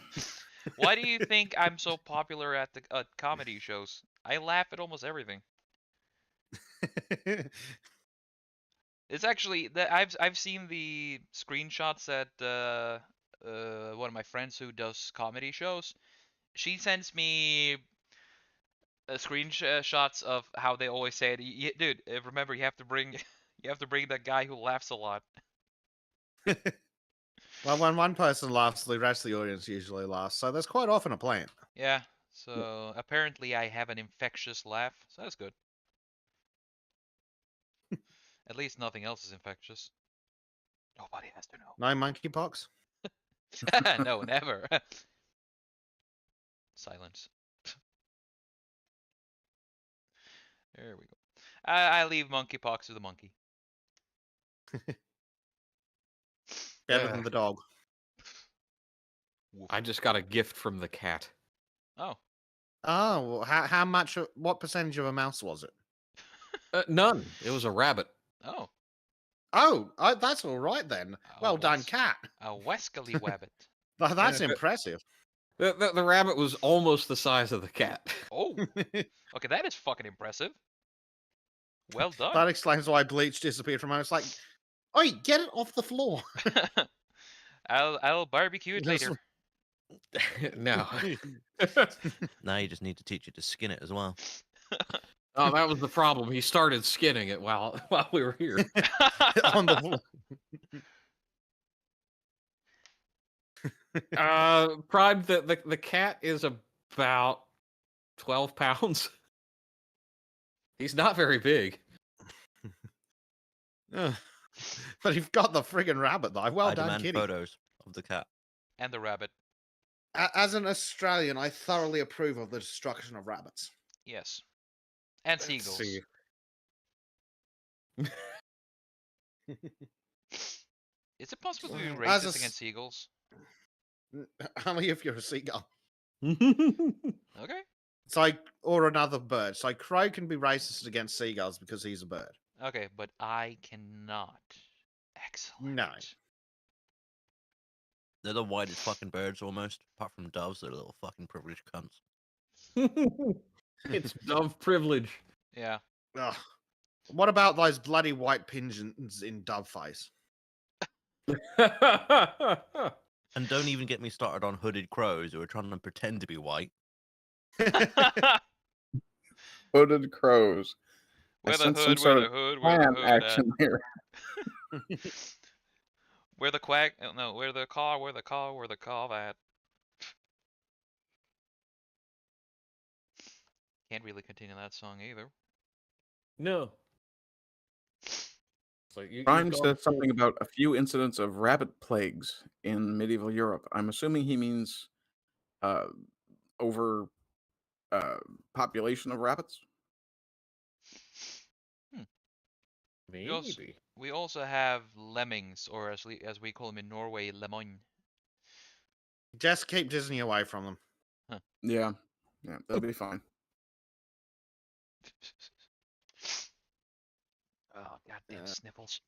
Why do you think I'm so popular at the comedy shows? I laugh at almost everything. It's actually that I've seen the screenshots that one of my friends who does comedy shows. She sends me screenshots of how they always say it. Dude, remember you have to bring you have to bring that guy who laughs a lot. Well, when one person laughs, the rest of the audience usually laughs. So there's quite often a plan. Yeah. So apparently I have an infectious laugh, so that's good. At least nothing else is infectious. Nobody has to know. No monkeypox? No, never. Silence. There we go. I leave monkeypox to the monkey. Better than the dog. Woof. I just got a gift from the cat. Oh. Oh, well, how much? What percentage of a mouse was it? None. It was a rabbit. Oh. Oh, that's all right then. Well done, cat. A Wescally Wabbit. That's Yeah. impressive. The rabbit was almost the size of the cat. Oh. Okay, that is fucking impressive. Well done. That explains why Bleach disappeared from home. It's like, oi, get it off the floor. I'll barbecue it That's later. No. Now you just need to teach it to skin it as well. Oh, that was the problem. He started skinning it while we were here. On the floor. Pride, the cat is about 12 pounds. He's not very big. But you've got the friggin' rabbit, though. Well I done, demand kitty. photos of the cat. And the rabbit. As an Australian, I thoroughly approve of the destruction of rabbits. Yes. And Let's seagulls. see. Is it possible to be As racist a against seagulls? Only if you're a seagull. Okay. It's like, or another bird. So crow can be racist against seagulls because he's a bird. Okay, but I cannot. Excellent. No. They're the whitest fucking birds almost. Apart from doves, they're little fucking privileged cunts. It's dove privilege. Yeah. Ugh. What about those bloody white pigeons in Doveface? And don't even get me started on hooded crows who are trying to pretend to be white. Hooded crows. Where I the sense some hood, sort where of the hood, where the plan hood at? action here. Where the quack? No, where the car? Where the car? Where the car at? Can't really continue that song either. No. It's like Prime you've gone said something about a few incidents of rabbit plagues in medieval Europe. I'm assuming he means uh, over population of rabbits. We also, maybe. we also have lemmings, or as we call them in Norway, lemon. Just keep Disney away from them. Yeah, they'll be fine. Oh, goddamn sniffles.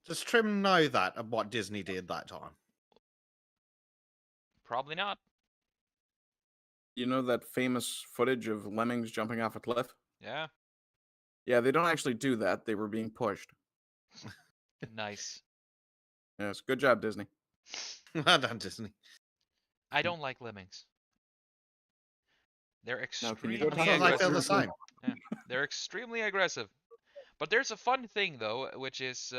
Does Trym know that of what Disney did that time? Probably not. You know that famous footage of lemmings jumping off a cliff? Yeah, Yeah, they don't actually do that. They were being pushed. nice. Yes, good job, Disney. Well done, Disney. I don't like lemmings. They're Now, can you extremely go I talk thought to they your feel the aggressive. same. Yeah, they're extremely aggressive. But there's a fun thing though, which is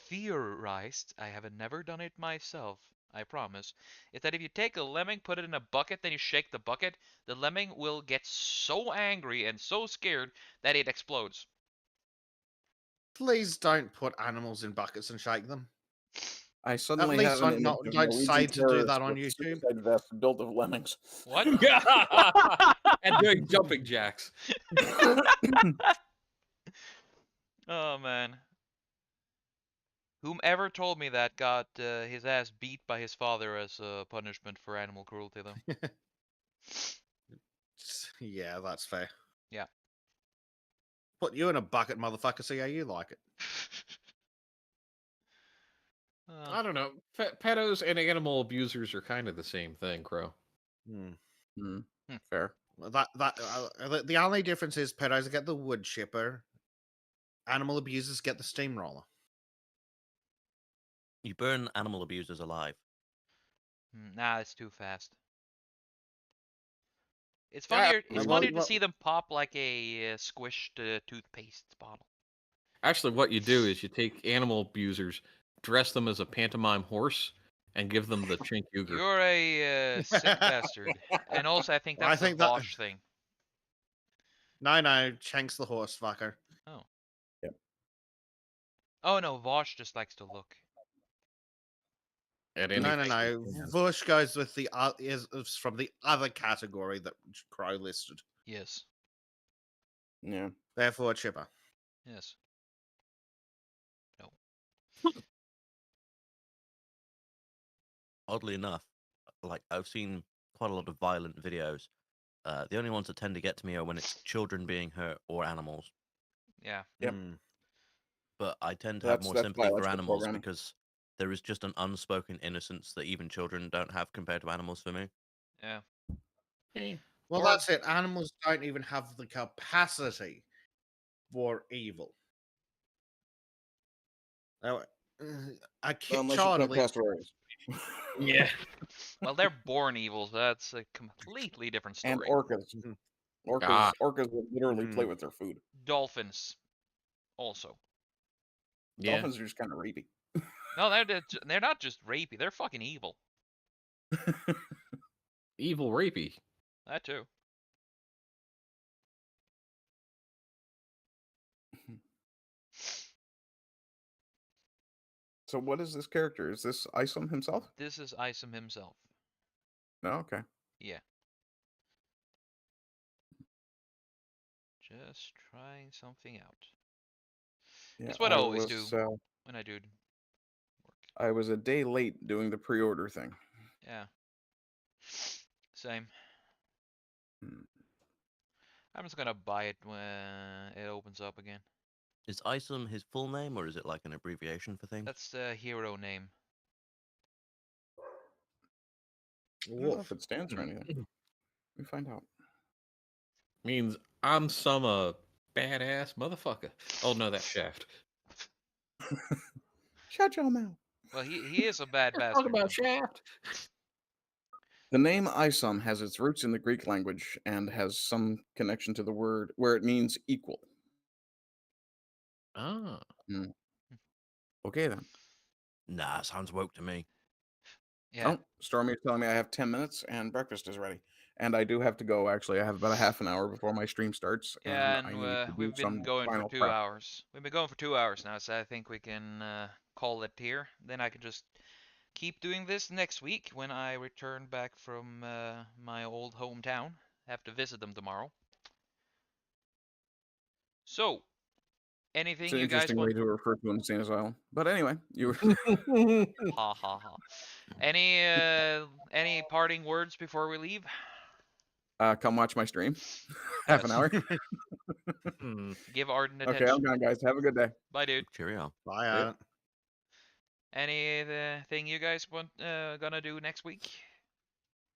theorized. I have never done it myself, I promise. Is that if you take a lemming, put it in a bucket, then you shake the bucket, the lemming will get so angry and so scared that it explodes. Please don't put animals in buckets and shake them. I At suddenly least have an image don't of say Norwegian to do that terrorists on with YouTube. suicide vests built of lemmings. What? And doing jumping jacks. Oh man. Whomever told me that got his ass beat by his father as a punishment for animal cruelty, though. Yeah, that's fair. Yeah. Put you in a bucket, motherfucker, see how you like it. I don't know. Pedos and animal abusers are kind of the same thing, Crow. Fair. Well, the only difference is pedos get the wood chipper, animal abusers get the steamroller. You burn animal abusers alive. Nah, it's too fast. It's Yeah, funnier. It's well, funnier to see them pop like a squished toothpaste bottle. Actually, what you do is you take animal abusers, dress them as a pantomime horse, and give them the chink Uger. You're a sick bastard. And also, I think Well, that's I a think that- Vosh thing. No, Chank's the horse fucker. Oh. Yep. Oh no, Vosh just likes to look. At No. anything. Vush goes with the is from the other category that Crow listed. Yes. Yeah. Therefore, chipper. Yes. Oddly enough, like I've seen quite a lot of violent videos. The only ones that tend to get to me are when it's children being hurt or animals. Yeah. Yep. But I tend to have more That's sympathy for biological animals programming. because there is just an unspoken innocence that even children don't have compared to animals for me. Yeah. Well, Or- that's it. Animals don't even have the capacity for evil. Now, a Unless you child, count at least, pastorales. Yeah. Well, they're born evil, so that's a completely different story. And orcas. Mhm. Orcas will literally play Mm. with their food. Dolphins, also. Yeah. Dolphins are just kind of rapey. No, they're not just rapey. They're fucking evil. Evil rapey. That too. So what is this character? Is this ISOM himself? This is ISOM himself. No, okay. Yeah. Just trying something out. Yeah, It's what I always do when I do work. I was a day late doing the pre-order thing. Yeah. Same. Hmm. I'm just gonna buy it when it opens up again. Is ISOM his full name or is it like an abbreviation for things? That's the hero name. I don't know if it stands for anything. Let me find out. Means I'm some badass motherfucker. Oh no, that's Shaft. Shut your mouth. Well, he is a bad Let's talk bastard. about Shaft. The name ISOM has its roots in the Greek language and has some connection to the word where it means equal. Ah. Okay then. Nah, sounds woke to me. Yeah. Oh, Stormy is telling me I have 10 minutes and breakfast is ready. And I do have to go, actually. I have about a half an hour before my stream starts, Yeah, and I and need to do we've been some going for final 2 prep. hours. We've been going for 2 hours now, so I think we can call it here. Then I can just keep doing this next week when I return back from my old hometown. Have to visit them tomorrow. So, It's anything an you guys interesting way want? to refer to an insane asylum. But anyway, you Ha ha ha. Any parting words before we leave? come watch my stream. Half an Yes. hour. Give Arden Okay, I'm attention. gone, guys. Have a good day. Bye, dude. Cheerio. Bye, Yeah. Adam. Anything you guys want gonna do next week?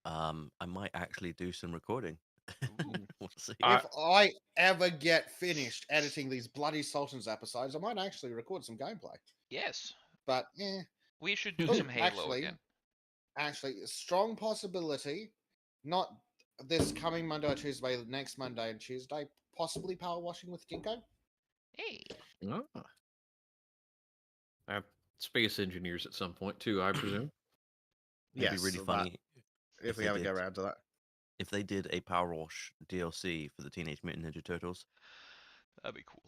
I might actually do some recording. We'll see. If I ever get finished editing these bloody Sultans episodes, I might actually record some gameplay. Yes. But We should do Ooh, some Halo actually, again. Strong possibility. Not this coming Monday or Tuesday, next Monday and Tuesday. Possibly power washing with Dinko. Hey. Space engineers at some point too, I presume. It'd be really so funny if we they ever go did. around to that. If they did a Power Wash DLC for the Teenage Mutant Ninja Turtles, That'd be cool.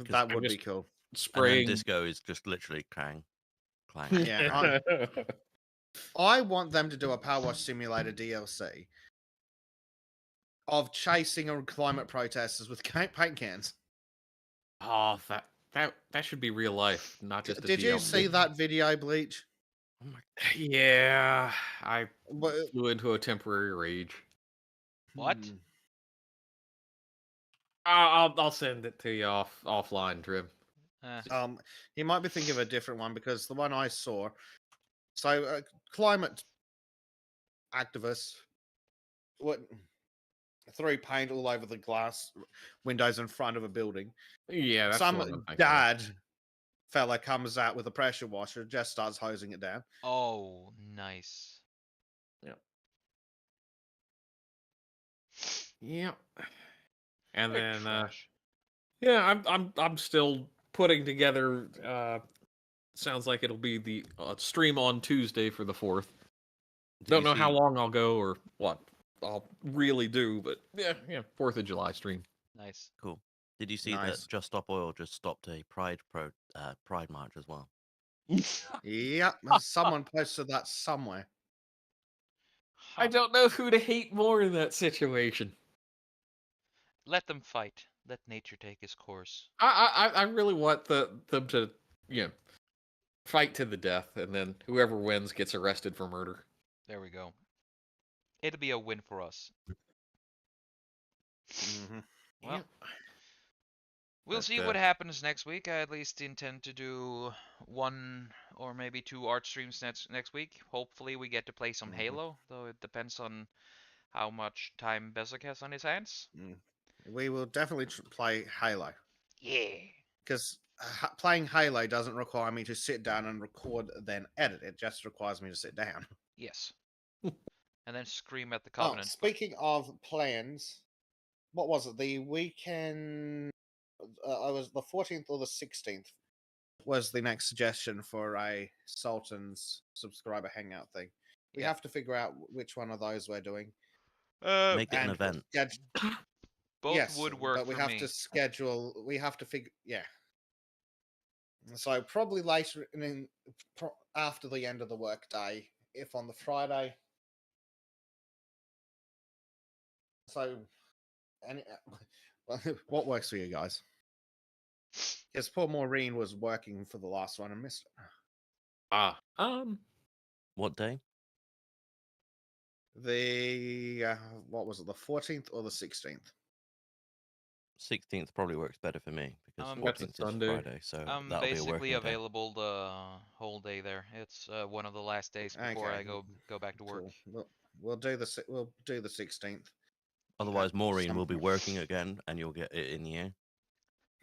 That would just- be cool. and then Spraying. Disco is just literally clang, clang. Yeah, I want them to do a power wash simulator DLC of chasing climate protesters with paint cans. Oh, that should be real life, not just a Did you DLC. see that video, Bleach? Oh my Yeah, I What? flew into a temporary rage. What? I'll send it to you offline, Trym. You might be thinking of a different one because the one I saw. So, climate activists threw paint all over the glass windows in front of a building. Yeah, that's the one I'm Some thinking of. dad fella comes out with a pressure washer, just starts hosing it down. Oh, nice. Yeah. And They're then trash. yeah, I'm still putting together sounds like it'll be the stream on Tuesday for the 4th. Don't know how long I'll go or what I'll really do, but yeah, 4th of July stream. Nice. Cool. Did you see Nice. that Just Stop Oil just stopped a Pride march as well? Yep, someone posted that somewhere. I don't know who to hate more in that situation. Let them fight. Let nature take its course. I really want them to fight to the death, and then whoever wins gets arrested for murder. There we go. It'll be a win for us. Mm-hmm. Well, Yep. we'll But, see what happens next week. I at least intend to do 1 or maybe 2 art streams next week. Hopefully we get to play some Halo, though it depends on how much time Bezek has on his hands. We will definitely play Halo. Yeah. Because playing Halo doesn't require me to sit down and record, then edit. It just requires me to sit down. Yes. And then scream at the Oh, Covenant. speaking of plans, what was it? The weekend. I was the 14th or the 16th was the next suggestion for a Sultan's subscriber hangout thing. We have to figure out which one of those we're doing. Make it an event. Both yes, would work but we for have me. to schedule. We have to figure. Yeah. So probably later after the end of the workday, if on the Friday. So, what works for you guys? Because poor Maureen was working for the last one and missed it. What day? The what was it? The 14th or the 16th? 16th probably works better for me because That's a 14th is Sunday. Friday, so I'm that'll be a basically working day. available the whole day there. It's one of the last days before I go back to work. Cool. We'll do the 16th. Otherwise, Maureen will be working again, and you'll get it in the air.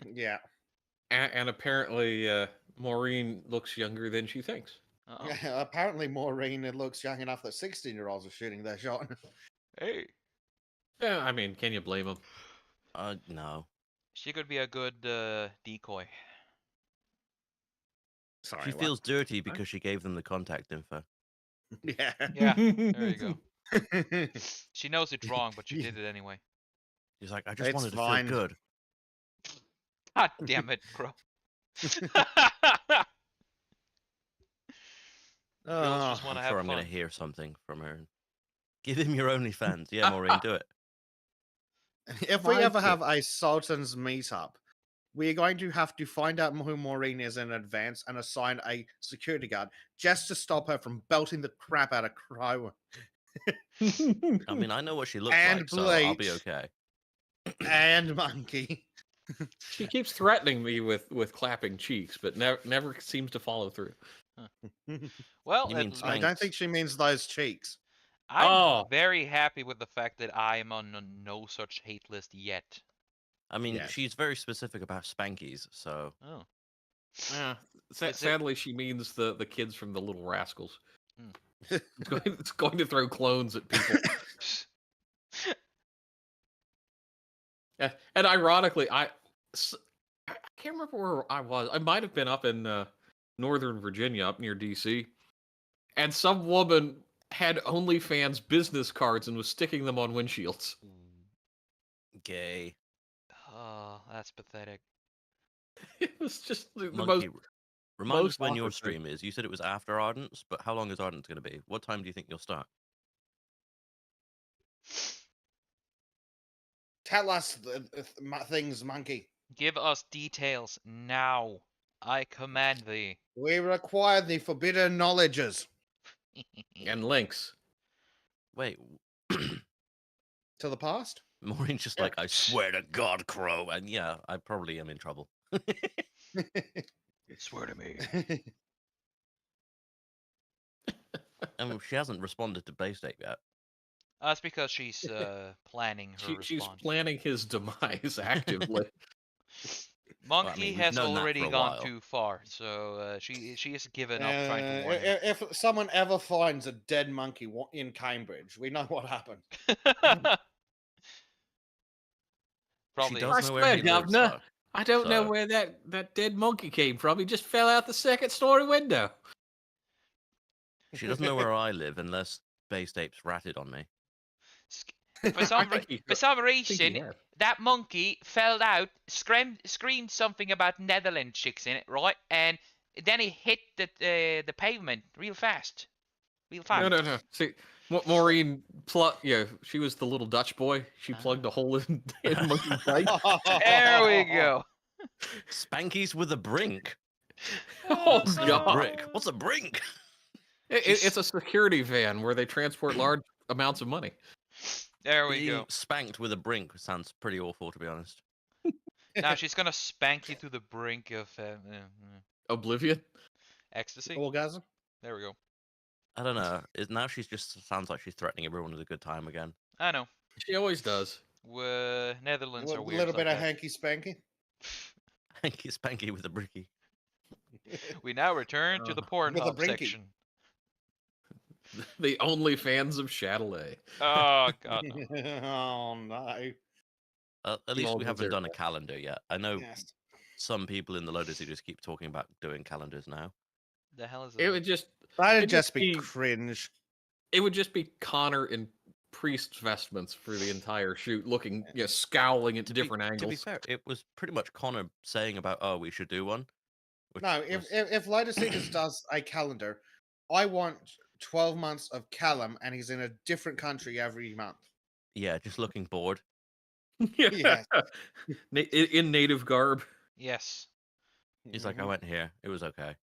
Yeah. And apparently, Maureen looks younger than she thinks. Uh-oh. Apparently, Maureen looks young enough that 16-year-olds are shooting their shot. Hey, Yeah, I mean, can you blame him? No. she could be a good decoy. Sorry, She what? feels dirty because she gave them the contact info. Yeah. Yeah, there you go. She knows it's wrong, but she did it anyway. She's like, I just It's wanted to fine. feel good. God damn it, Crow. Girls just Oh, want to I'm have sure I'm fun. going to hear something from her. Give him your OnlyFans. Yeah, Maureen, do it. if we Fine, ever sure. have a Sultan's meetup, we're going to have to find out who Maureen is in advance and assign a security guard just to stop her from belting the crap out of Crow I mean, I know what she looks And like, so I'll be Bleach. okay. and Monkey. She keeps threatening me with clapping cheeks, but never seems to follow through. Well, You mean I don't think she means those cheeks. I'm Oh. very happy with the fact that I am on no such hate list yet. I mean, Yes. she's very specific about spankies, so Oh. Yeah. Is it- Sadly, she means the kids from the Little Rascals. Hmm. It's going to throw clones at people. Yeah, and ironically, I can't remember where I was. I might have been up in Northern Virginia, up near DC, and some woman had OnlyFans business cards and was sticking them on windshields. gay. Oh, that's pathetic. It was just the Monkey, most. remind us most when your awkward thing. stream is. You said it was after Ardent's, but how long is Ardent's going to be? What time do you think you'll start? Tell us things, Monkey. Give us details now. I command thee. We require the forbidden knowledges And links. Wait, to the past. Maureen's just Yeah. like, I swear to God, Crow. And yeah, I probably am in trouble. Swear to me. And she hasn't responded to Base Date yet. That's because she's planning her She's response. planning his demise actively. Monkey we've has known that already for a gone while. too far, so she has given up trying to warn If someone ever finds a dead monkey in Cambridge, we know what happened. him. She Probably. does I know where swear, he lives, Governor, though. I don't know So- where that dead monkey came from. He just fell out the second story window. She doesn't know where I live unless Base Date's ratted on me. For some, think he- for some I think he reason, has. that monkey fell out, screamed something about Netherlands chicks in it, right? And then he hit the pavement real fast. Real fast. No. See, Maureen, she was the little Dutch boy. She plugged a hole in monkey's leg. There we go. Spankies with a brink. Oh, What's a God. brick? What's a brink? It's a security van where they transport large amounts of money. There we Being go. spanked with a brink sounds pretty awful, to be honest. Now she's gonna spank you to the brink of Oblivion. ecstasy. Orgasm. There we go. I don't know. Now she's just sounds like she's threatening everyone with a good time again. I know. She always does. Netherlands A are weird. little bit like of that. hanky spanky. Hanky spanky with a bricky. We now return to the with a Pornhub brinky. section. The only fans of Chatelet. Oh god. No. Oh no. At least all we haven't deserve done a that. calendar yet. I know Yes. some people in the loaders who just keep talking about doing calendars now. The hell is It would just That'd It'd just just be be- cringe. Connor in priest's vestments for the entire shoot, looking scowling at different To be angles. fair, it was pretty much Connor saying about, oh, we should do one. which No, was- if Lotus Seekers does a calendar, I want 12 months of Callum and he's in a different country every month. Yeah, just looking bored. Yes. In native garb. Yes. He's like, I went here. It was okay.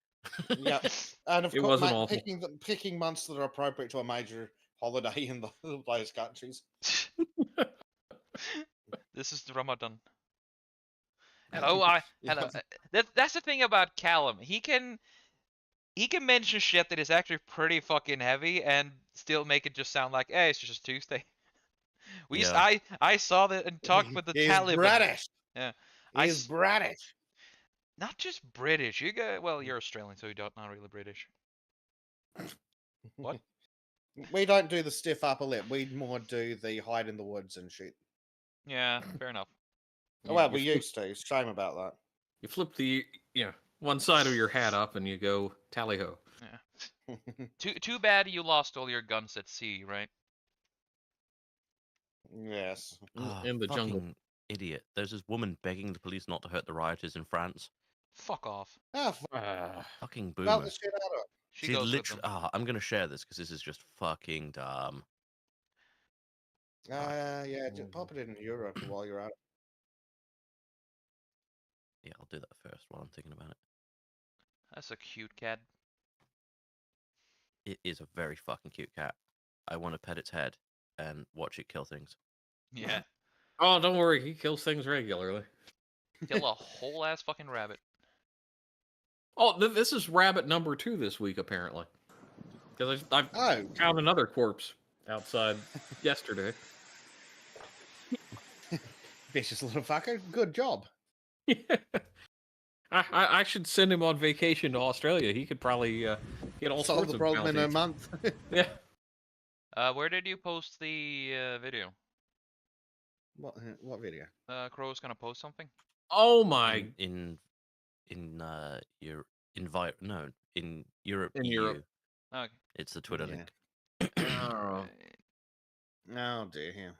Yeah. And of It course, wasn't awful. picking months that are appropriate to a major holiday in those countries. This is the Ramadan. Hello. That's the thing about Callum. He can mention shit that is actually pretty fucking heavy and still make it just sound like, hey, it's just Tuesday. Yeah. I saw that and talked with the He's Taliban. British. I He's s- British. Not just British. You got well, you're Australian, so you're not really British. What? We don't do the stiff upper lip. We more do the hide in the woods and shit. Yeah, fair enough. Well, we used to. Shame about that. You flip the one side of your hat up and you go tally ho. Yeah. Too bad you lost all your guns at sea, right? Yes. In the jungle. Fucking idiot. There's this woman begging the police not to hurt the rioters in France. Fuck off. Ah, Fucking felt boomer. the shit out of it. She She's goes with literally. them. I'm gonna share this because this is just fucking dumb. Yeah, just pop it in Europe while you're at it. Yeah, I'll do that first while I'm thinking about it. That's a cute cat. It is a very fucking cute cat. I want to pet its head and watch it kill things. Yeah. Oh, don't worry, he kills things regularly. Kill a whole ass fucking rabbit. Oh, this is rabbit number 2 this week, apparently. Because I Oh, found another corpse outside yesterday. vicious little fucker. Good job. I should send him on vacation to Australia. He could probably get all Solve sorts the of problem in a bounties. month. Yeah. Where did you post the video? What video? Crow's gonna post something? Oh my! In your in Europe. In EU, Europe. Okay. It's the Twitter Yeah. link. Oh. Oh dear.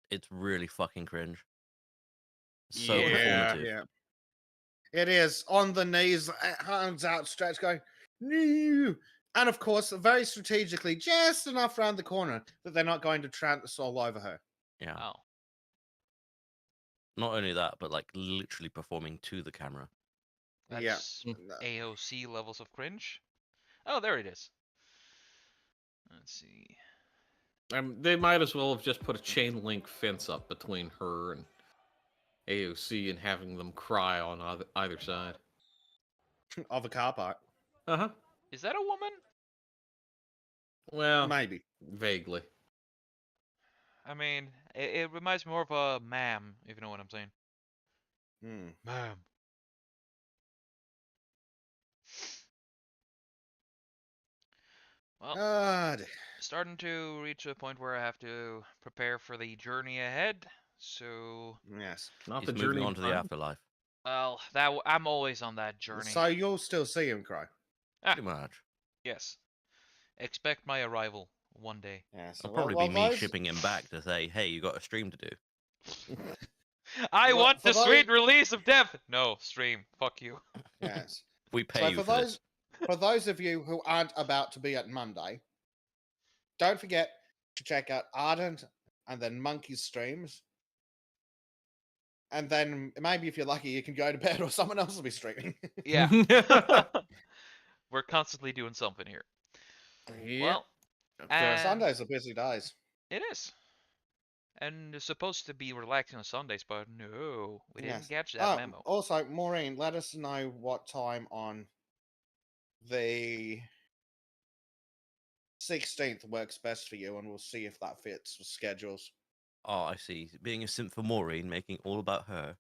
It's really fucking cringe. So Yeah, performative. yeah. It is on the knees, hands outstretched, going no. And of course, very strategically, just enough round the corner that they're not going to trance all over her. Yeah. Oh. Not only that, but like literally performing to the camera. That's Yeah. AOC levels of cringe. Oh, there it is. Let's see. They might as well have just put a chain link fence up between her and AOC and having them cry on either side. Of a car park. Uh-huh. Is that a woman? Well, Maybe. vaguely. I mean, it reminds me more of a ma'am, if you know what I'm saying. Hmm. Ma'am. Well, God. starting to reach a point where I have to prepare for the journey ahead. So, Yes. Not He's the moving journey on to the time. afterlife. well, I'm always on that journey. So you'll still see him cry. Pretty much. Yes. Expect my arrival one day. Yes. It'll probably be me those- shipping him back to say, hey, you got a stream to do. I Well, want for the those- sweet release of death. No, stream. Fuck you. Yes. We pay So you for for those this. for those of you who aren't about to be at Monday, don't forget to check out Ardent and then Monkey's streams. And then maybe if you're lucky, you can go to bed or someone else will be streaming. Yeah. We're constantly doing something here. Well, and Sundays are busy days. it is. And it's supposed to be relaxing on Sundays, but no, we didn't Yes. catch that memo. Also, Maureen, let us know what time on the 16th works best for you, and we'll see if that fits with schedules. Oh, I see. Being a simp for Maureen, making all about her.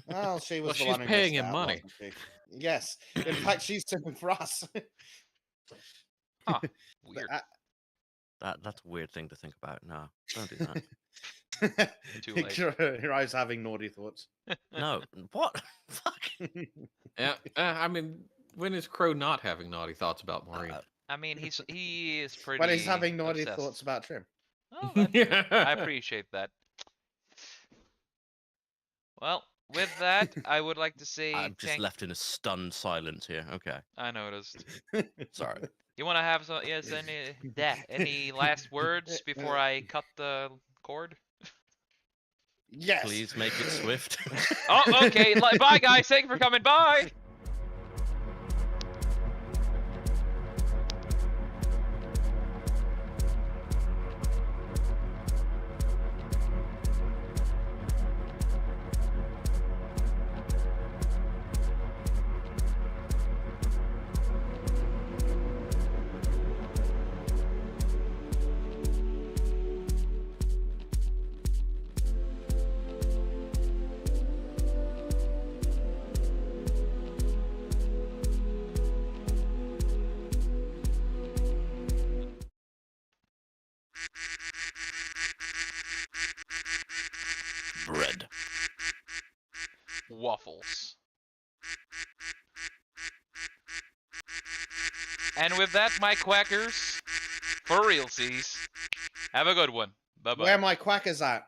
Well, she was Well, the she's one who paying missed him out, money. wasn't she? Yes. In fact, she's simping for us. Huh. Weird. That's a weird thing to think about. No, don't do that. Too late. Heroes having naughty thoughts. No, what? Fuck. Yeah, I mean, when is Crow not having naughty thoughts about Maureen? I mean, he is pretty. But he's having naughty obsessed. thoughts about Trym. Oh, that, I appreciate that. Well, with that, I would like to say. I'm just left in a stunned silence here. Okay, I noticed. sorry. You want to have some? Yes, any last words before I cut the cord? Yes. Please make it swift. Oh, okay. Bye, guys. Thank you for coming. Bye. waffles. And with that, my quackers, for realsies, have a good one. Bye-bye. Where my quackers at?